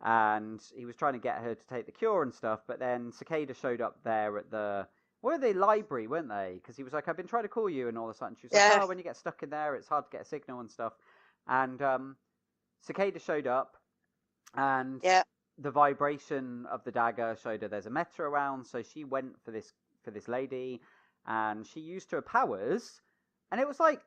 and he was trying to get her to take the cure and stuff. But then Cicada showed up there at the library, weren't they? Because he was like, I've been trying to call you, and all of a sudden she was like, oh, when you get stuck in there, it's hard to get a signal and stuff. And Cicada showed up, and the vibration of the dagger showed her there's a meta around, so she went for this lady, and she used her powers, and it was like,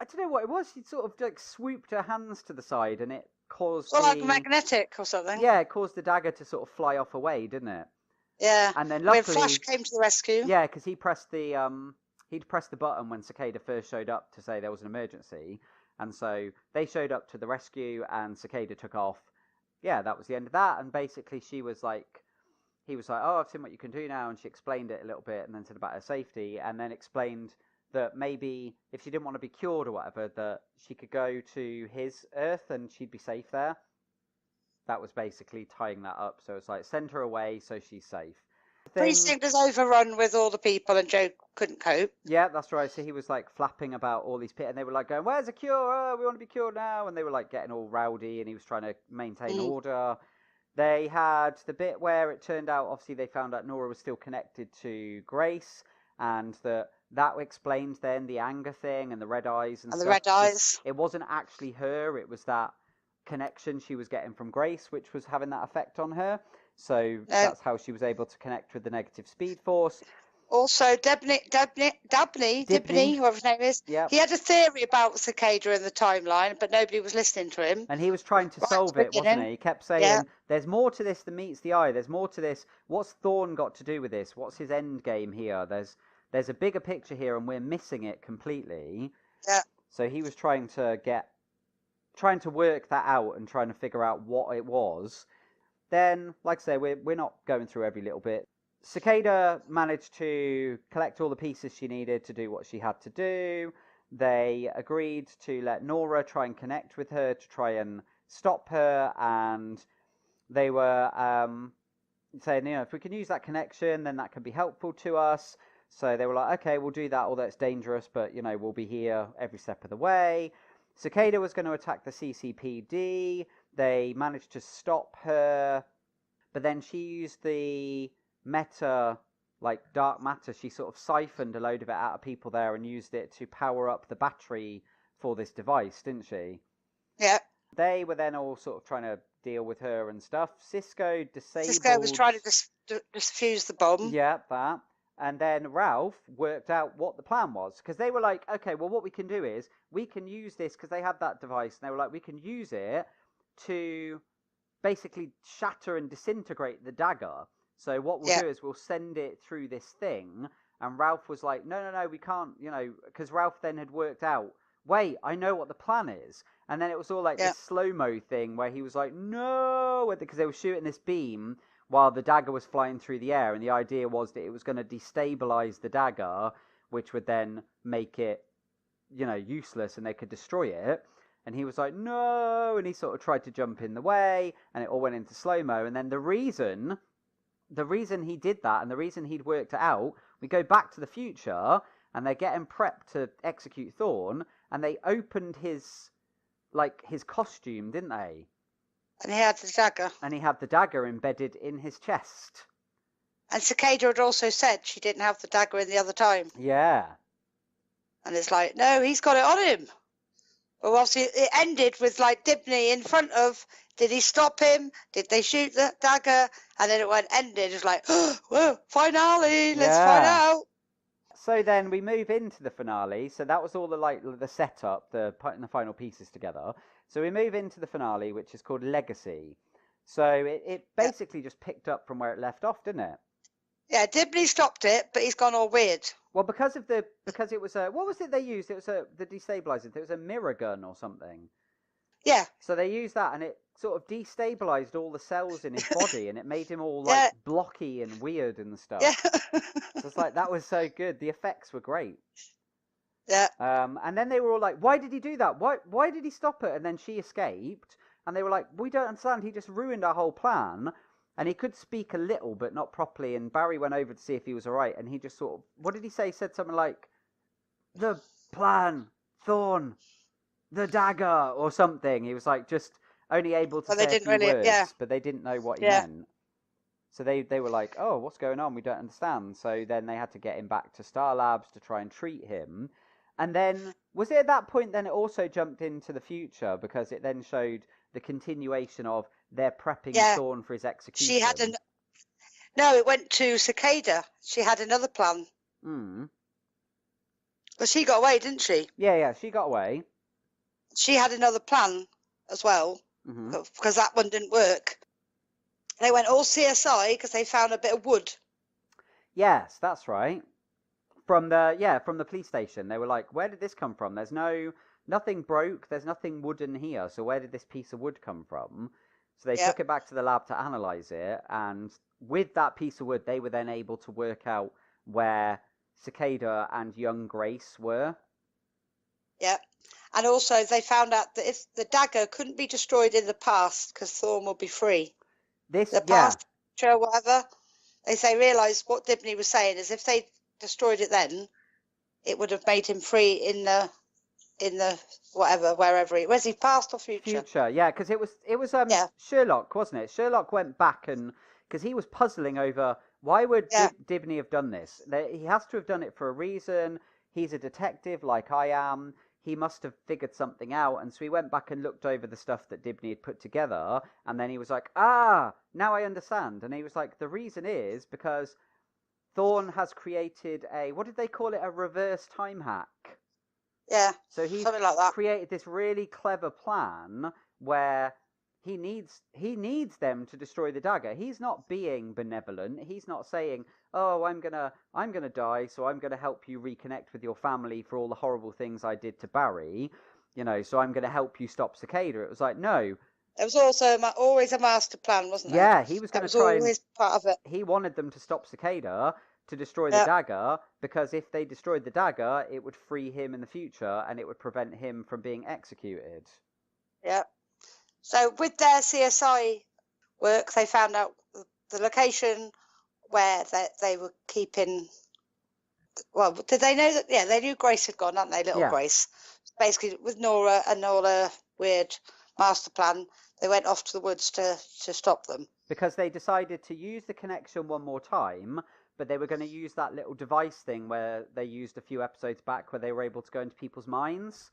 I don't know what it was, she sort of like swooped her hands to the side, and it caused like magnetic or something. Yeah, it caused the dagger to sort of fly off away, didn't it? Yeah. And then luckily, when Flash came to the rescue. Yeah, because he'd pressed the button when Cicada first showed up to say there was an emergency. And so they showed up to the rescue, and Cicada took off. Yeah, that was the end of that. And basically he was like, oh, I've seen what you can do now. And she explained it a little bit, and then said about her safety, and then explained that maybe if she didn't want to be cured or whatever, that she could go to his Earth and she'd be safe there. That was basically tying that up. So it's like, send her away so she's safe. Precinct is overrun with all the people, and Joe couldn't cope. Yeah, that's right. So he was like flapping about all these people, and they were like going, where's the cure? Oh, we want to be cured now. And they were like getting all rowdy, and he was trying to maintain order. They had the bit where it turned out, obviously they found out Nora was still connected to Grace, and that explained then the anger thing and the red eyes and stuff. The red eyes. It wasn't actually her, it was that connection she was getting from Grace, which was having that effect on her. So that's how she was able to connect with the negative speed force. Also, Dabney, whoever his name is, he had a theory about Cicada in the timeline, but nobody was listening to him. And he was trying to solve it, wasn't he? He kept saying, there's more to this than meets the eye. There's more to this. What's Thorne got to do with this? What's his end game here? There's a bigger picture here, and we're missing it completely. Yeah. So he was trying to work that out and trying to figure out what it was. Then, like I say, we're not going through every little bit. Cicada managed to collect all the pieces she needed to do what she had to do. They agreed to let Nora try and connect with her to try and stop her, and they were saying, if we can use that connection, then that can be helpful to us. So they were like, okay, we'll do that, although it's dangerous, but, we'll be here every step of the way. Cicada was going to attack the CCPD. They managed to stop her but then she used the meta, like dark matter. She sort of siphoned a load of it out of people there and used it to power up the battery for this device, didn't she? Yeah. They were then all sort of trying to deal with her and stuff. Cisco disabled. Cisco was trying to defuse the bomb. Yeah, that. And then Ralph worked out what the plan was, because they were like, okay, well, what we can do is we can use this, because they had that device, and they were like, we can use it to basically shatter and disintegrate the dagger. So what we'll do is we'll send it through this thing. And Ralph was like, no, we can't, because Ralph then had worked out, wait, I know what the plan is. And then it was all like this slow-mo thing where he was like, no, because they were shooting this beam while the dagger was flying through the air, and the idea was that it was going to destabilize the dagger, which would then make it, useless, and they could destroy it. And he was like, no, and he sort of tried to jump in the way, and it all went into slow-mo. And then the reason he did that, and the reason he'd worked it out, we go back to the future, and they're getting prepped to execute Thorn, and they opened his costume, didn't they? And he had the dagger. And he had the dagger embedded in his chest. And Cicada had also said she didn't have the dagger in the other time. Yeah. And it's like, no, he's got it on him. Well, obviously, it ended with, like, Dibney in front of, did he stop him? Did they shoot the dagger? And then it ended. It was like, oh, whoa, finale, let's find out. So then we move into the finale. So that was all the setup, putting the final pieces together. So we move into the finale, which is called Legacy. So it basically just picked up from where it left off, didn't it? Yeah, Dibney stopped it, but he's gone all weird. Well, because it was what was it they used? It was the destabilizer. It was a mirror gun or something. Yeah. So they used that, and it sort of destabilized all the cells in his body, and it made him all blocky and weird and stuff. Yeah. So it's like, that was so good. The effects were great. Yeah. And then they were all like, why did he do that? Why did he stop it? And then she escaped, and they were like, we don't understand. He just ruined our whole plan. And he could speak a little, but not properly. And Barry went over to see if he was all right, and he just sort of, what did he say? He said something like, the plan, Thorn, the dagger, or something. He was like just only able to say a few words, but they didn't know what he meant. So they were like, oh, what's going on? We don't understand. So then they had to get him back to Star Labs to try and treat him. And then, was it at that point then it also jumped into the future, because it then showed the continuation of their prepping Thorn for his execution? She had No, it went to Cicada. She had another plan. But she got away, didn't she? Yeah, she got away. She had another plan as well, because that one didn't work. They went all CSI because they found a bit of wood. Yes, that's right. From the police station. They were like, where did this come from? There's nothing broke, there's nothing wooden here, so where did this piece of wood come from? So they took it back to the lab to analyze it, and with that piece of wood, they were then able to work out where Cicada and young Grace were. Yeah. And also they found out that if the dagger couldn't be destroyed in the past because Thorn would be free. The past, future, whatever. They realised what Dibney was saying is if they destroyed it then, it would have made him free in the whatever, wherever he was. He past or future? Future, yeah, because it was Sherlock, wasn't it? Sherlock went back and because he was puzzling over why would Dibney have done this. He has to have done it for a reason. He's a detective like I am. He must have figured something out, and so he went back and looked over the stuff that Dibney had put together, and then he was like, now I understand. And he was like, the reason is because Thorn has created what did they call it? A reverse time hack. Yeah, so he something like that. Created this really clever plan where he needs them to destroy the dagger. He's not being benevolent. He's not saying, oh, I'm gonna die, so I'm gonna help you reconnect with your family for all the horrible things I did to Barry, so I'm gonna help you stop Cicada. It was like, no. It was also always a master plan, wasn't it? Yeah, he was going to try always part of it. He wanted them to stop Cicada to destroy the dagger, because if they destroyed the dagger, it would free him in the future, and it would prevent him from being executed. Yeah. So with their CSI work, they found out the location where they were keeping. Well, did they know that? Yeah, they knew Grace had gone, hadn't they? Little Grace. Basically, with Nora and all her weird master plan, they went off to the woods to stop them. Because they decided to use the connection one more time, but they were going to use that little device thing where they used a few episodes back where they were able to go into people's minds.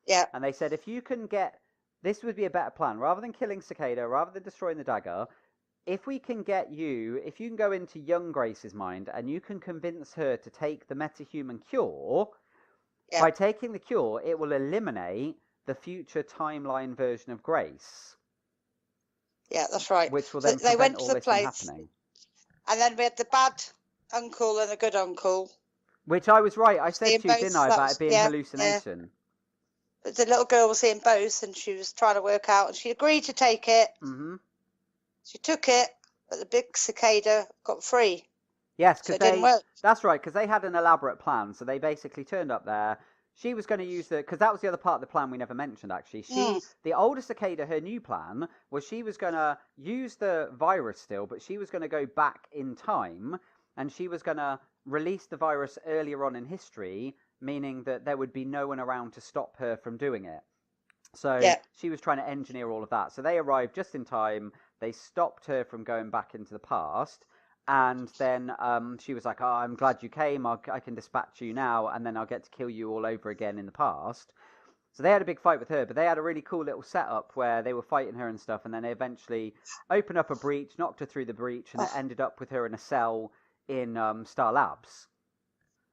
Yeah. And they said, if you can get... This would be a better plan. Rather than killing Cicada, rather than destroying the dagger, if we can get you... If you can go into young Grace's mind and you can convince her to take the metahuman cure, by taking the cure, it will eliminate the future timeline version of Grace. Yeah, that's right. Which will then prevent all this from happening. And then we had the bad uncle and the good uncle. Which I was right. I said to you, didn't I, about it being hallucination. Yeah. But the little girl was seeing both, and she was trying to work out, and she agreed to take it. Mm-hmm. She took it, but the big cicada got free. Yes, because so that's right, because they had an elaborate plan. So they basically turned up there. She was going to use because that was the other part of the plan we never mentioned, actually. The older cicada, her new plan was she was going to use the virus still, but she was going to go back in time, and she was going to release the virus earlier on in history, meaning that there would be no one around to stop her from doing it. So she was trying to engineer all of that. So they arrived just in time. They stopped her from going back into the past. And then she was like, oh, I'm glad you came. I can dispatch you now, and then I'll get to kill you all over again in the past. So they had a big fight with her, but they had a really cool little setup where they were fighting her and stuff, and then they eventually opened up a breach, knocked her through the breach, and it ended up with her in a cell in Star Labs.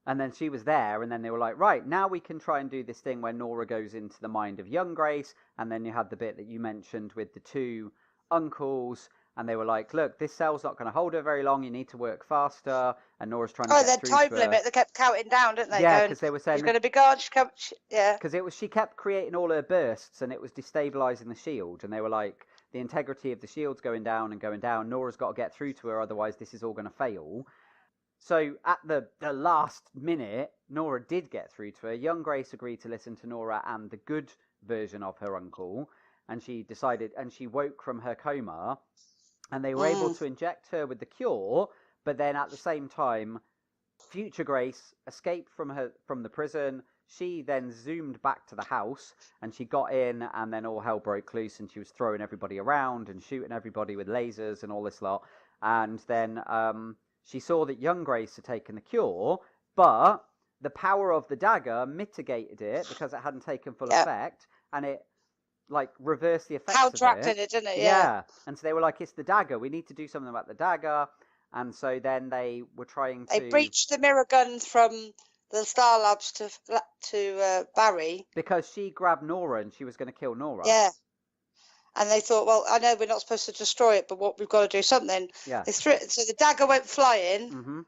And then she was there, and then they were like, right, now we can try and do this thing where Nora goes into the mind of young Grace, and then you had the bit that you mentioned with the two uncles, and they were like, look, this cell's not going to hold her very long, you need to work faster, and Nora's trying to get through to her. Oh, their time limit, they kept counting down, didn't they? Yeah, because they were saying... She's going to be gone, Because she kept creating all her bursts, and it was destabilising the S.H.I.E.L.D., and they were like, the integrity of the S.H.I.E.L.D's going down and going down, Nora's got to get through to her, otherwise this is all going to fail. So at the last minute, Nora did get through to her. Young Grace agreed to listen to Nora and the good version of her uncle, and she decided, and she woke from her coma, and they were able to inject her with the cure, but then at the same time, future Grace escaped from the prison. She then zoomed back to the house, and she got in, and then all hell broke loose, and she was throwing everybody around and shooting everybody with lasers and all this lot. And then she saw that young Grace had taken the cure, but the power of the dagger mitigated it because it hadn't taken full effect, and it reversed the effects of it. Counteracted it, didn't it? Yeah. And so they were like, it's the dagger. We need to do something about the dagger. And so then they were trying to... They breached the mirror gun from the Star Labs to Barry. Because she grabbed Nora and she was going to kill Nora. Yeah. And they thought, well, I know we're not supposed to destroy it, but we've got to do something. Yeah. So the dagger went flying. Mm-hmm.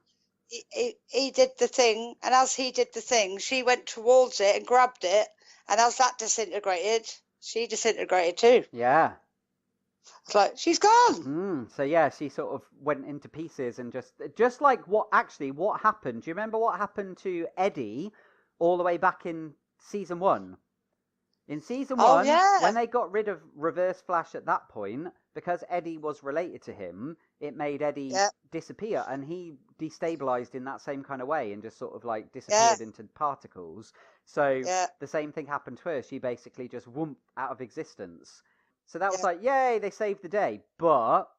He did the thing, and as he did the thing, she went towards it and grabbed it, and as that disintegrated, she disintegrated too. Yeah. It's like, she's gone. So yeah, she sort of went into pieces, and just like what happened. Do you remember what happened to Eddie all the way back in season 1? In season 1, when they got rid of Reverse Flash at that point, because Eddie was related to him, it made Eddie disappear, and he destabilized in that same kind of way and just sort of like disappeared into particles. So the same thing happened to her. She basically just whoomp out of existence. So that was like, yay, they saved the day. But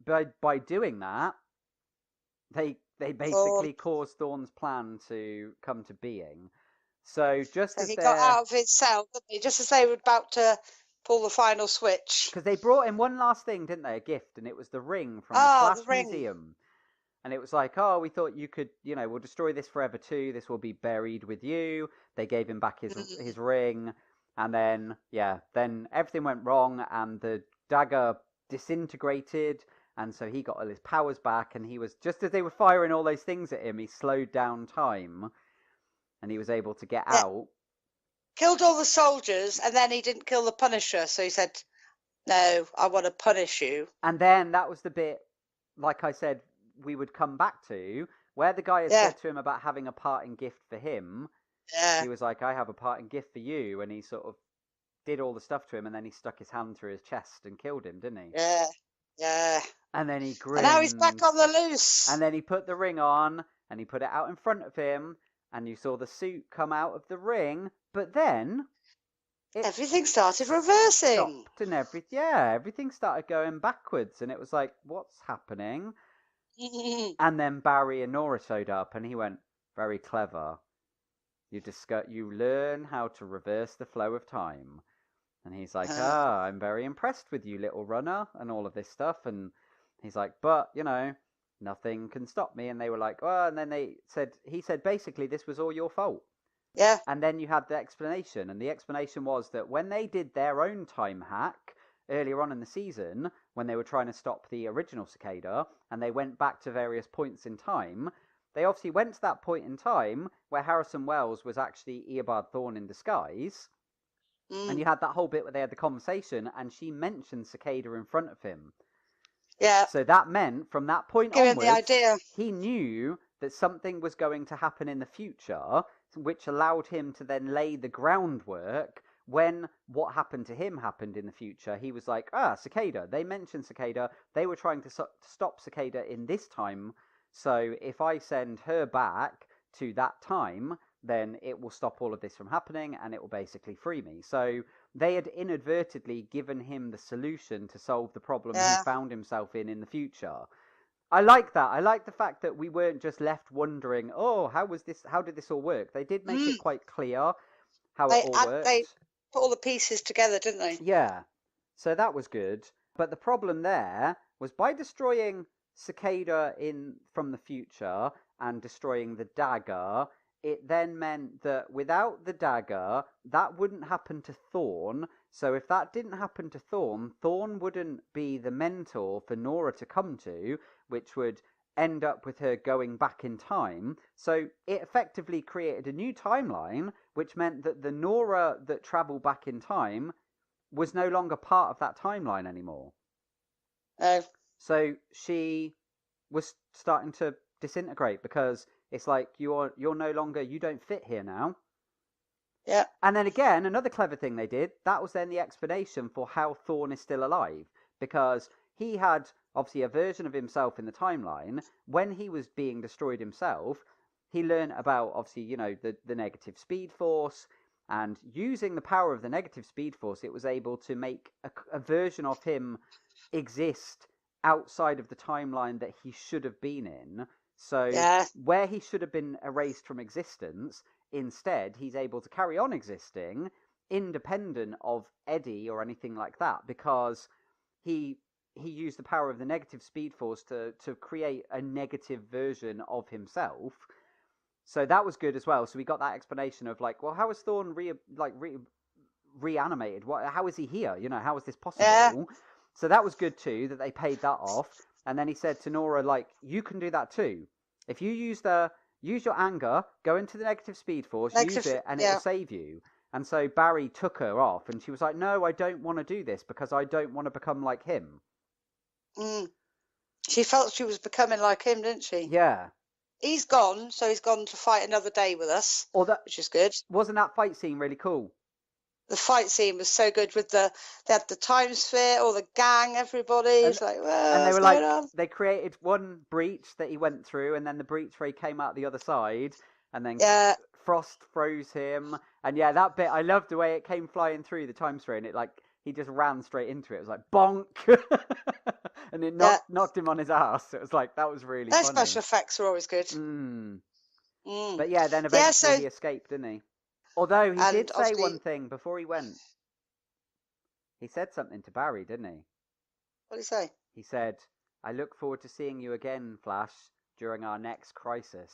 by doing that, they basically caused Thorne's plan to come to being. So just as he got out of his cell, didn't he? Just as they were about to pull the final switch. Because they brought in one last thing, didn't they? A gift, and it was the ring from the Flash Museum. And it was like, oh, we thought you could, we'll destroy this forever too. This will be buried with you. They gave him back his ring. And then, then everything went wrong, and the dagger disintegrated. And so he got all his powers back, and he was, just as they were firing all those things at him, he slowed down time. And he was able to get out. Killed all the soldiers, and then he didn't kill the Punisher. So he said, no, I want to punish you. And then that was the bit, like I said, we would come back to, where the guy had said to him about having a parting gift for him. He was like, I have a parting gift for you. And he sort of did all the stuff to him, and then he stuck his hand through his chest and killed him, didn't he? Yeah, yeah. And then he grinned. And now he's back on the loose. And then he put the ring on, and he put it out in front of him. And you saw the suit come out of the ring, but then everything started reversing. Stopped and everything started going backwards, and it was like, what's happening? And then Barry and Nora showed up, and he went, very clever. You learn how to reverse the flow of time. And he's like, I'm very impressed with you, little runner, and all of this stuff. And he's like, but, nothing can stop me. And they were like, oh, and then he said, basically, this was all your fault. Yeah. And then you had the explanation. And the explanation was that when they did their own time hack earlier on in the season, when they were trying to stop the original cicada, and they went back to various points in time, they obviously went to that point in time where Harrison Wells was actually Eobard Thawne in disguise. And you had that whole bit where they had the conversation, and she mentioned cicada in front of him. Yeah. So that meant, from that point Give him onwards, the idea. he knew that something was going to happen in the future, which allowed him to then lay the groundwork when what happened to him happened in the future. He was like, cicada. They mentioned cicada. They were trying to stop cicada in this time. So if I send her back to that time, then it will stop all of this from happening, and it will basically free me. So they had inadvertently given him the solution to solve the problem he found himself in the future. I like that. I like the fact that we weren't just left wondering, how did this all work? They did make it quite clear how it all worked. They put all the pieces together, didn't they? Yeah. So that was good. But the problem there was, by destroying cicada from the future and destroying the dagger, it then meant that without the dagger, that wouldn't happen to Thawne. So if that didn't happen to Thawne wouldn't be the mentor for Nora to come to, which would end up with her going back in time. So it effectively created a new timeline, which meant that the Nora that travelled back in time was no longer part of that timeline anymore. So she was starting to disintegrate, because it's like, you don't fit here now. Yeah. And then again, another clever thing they did, that was then the explanation for how Thawne is still alive, because he had obviously a version of himself in the timeline. When he was being destroyed himself, he learned about, obviously, the negative speed force, and using the power of the negative speed force, it was able to make a version of him exist outside of the timeline that he should have been in. So where he should have been erased from existence, instead he's able to carry on existing independent of Eddie or anything like that, because he used the power of the negative speed force to create a negative version of himself. So that was good as well. So we got that explanation of like, well, how is Thawne reanimated? How is he here? How is this possible? Yeah. So that was good too, that they paid that off. And then he said to Nora, like, you can do that too. If you use your anger, go into the negative speed force, use it, and it will save you. And so Barry took her off, and she was like, no, I don't want to do this, because I don't want to become like him. She felt she was becoming like him, didn't she? Yeah. He's gone, so he's gone to fight another day with us, which is good. Wasn't that fight scene really cool? The fight scene was so good with they had the time sphere, all the gang, everybody. It's like, well, and they were like, they created one breach that he went through, and then the breach where he came out the other side, and then Frost froze him. And that bit, I loved the way it came flying through the time sphere, and it he just ran straight into it. It was like bonk, and it knocked him on his ass. It was like, that was really funny. Special effects are always good. But then eventually he escaped, didn't he? Although he did say one thing before he went. He said something to Barry, didn't he? What did he say? He said, I look forward to seeing you again, Flash, during our next crisis.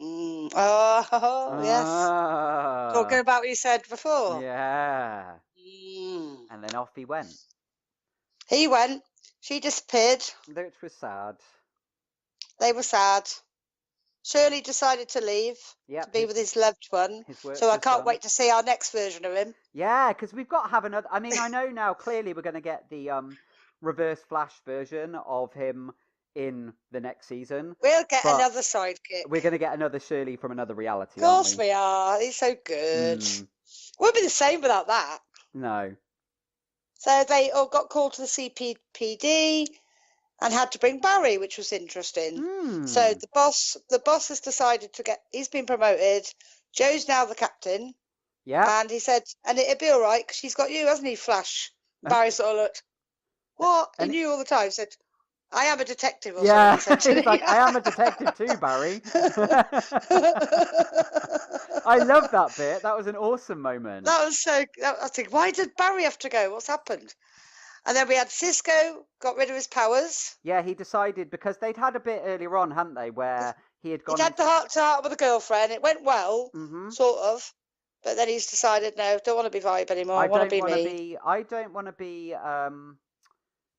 Yes. Talking about what you said before. Yeah. And then off he went. He went. She disappeared. Which was sad. They were sad. Shirley decided to leave to be with his loved one. So I can't wait to see our next version of him. Yeah, because we've got to have another. I mean, I know now clearly we're going to get the Reverse Flash version of him in the next season. We'll get another sidekick. We're going to get another Shirley from another reality. Of course we are. He's so good. Won't be the same without that. No. So they all got called to the CPD. And had to bring Barry, which was interesting. So the boss has decided he's been promoted. Joe's now the captain. Yeah. And he said, and it'd be all right because she's got you, hasn't he, Flash? Barry sort of looked, what? He And knew all the time. Said, I am a detective or something, yeah, he said to he's me. like, I am a detective too, Barry. I love that bit. That was an awesome moment. That was so. I think, why did Barry have to go? What's happened? And then we had Cisco got rid of his powers. Yeah, he decided because they'd had a bit earlier on, hadn't they, where he had gone. He'd had the heart-to-heart with a girlfriend. It went well, Mm-hmm. sort of. But then he's decided, no, don't want to be Vibe anymore. I want to be me. I don't want to be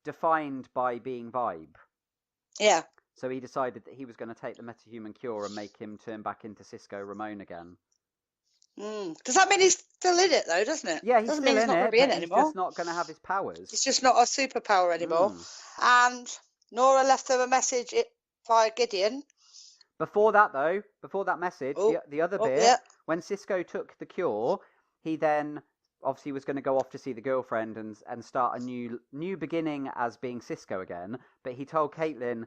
defined by being Vibe. Yeah. So he decided that he was going to take the metahuman cure and make him turn back into Cisco Ramon again. Does that mean he's still in it, though, doesn't it? Yeah, he's doesn't still mean in he's not it, going to be in but it he's anymore. just not going to have his powers. It's just not a superpower anymore. And Nora left them a message via Gideon. Before that, though, before that message, the other bit, when Cisco took the cure, he then obviously was going to go off to see the girlfriend and start a new beginning as being Cisco again. But he told Caitlin,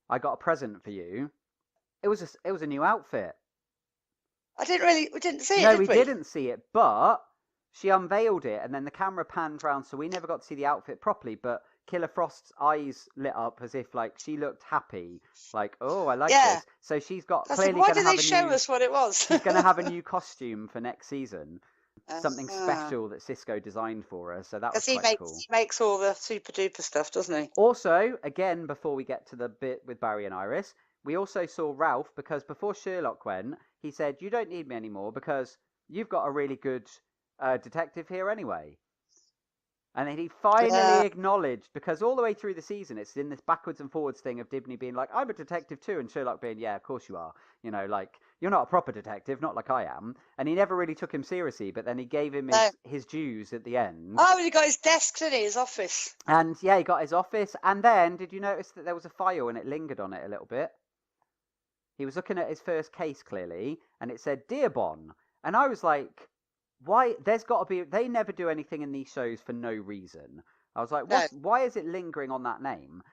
"I got a present for you." It was a new outfit. We didn't see it, No, did we we? didn't see it, but she unveiled it, and then the camera panned round, so we never got to see the outfit properly. But Killer Frost's eyes lit up as if like she looked happy, like, oh, I like this. So she's got clearly why going to did have they a show new. us what it was? She's going to have a new costume for next season, something special that Cisco designed for her. So that was quite cool. He makes all the super duper stuff, doesn't he? Also, again, before we get to the bit with Barry and Iris, we also saw Ralph because before Sherlock went, he said, "You don't need me anymore because you've got a really good detective here anyway." And then he finally acknowledged, because all the way through the season, it's in this backwards and forwards thing of Dibney being like, "I'm a detective too," and Sherlock being, "Yeah, of course you are. You know, like, you're not a proper detective, not like I am." And he never really took him seriously, but then he gave him his dues at the end. Oh, he got his desk, didn't he? His office. And yeah, he got his office. And then, did you notice that there was a file and it lingered on it a little bit? He was looking at his first case, clearly, and it said, "Dear Bon." And I was like, why? There's got to be. They never do anything in these shows for no reason. I was like, why is it lingering on that name?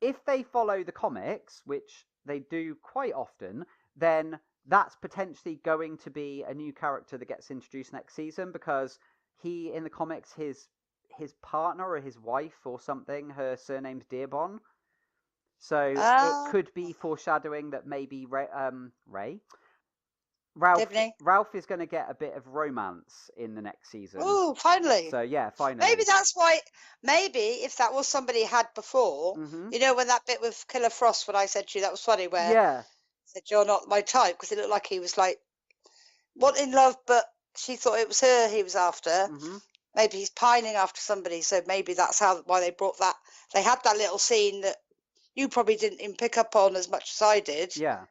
If they follow the comics, which they do quite often, then that's potentially going to be a new character that gets introduced next season, because he, in the comics, his partner or his wife or something, her surname's Dearbon. So it could be foreshadowing that maybe Ralph is going to get a bit of romance in the next season. Oh, finally. So yeah, finally. Maybe that's why. Maybe if that was somebody had before, you know, when that bit with Killer Frost, when I said to you, that was funny, where I said, "You're not my type," because it looked like he was like wanting love, but she thought it was her he was after. Maybe he's pining after somebody, so maybe that's why they brought that. They had that little scene that you probably didn't even pick up on as much as I did. Yeah.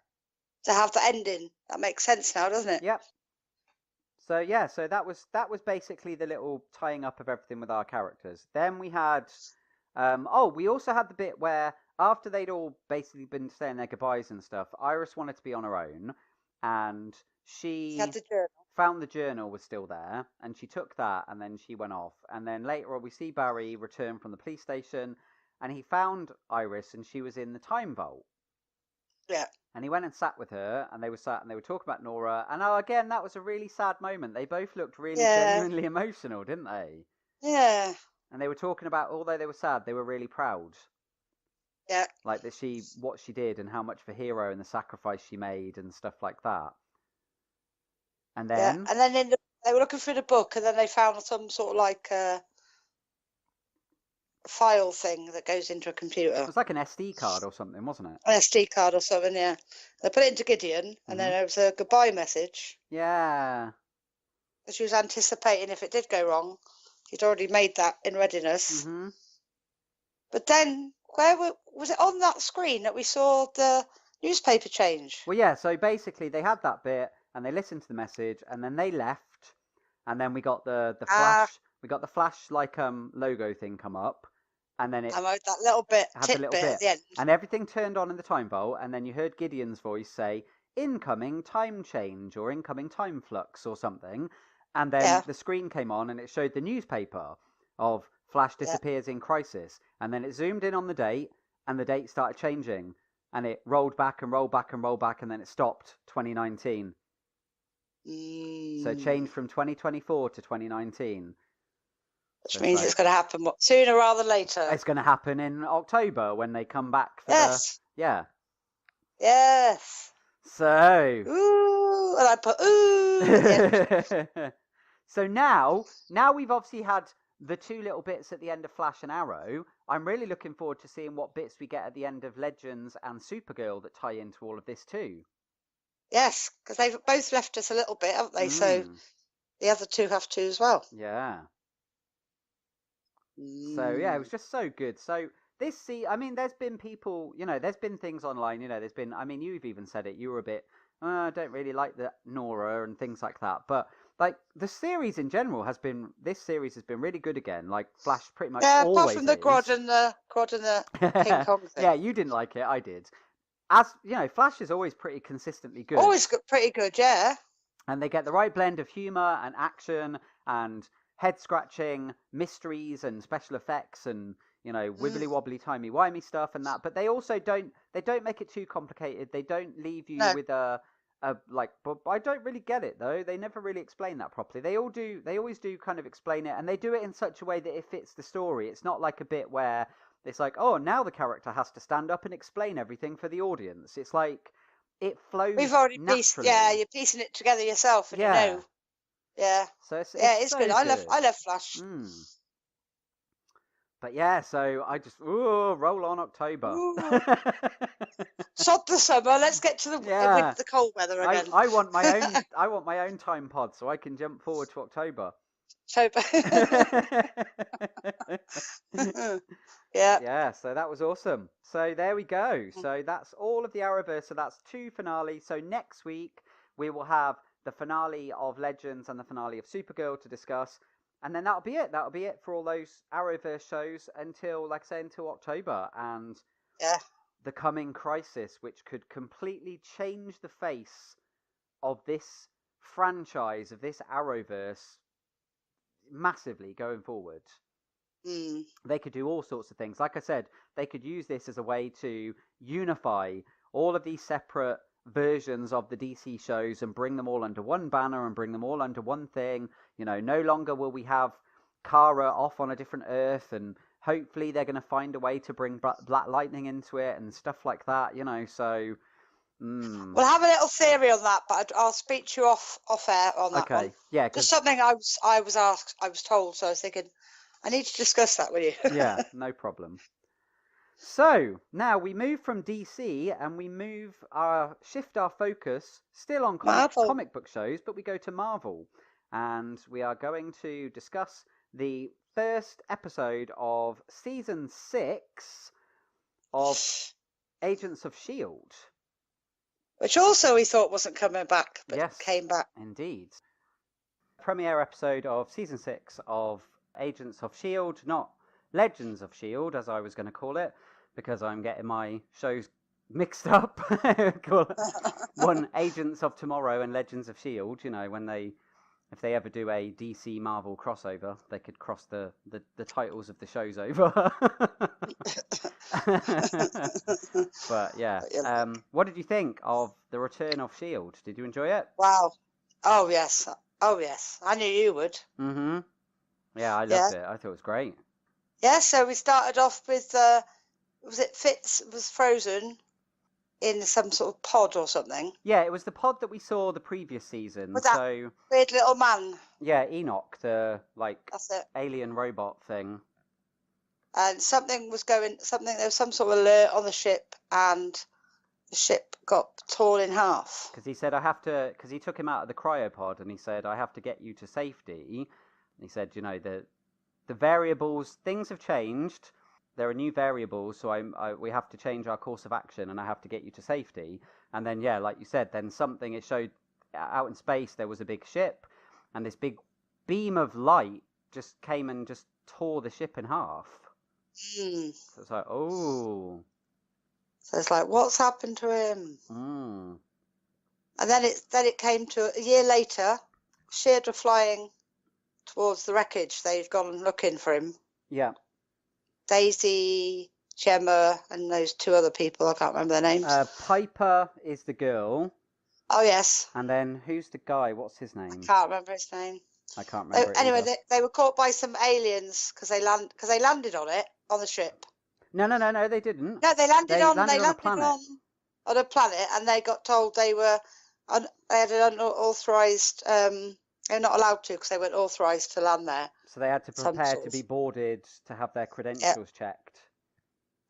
To have the ending, that makes sense now, doesn't it? Yep. So yeah, so that was basically the little tying up of everything with our characters. Then we had, we also had the bit where after they'd all basically been saying their goodbyes and stuff, Iris wanted to be on her own, and she had the journal. Found the journal was still there, and she took that, and then she went off. And then later on, we see Barry return from the police station, and he found Iris, and she was in the time vault. Yeah. And he went and sat with her, and they were talking about Nora. And again, that was a really sad moment. They both looked really genuinely emotional, didn't they? Yeah. And they were talking about, although they were sad, they were really proud. Yeah. Like what she did, and how much of a hero and the sacrifice she made, and stuff like that. And then, and then they were looking through the book, and then they found some sort of like file thing that goes into a computer. It was like an SD card or something, wasn't it? An SD card or something, yeah. They put it into Gideon, and then there was a goodbye message. Yeah. She was anticipating if it did go wrong. She'd already made that in readiness. But then, was it on that screen that we saw the newspaper change? Well, yeah, so basically they had that bit, and they listened to the message, and then they left, and then we got the flash, like logo thing come up. And then it had that little bit, had the little bit at the end. And everything turned on in the time vault, and then you heard Gideon's voice say, "Incoming time change," or "incoming time flux," or something. And then the screen came on, and it showed the newspaper of Flash disappears in crisis. And then it zoomed in on the date, and the date started changing. And it rolled back and rolled back and rolled back, and then it stopped 2019. So change from 2024 to 2019. Which means it's going to happen sooner rather than later. It's going to happen in October when they come back for Yes. So. Ooh, and I put ooh. So now we've obviously had the two little bits at the end of Flash and Arrow. I'm really looking forward to seeing what bits we get at the end of Legends and Supergirl that tie into all of this too. Yes, because they've both left us a little bit, haven't they? So the other two have to as well. Yeah. So yeah, it was just so good. So I mean, there's been people, there's been things online, there's been, I mean, you've even said it, you were a bit, I don't really like the Nora and things like that. But like the series in general this series has been really good again. Like Flash pretty much always apart from the Grodd and the King Kong thing. Yeah, you didn't like it, I did. As Flash is always pretty consistently good. Always pretty good, yeah. And they get the right blend of humor and action and head scratching mysteries and special effects and wibbly wobbly timey wimey stuff and that. But they also don't make it too complicated. They don't leave you with a like. But I don't really get it though. They never really explain that properly. They always do kind of explain it, and they do it in such a way that it fits the story. It's not like a bit where it's like, oh, now the character has to stand up and explain everything for the audience. It's like it flows. We've already naturally. you're piecing it together yourself, and Yeah. So it's so good. I love Flash. But yeah, so I just roll on October. Sod the summer. Let's get to the cold weather again. I want my own time pod so I can jump forward to October. Yeah, so that was awesome. So there we go. So that's all of the Arrowverse. So that's 2 finales. So next week we will have the finale of Legends and the finale of Supergirl to discuss. And then that'll be it. That'll be it for all those Arrowverse shows until October. And the coming crisis, which could completely change the face of this franchise, of this Arrowverse, massively going forward. They could do all sorts of things. Like I said, they could use this as a way to unify all of these separate versions of the DC shows and bring them all under one banner and bring them all under one thing. No longer will we have Kara off on a different Earth, and hopefully they're going to find a way to bring Black Lightning into it and stuff like that. So. We'll have a little theory on that, but I'll speak to you off air on that one. Yeah, just something I was told, so I was thinking I need to discuss that with you. Yeah, no problem. So now we move from DC and we shift our focus still on comic book shows, but we go to Marvel, and we are going to discuss the first episode of season 6 of Agents of S.H.I.E.L.D. Which also we thought wasn't coming back, but came back. Indeed. Premiere episode of season 6 of Agents of S.H.I.E.L.D., not Legends of S.H.I.E.L.D., as I was going to call it, because I'm getting my shows mixed up. One, Agents of Tomorrow and Legends of S.H.I.E.L.D., if they ever do a DC Marvel crossover, they could cross the titles of the shows over. But yeah, what did you think of the return of S.H.I.E.L.D.? Did you enjoy it? Wow. Oh yes. I knew you would. Yeah, I loved it. I thought it was great. Yeah, so we started off with Fitz was frozen in some sort of pod or something. Yeah, it was the pod that we saw the previous season. With that weird little man. Yeah, Enoch, the alien robot thing. And there was some sort of alert on the ship, and the ship got torn in half. Because he said, because he took him out of the cryopod, and he said, I have to get you to safety. And he said, the variables, things have changed. There are new variables, so we have to change our course of action, and I have to get you to safety. And then, yeah, like you said, then it showed out in space, there was a big ship, and this big beam of light just came and just tore the ship in half. So it's like, oh. So it's like, what's happened to him? And then it came to a year later, S.H.I.E.L.D. were flying towards the wreckage. They'd gone looking for him. Yeah. Daisy, Gemma, and those 2 other people. I can't remember their names. Piper is the girl. Oh, yes. And then who's the guy? What's his I name? can't remember his name. I can't remember it Anyway, either. they were caught by some aliens because they landed on it, on the ship. No, they didn't. No, they landed They on landed on a planet. On a planet, and they got told they had an unauthorized. They're not allowed to because they weren't authorized to land there. So they had to prepare to be boarded to have their credentials checked.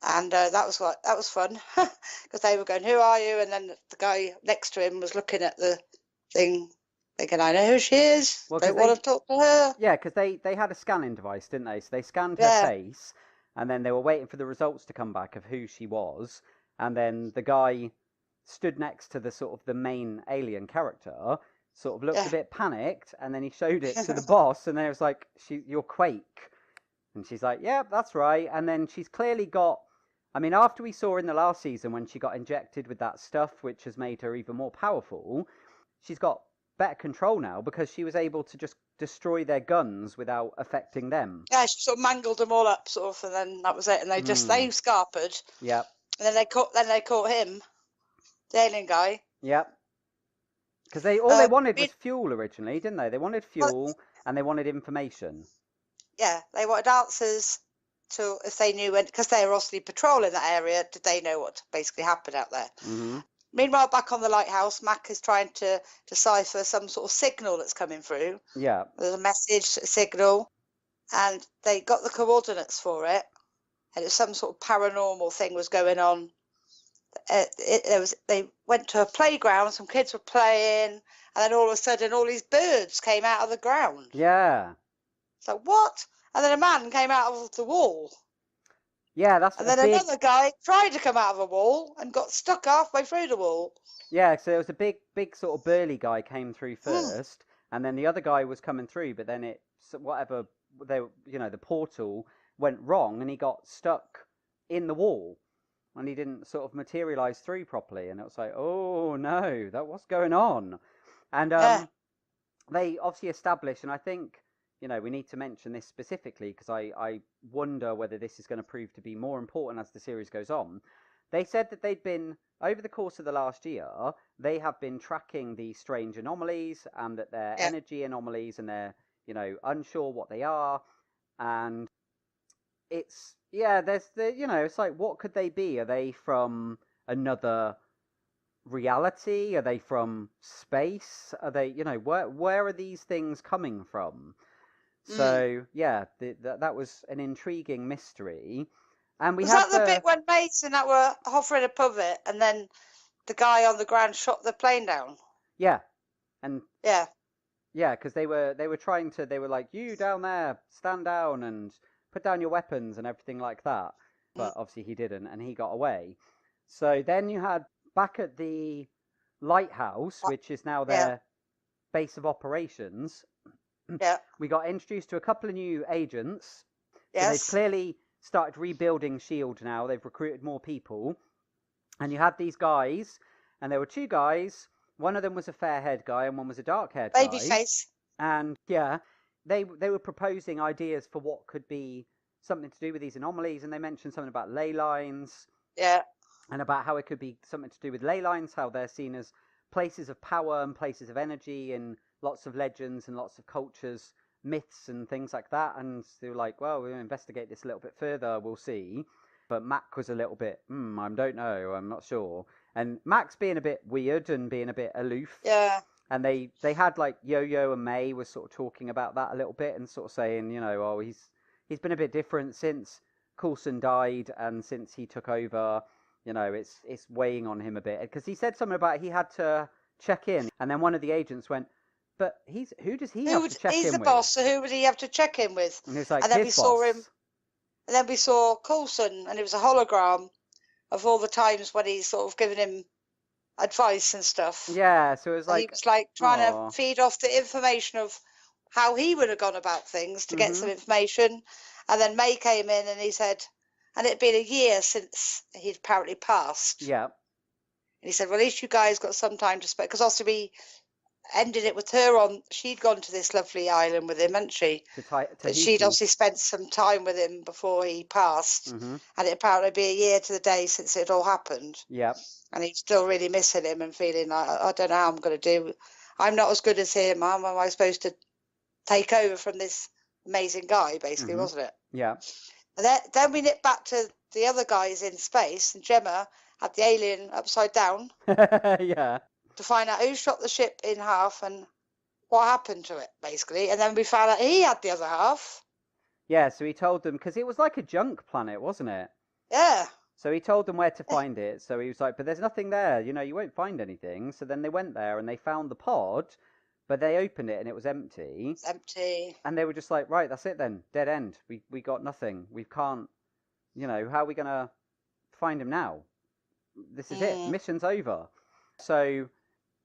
And that was fun because they were going, "Who are you?" And then the guy next to him was looking at the thing, thinking, "I know who she is. Well, Don't want to talk to her." Yeah, because they had a scanning device, didn't they? So they scanned her face, and then they were waiting for the results to come back of who she was. And then the guy stood next to the sort of the main alien character, sort of looked a bit panicked, and then he showed it to the boss, and then it was like, "You're Quake," and she's like, "Yeah, that's right." And then she's clearly got. I mean, after we saw in the last season when she got injected with that stuff, which has made her even more powerful, she's got better control now because she was able to just destroy their guns without affecting them. Yeah, she sort of mangled them all up, sort of, and then that was it. And they they scarpered. Yep. And then they caught him, the alien guy. Yep. Because they wanted was fuel originally, didn't they? They wanted fuel and they wanted information. Yeah, they wanted answers to if they knew when, because they were obviously patrolling that area. Did they know what basically happened out there? Mm-hmm. Meanwhile, back on the lighthouse, Mac is trying to decipher some sort of signal that's coming through. Yeah. There's a message, a signal, and they got the coordinates for it, and it was some sort of paranormal thing was going on. They went to a playground, some kids were playing, and then all of a sudden all these birds came out of the ground. Yeah. So what? And then a man came out of the wall. Yeah, that's. And then another guy tried to come out of a wall and got stuck halfway through the wall. Yeah, so it was a big sort of burly guy came through first, and then the other guy was coming through, but then the portal went wrong, and he got stuck in the wall, and he didn't sort of materialize through properly, and it was like, oh no, what's going on? And they obviously established, and I think. We need to mention this specifically because I wonder whether this is going to prove to be more important as the series goes on. They said that they'd been, over the course of the last year, they have been tracking these strange anomalies and that they're energy anomalies and they're, unsure what they are. And it's, it's like, what could they be? Are they from another reality? Are they from space? Are they, where are these things coming from? So that was an intriguing mystery, and was that the bit when Mason that were hovering above it, and then the guy on the ground shot the plane down? Yeah, and yeah, because they were trying to. They were like, "You down there, stand down and put down your weapons and everything like that." But obviously he didn't, and he got away. So then you had back at the lighthouse, which is now their base of operations. Yeah. We got introduced to a couple of new agents. Yes. So they've clearly started rebuilding S.H.I.E.L.D. now. They've recruited more people. And you had these guys, and there were two guys. One of them was a fair-haired guy, and one was a dark-haired guy. Babyface. And, they were proposing ideas for what could be something to do with these anomalies, and they mentioned something about ley lines. Yeah. And about how it could be something to do with ley lines, how they're seen as places of power and places of energy and lots of legends and lots of cultures, myths and things like that. And they were like, well, we'll investigate this a little bit further, we'll see. But Mac was a little bit, I don't know, I'm not sure. And Mac's being a bit weird and being a bit aloof. Yeah. And they had like Yo-Yo and May was sort of talking about that a little bit and sort of saying, he's been a bit different since Coulson died and since he took over. It's weighing on him a bit. Because he said something about he had to check in. And then one of the agents went, but who does he have to check in with? He's the boss, so who would he have to check in with? And it's like, and then we saw him. And then we saw Coulson, and it was a hologram of all the times when he's sort of giving him advice and stuff. Yeah, so it was like... he was like trying to feed off the information of how he would have gone about things to get some information. And then May came in and he said, and it had been a year since he'd apparently passed. Yeah. And he said, well, at least you guys got some time to spend, because obviously ended it with her on. She'd gone to this lovely island with him, hadn't she? To But Tahiti. she'd obviously spent some time with him before he passed, Mm-hmm. and it apparently be a year to the day since it all happened. Yep. And he's still really missing him and feeling like, I don't know how I'm going to do. I'm not as good as him. How am I supposed to take over from this amazing guy, basically, Mm-hmm. wasn't it? Yeah. And then we nip back to the other guys in space, and Gemma had the alien upside down Yeah. to find out who shot the ship in half and what happened to it, basically. And then we found out he had the other half. Yeah, so he told them, because it was like a junk planet, wasn't it? Yeah. So he told them where to find it. So he was like, but there's nothing there, you won't find anything. So then they went there and they found the pod, but they opened it and it was empty. It's empty. And they were just like, right, that's it then, dead end. We got nothing. We can't, how are we going to find him now? This is it. Mission's over. So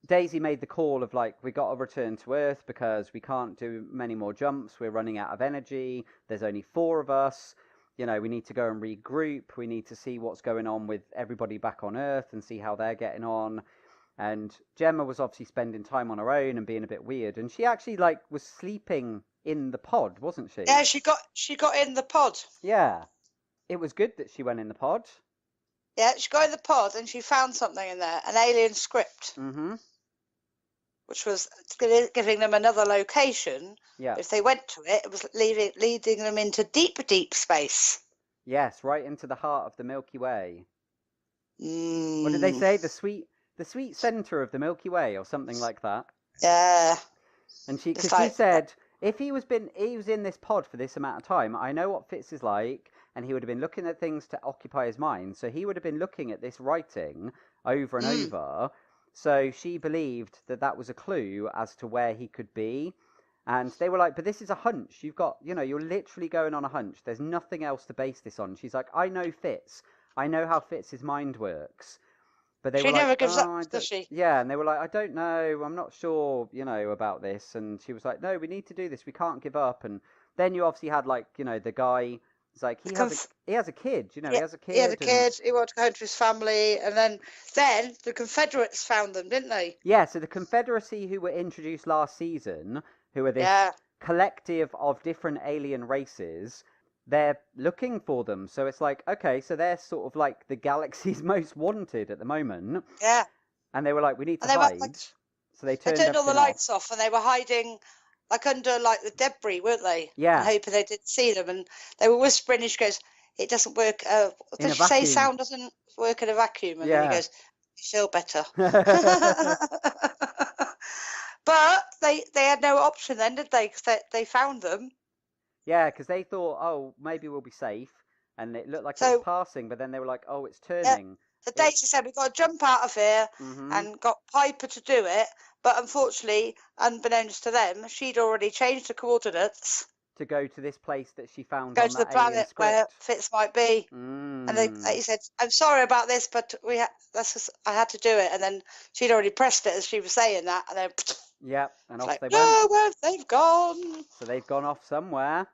Daisy made the call of like, we got to return to Earth because we can't do many more jumps. We're running out of energy. There's only 4 of us. We need to go and regroup. We need to see what's going on with everybody back on Earth and see how they're getting on. And Gemma was obviously spending time on her own and being a bit weird. And she actually was sleeping in the pod, wasn't she? Yeah, she got in the pod. Yeah. It was good that she went in the pod. Yeah, she got in the pod and she found something in there, an alien script. Mm-hmm. Which was giving them another location. Yeah. If they went to it, it was leading them into deep, deep space. Yes, right into the heart of the Milky Way. Mm. What did they say? The sweet center of the Milky Way, or something like that. Yeah. And she said, if he was in this pod for this amount of time, I know what Fitz is like, and he would have been looking at things to occupy his mind. So he would have been looking at this writing over and over. So she believed that was a clue as to where he could be. And they were like, but this is a hunch. You've got, you're literally going on a hunch. There's nothing else to base this on. She's like, I know Fitz. I know how Fitz's mind works. But they were never like, gives up, does she? Yeah, and they were like, I don't know. I'm not sure, about this. And she was like, no, we need to do this. We can't give up. And then you obviously had the guy. It's like he has a kid, he has a kid. He had a kid. He wanted to go home to his family, and then the Confederates found them, didn't they? Yeah. So the Confederacy, who were introduced last season, who are this collective of different alien races, they're looking for them. So it's like, okay, so they're sort of like the galaxy's most wanted at the moment. Yeah. And they were like, we need to hide. So they turned all the lights off, and they were hiding. Under the debris, weren't they? Yeah. And hoping they didn't see them. And they were whispering, and she goes, it doesn't work. Does she say sound doesn't work in a vacuum? And then he goes, you feel better. But they had no option then, did they? Because they found them. Yeah, because they thought, oh, maybe we'll be safe. And it looked like it was passing, but then they were like, oh, it's turning. Yeah. So Daisy said, we've got to jump out of here and got Piper to do it. But unfortunately, unbeknownst to them, she'd already changed the coordinates. To go to this place that she found go on to that the planet where Fitz might be. And he said, I'm sorry about this, but I had to do it. And then she'd already pressed it as she was saying that. And then... Yep, and off they went. No, where have they gone? So they've gone off somewhere.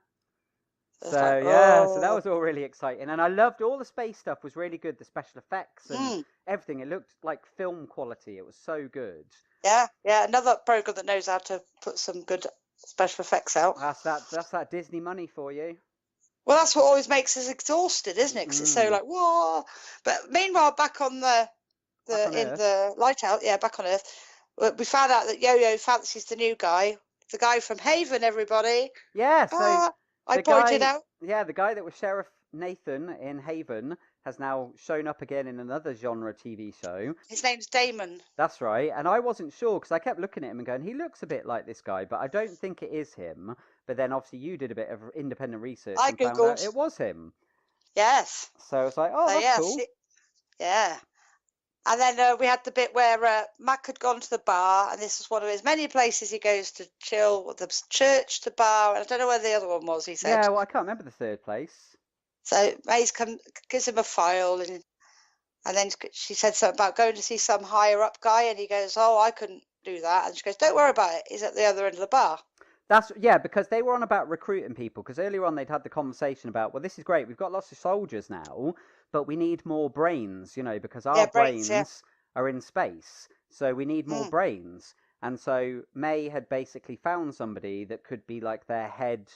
So so that was all really exciting, and I loved all the space stuff. Was really good. The special effects and everything. It looked like film quality. It was so good. Yeah, another program that knows how to put some good special effects out. That's that Disney money for you. Well, that's what always makes us exhausted, isn't it? Because it's so whoa. But meanwhile, back on the lighthouse, back on Earth, we found out that Yo-Yo fancies the new guy, the guy from Haven. Everybody. Yeah. So. I pointed out. Yeah, the guy that was Sheriff Nathan in Haven has now shown up again in another genre TV show. His name's Damon. That's right. And I wasn't sure because I kept looking at him and going, he looks a bit like this guy, but I don't think it is him. But then obviously you did a bit of independent research and found out it was him. Yes. So I was like, oh, that's cool. Yeah. And then we had the bit where Mac had gone to the bar, and this was one of his many places he goes to chill, the church, the bar, and I don't know where the other one was, he said. Yeah, well, I can't remember the third place. So Maze gives him a file, and then she said something about going to see some higher-up guy, and he goes, oh, I couldn't do that. And she goes, don't worry about it, he's at the other end of the bar. Because they were on about recruiting people, because earlier on they'd had the conversation about, well, this is great, we've got lots of soldiers now, but we need more brains, because our brains are in space, so we need more brains. And so May had basically found somebody that could be like their head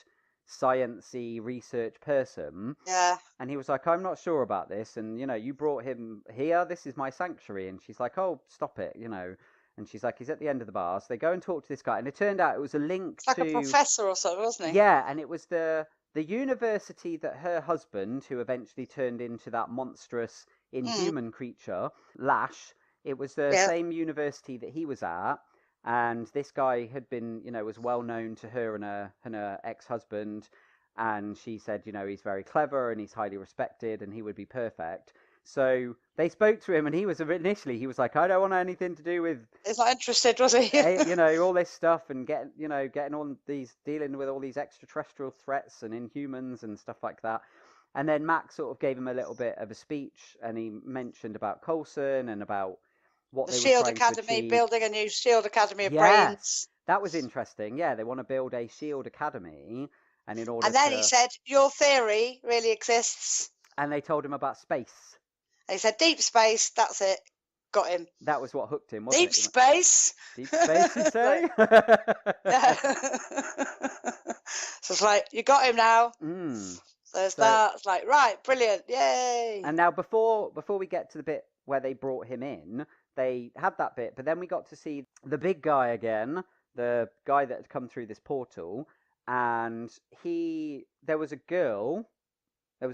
science-y research person. Yeah. And he was like, I'm not sure about this. And, you brought him here. This is my sanctuary. And she's like, oh, stop it, And she's like, he's at the end of the bar. So they go and talk to this guy. And it turned out it was a link It's like to... a professor or something, wasn't he? Yeah, and it was the university that her husband, who eventually turned into that monstrous inhuman creature, Lash, it was the same university that he was at. And this guy had been, was well known to her and her ex-husband. And she said, he's very clever and he's highly respected and he would be perfect. So they spoke to him, and he was like, I don't want anything to do with. He's not interested, was he? All this stuff and getting all these, dealing with all these extraterrestrial threats and Inhumans and stuff like that. And then Max sort of gave him a little bit of a speech, and he mentioned about Coulson and about what the they S.H.I.E.L.D. were trying to Academy, achieve. building a new S.H.I.E.L.D. Academy of Yes, brains. that was interesting. Yeah, they want to build a S.H.I.E.L.D. Academy, and in order. And then he said, "Your theory really exists." And they told him about space. They said, "Deep space." That's it. Got him. That was what hooked him, wasn't Deep space. Deep space, you say? Yeah. So it's like, you got him now. So there's that. It's like, right, brilliant, yay. And now before we get to the bit where they brought him in, they had that bit, but then we got to see the big guy again, the guy that had come through this portal, and there was a girl as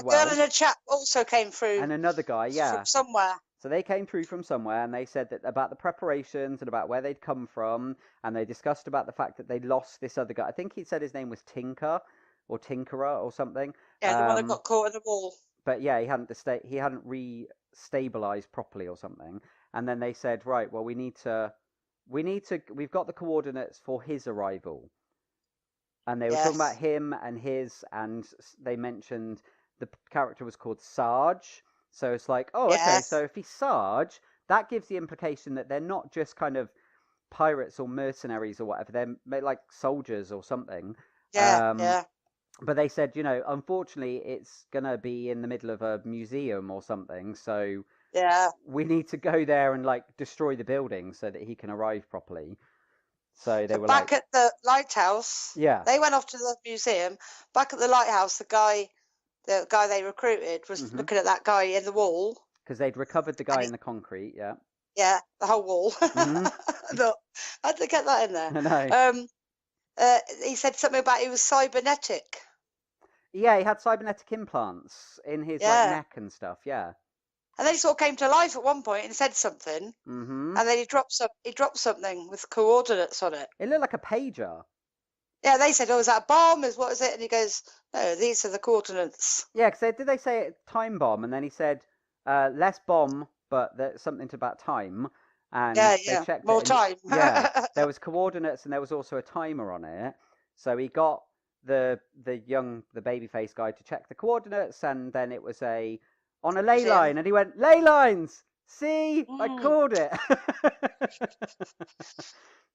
well. A girl and a chap also came through. And another guy, yeah. From somewhere. So they came through from somewhere, and they said that about the preparations and about where they'd come from, and they discussed about the fact that they lost this other guy. I think he said his name was Tinker or Tinkerer or something. Yeah, the one that got caught in the wall. But yeah, he hadn't re-stabilized properly or something. And then they said, right, well, we've got the coordinates for his arrival. And they were talking about him and his, and they mentioned the character was called Sarge. So it's like, oh, okay, so if he's Sarge, that gives the implication that they're not just kind of pirates or mercenaries or whatever. They're like soldiers or something. Yeah. But they said, unfortunately, it's going to be in the middle of a museum or something. So we need to go there and like destroy the building so that he can arrive properly. So they were back at the lighthouse. Yeah. They went off to the museum. Back at the lighthouse, the guy they recruited was looking at that guy in the wall. Because they'd recovered the guy in the concrete, yeah. Yeah, the whole wall. Look, how'd they get that in there? I know. He said something about he was cybernetic. Yeah, he had cybernetic implants in his like, neck and stuff, yeah. And then he sort of came to life at one point and said something. And then he dropped something with coordinates on it. It looked like a pager. Yeah, they said, "Oh, is that a bomb? What is it?" And he goes, "No, these are the coordinates." Yeah, because did they say time bomb? And then he said, less bomb, but there's something about time. And they checked more time. Yeah, there was coordinates and there was also a timer on it. So he got the baby face guy to check the coordinates, and then it was on a ley line, and he went, "Ley lines! See, I called it."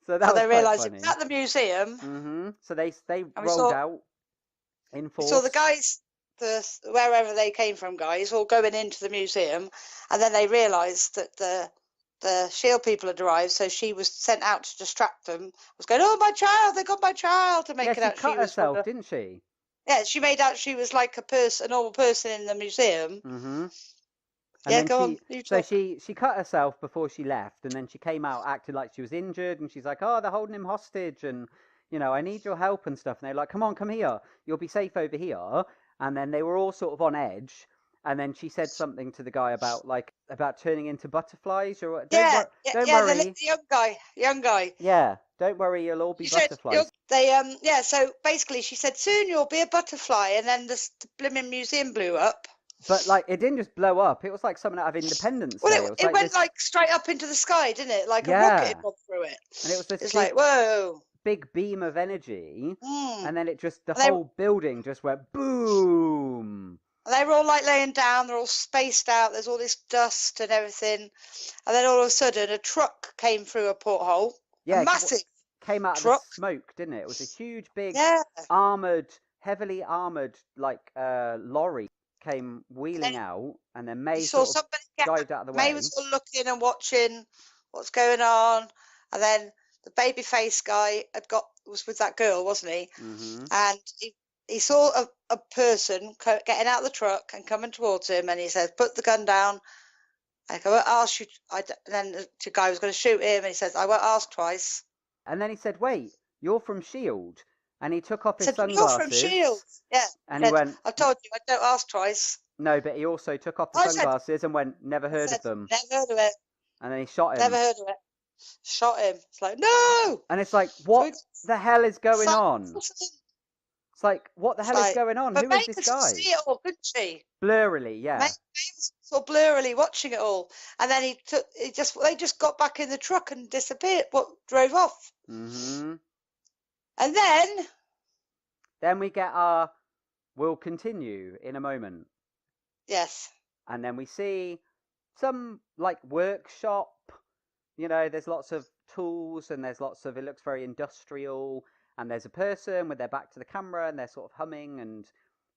So they realised it was at the museum. So they rolled out in force. So the guys, wherever they came from, guys, all going into the museum, and then they realised that the S.H.I.E.L.D. people had arrived, so she was sent out to distract them. Was going, "Oh, my child! They got my child!" To make it out she cut herself, didn't she? Yeah, she made out she was like a normal person in the museum. And go on. So she cut herself before she left, and then she came out acting like she was injured, and she's like, "Oh, they're holding him hostage, and I need your help and stuff." And they're like, "Come here, you'll be safe over here." And then they were all sort of on edge. And then she said something to the guy about turning into butterflies or don't worry. The young guy. Yeah, don't worry, you'll all be butterflies. So basically she said, "Soon you'll be a butterfly," and then the blimmin' museum blew up. But like it didn't just blow up; it was like something out of Independence Day. Well, it went like straight up into the sky, didn't it? Like a rocket had gone through it. And it was this like, whoa, big beam of energy, and then the whole building just went boom. And they were all like laying down, they're all spaced out, there's all this dust and everything. And then all of a sudden a truck came through a porthole. Yeah, massive came out truck. Of the smoke, didn't it? It was a huge, big, heavily armoured, lorry came wheeling out, and then May dived out of the way. May was all looking and watching what's going on, And then the babyface guy was with that girl, wasn't he? Mm-hmm. And he saw a person getting out of the truck and coming towards him, and he says, "Put the gun down." And I won't ask you. And then the guy was going to shoot him, and he says, "I won't ask twice." And then he said, "Wait, you're from S.H.I.E.L.D." And he took off I his said, "You're from sunglasses. S.H.I.E.L.D. Yeah. And he went, "I told you, I don't ask twice." no, but he also took off the I said, sunglasses and went, never heard of them. "Never heard of it. And then he shot him. Never heard of it." Shot him. It's like, no. And it's like, what the hell is going on? It's like, what the hell is going on? But Who is Meg this could guy? see it all, couldn't she? Blurrily, yeah. Meg was sort of blurrily watching it all, and then they just got back in the truck and disappeared. Drove off. Mm-hmm. And then we get our "we'll continue in a moment." Yes. And then we see some like workshop. You know, there's lots of tools and there's lots of, it looks very industrial. And there's a person with their back to the camera and they're sort of humming and,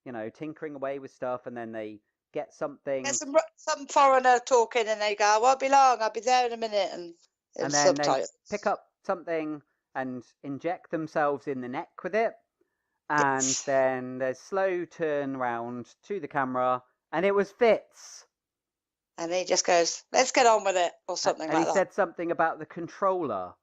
you know, tinkering away with stuff. And then they get something. There's some foreigner talking and they go, "I won't be long, I'll be there in a minute." And then subtitles. They pick up something and inject themselves in the neck with it. And then there's slow turn round to the camera and it was Fitz. And he just goes, "Let's get on with it," or something like that. And he said something about the controller.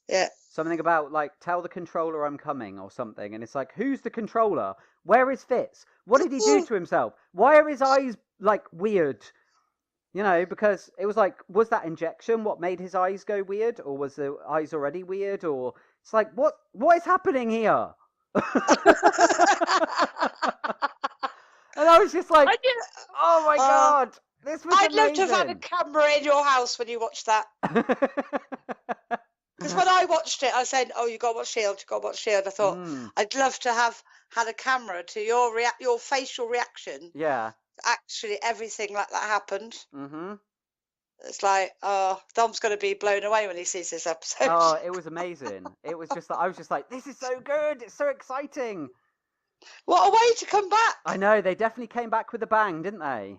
Yeah. Something about, like, "tell the controller I'm coming," or something. And it's like, who's the controller? Where is Fitz? What did he do to himself? Why are his eyes, like, weird? You know, because it was like, was that injection what made his eyes go weird? Or was the eyes already weird? Or it's like, what is happening here? And I was just like, oh my God. This was I'd amazing. love to have had a camera in your house when you watched that. Because when I watched it, I said, "Oh, you got to watch S.H.I.E.L.D. You got to watch S.H.I.E.L.D." I thought, I'd love to have had a camera to your facial reaction. Yeah. Actually, everything like that happened. Mm-hmm. It's like, Dom's going to be blown away when he sees this episode. Oh, it was amazing. It was just, I was just like, this is so good. It's so exciting. What a way to come back. I know. They definitely came back with a bang, didn't they?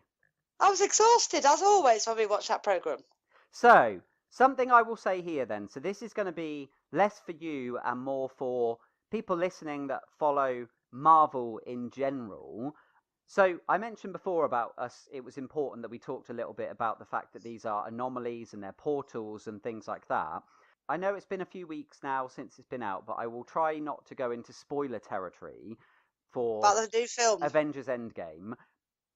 I was exhausted, as always, when we watched that programme. So, something I will say here then. So this is going to be less for you and more for people listening that follow Marvel in general. So I mentioned before about us, it was important that we talked a little bit about the fact that these are anomalies and they're portals and things like that. I know it's been a few weeks now since it's been out, but I will try not to go into spoiler territory for about the new film, Avengers Endgame.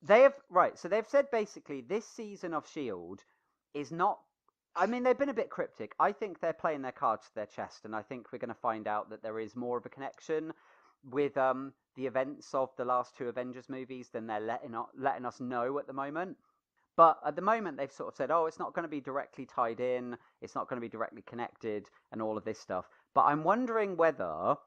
So they've said basically this season of S.H.I.E.L.D. is not, I mean, they've been a bit cryptic. I think they're playing their cards to their chest, and I think we're going to find out that there is more of a connection with the events of the last two Avengers movies than they're letting us know at the moment. But at the moment, they've sort of said, oh, it's not going to be directly tied in, it's not going to be directly connected, and all of this stuff. But I'm wondering whether,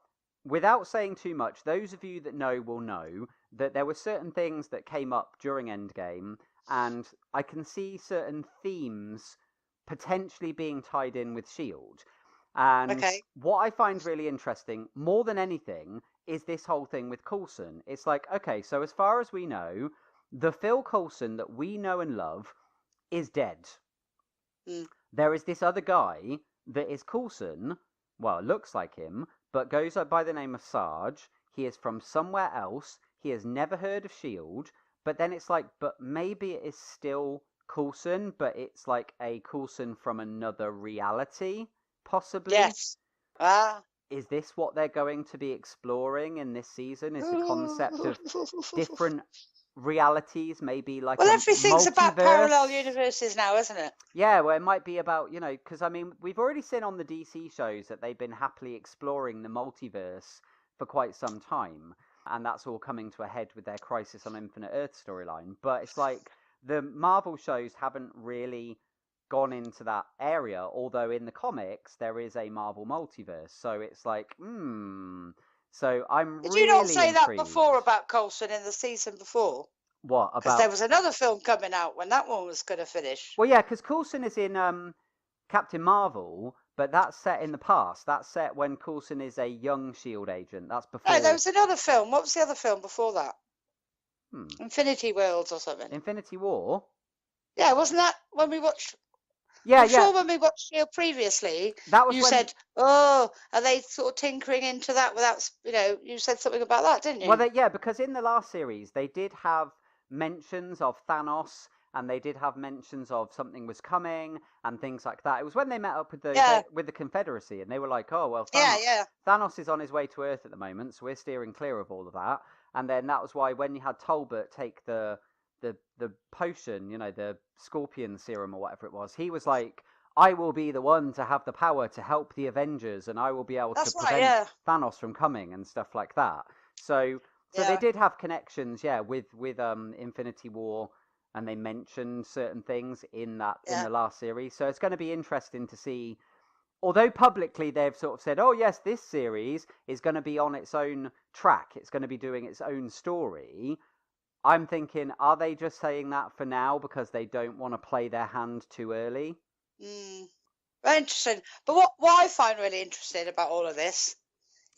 without saying too much, those of you that know will know that there were certain things that came up during Endgame, and I can see certain themes potentially being tied in with S.H.I.E.L.D. And what I find really interesting, more than anything, is this whole thing with Coulson. It's like, okay, so as far as we know, the Phil Coulson that we know and love is dead. There is this other guy that is Coulson, well, it looks like him, but goes by the name of Sarge. He is from somewhere else. He has never heard of S.H.I.E.L.D. But then it's like, but maybe it is still Coulson, but it's like a Coulson from another reality, possibly. Yes. Is this what they're going to be exploring in this season? Is the concept of different realities, maybe like everything's multiverse? About parallel universes now, isn't it? Yeah, well, it might be about, because I mean, we've already seen on the DC shows that they've been happily exploring the multiverse for quite some time, and that's all coming to a head with their Crisis on Infinite Earth storyline. But it's like the Marvel shows haven't really gone into that area, although in the comics there is a Marvel multiverse. So it's like, So I'm Did really you not say intrigued. that before about Coulson in the season before? What about? Because there was another film coming out when that one was going to finish. Well, yeah, because Coulson is in Captain Marvel, but that's set in the past. That's set when Coulson is a young S.H.I.E.L.D. agent. That's before. No, there was another film. What was the other film before that? Infinity Worlds or something. Infinity War? Yeah, wasn't that when we watched Yeah, I'm sure when we watched S.H.I.E.L.D. previously, that was you when. said, "Oh, are they sort of tinkering into that without, you said something about that, didn't you?" Well, yeah, because in the last series they did have mentions of Thanos, and they did have mentions of something was coming and things like that. It was when they met up with the Confederacy, and they were like, "Oh, well, Thanos is on his way to Earth at the moment, so we're steering clear of all of that." And then that was why when you had Talbot take the potion, the Scorpion serum or whatever it was, he was like, "I will be the one to have the power to help the Avengers, and I will be able to prevent Thanos from coming," and stuff like that. So they did have connections, with Infinity War, and they mentioned certain things in the last series. So it's going to be interesting to see. Although publicly they've sort of said, "Oh yes, this series is going to be on its own track. It's going to be doing its own story." I'm thinking, are they just saying that for now because they don't want to play their hand too early? Very interesting. But what I find really interesting about all of this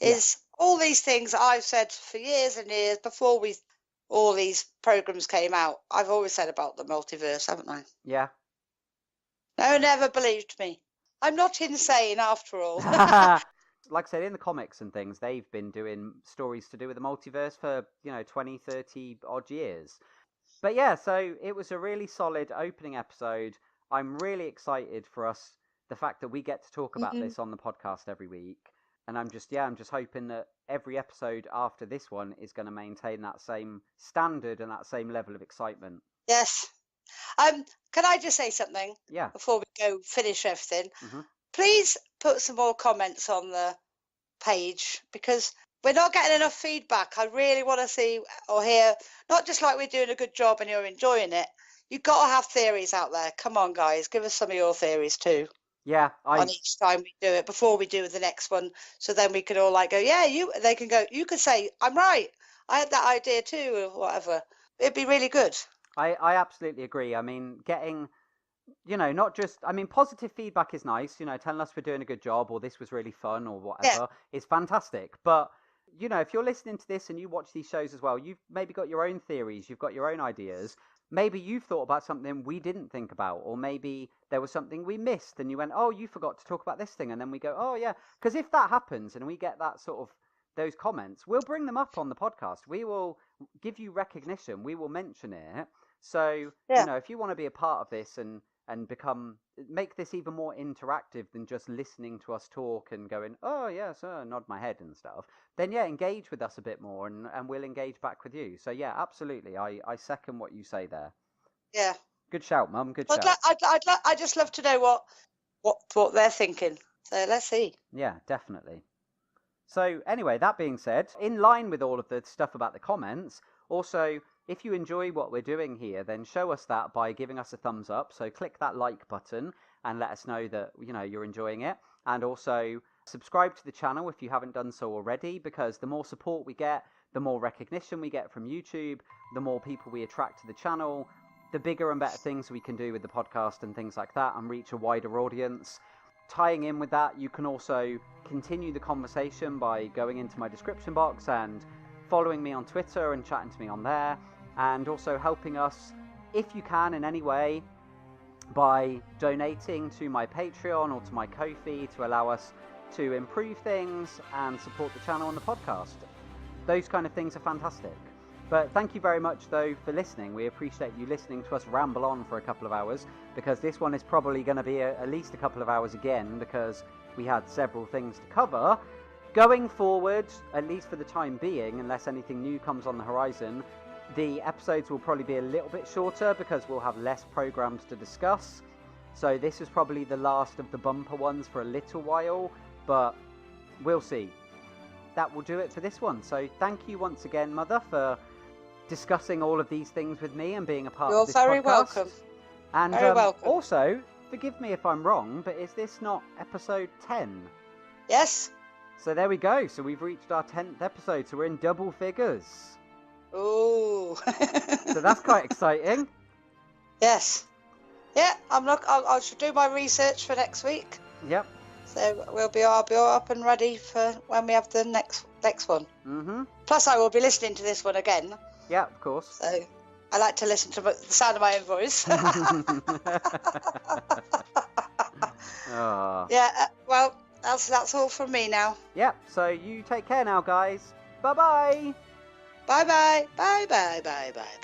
is all these things I've said for years and years before all these programs came out. I've always said about the multiverse, haven't I? Yeah. No one ever believed me. I'm not insane after all. Like I said, in the comics and things, they've been doing stories to do with the multiverse for 20, 30 odd years. But yeah, so it was a really solid opening episode. I'm really excited for us, the fact that we get to talk about this on the podcast every week. And I'm just hoping that every episode after this one is going to maintain that same standard and that same level of excitement. Yes. Can I just say something? Yeah. Before we go finish everything, Mm-hmm. Please put some more comments on the page, because we're not getting enough feedback. I really want to see or hear, not just like we're doing a good job and you're enjoying it. You've got to have theories out there. Come on, guys, give us some of your theories too. Yeah, on each time we do it, before we do the next one, so then we could all go, they can go, you could say, I'm right, I had that idea too, or whatever. It'd be really good. I absolutely agree. I mean, getting, not just, positive feedback is nice, telling us we're doing a good job, or this was really fun, or whatever, is fantastic. But, if you're listening to this and you watch these shows as well, you've maybe got your own theories, you've got your own ideas. Maybe you've thought about something we didn't think about, or maybe there was something we missed and you went, "Oh, you forgot to talk about this thing," and then we go, "Oh yeah," because if that happens and we get that sort of those comments, we'll bring them up on the podcast. We will give you recognition. We will mention it. So if you want to be a part of this and make this even more interactive than just listening to us talk and going, "Oh yes, nod my head" and stuff, then engage with us a bit more, and we'll engage back with you. So yeah, absolutely, I second what you say there. Yeah. Good shout, Mum. Good shout. I'd just love to know what they're thinking. So let's see. Yeah, definitely. So anyway, that being said, in line with all of the stuff about the comments, also, if you enjoy what we're doing here, then show us that by giving us a thumbs up. So click that like button and let us know that you're enjoying it. And also subscribe to the channel if you haven't done so already, because the more support we get, the more recognition we get from YouTube, the more people we attract to the channel, the bigger and better things we can do with the podcast and things like that, and reach a wider audience. Tying in with that, you can also continue the conversation by going into my description box and following me on Twitter and chatting to me on there, and also helping us, if you can in any way, by donating to my Patreon or to my Ko-fi to allow us to improve things and support the channel and the podcast. Those kind of things are fantastic. But thank you very much, though, for listening. We appreciate you listening to us ramble on for a couple of hours, because this one is probably going to be at least a couple of hours again, because we had several things to cover. Going forward, at least for the time being, unless anything new comes on the horizon, the episodes will probably be a little bit shorter because we'll have less programs to discuss. So this is probably the last of the bumper ones for a little while, but we'll see. That will do it for this one. So thank you once again, Mother, for discussing all of these things with me and being a part of this podcast. You're very welcome. And very welcome. Also, forgive me if I'm wrong, but is this not episode 10? Yes. So there we go. So we've reached our 10th episode, so we're in double figures. Ooh. So that's quite exciting. Yes. Yeah, I should do my research for next week. Yep. So I'll be all up and ready for when we have the next one. Mm-hmm. Plus, I will be listening to this one again. Yeah, of course. So, I like to listen to the sound of my own voice. Oh. Yeah, well, that's all from me now. Yep, so you take care now, guys. Bye-bye. Bye-bye. Bye-bye. Bye-bye.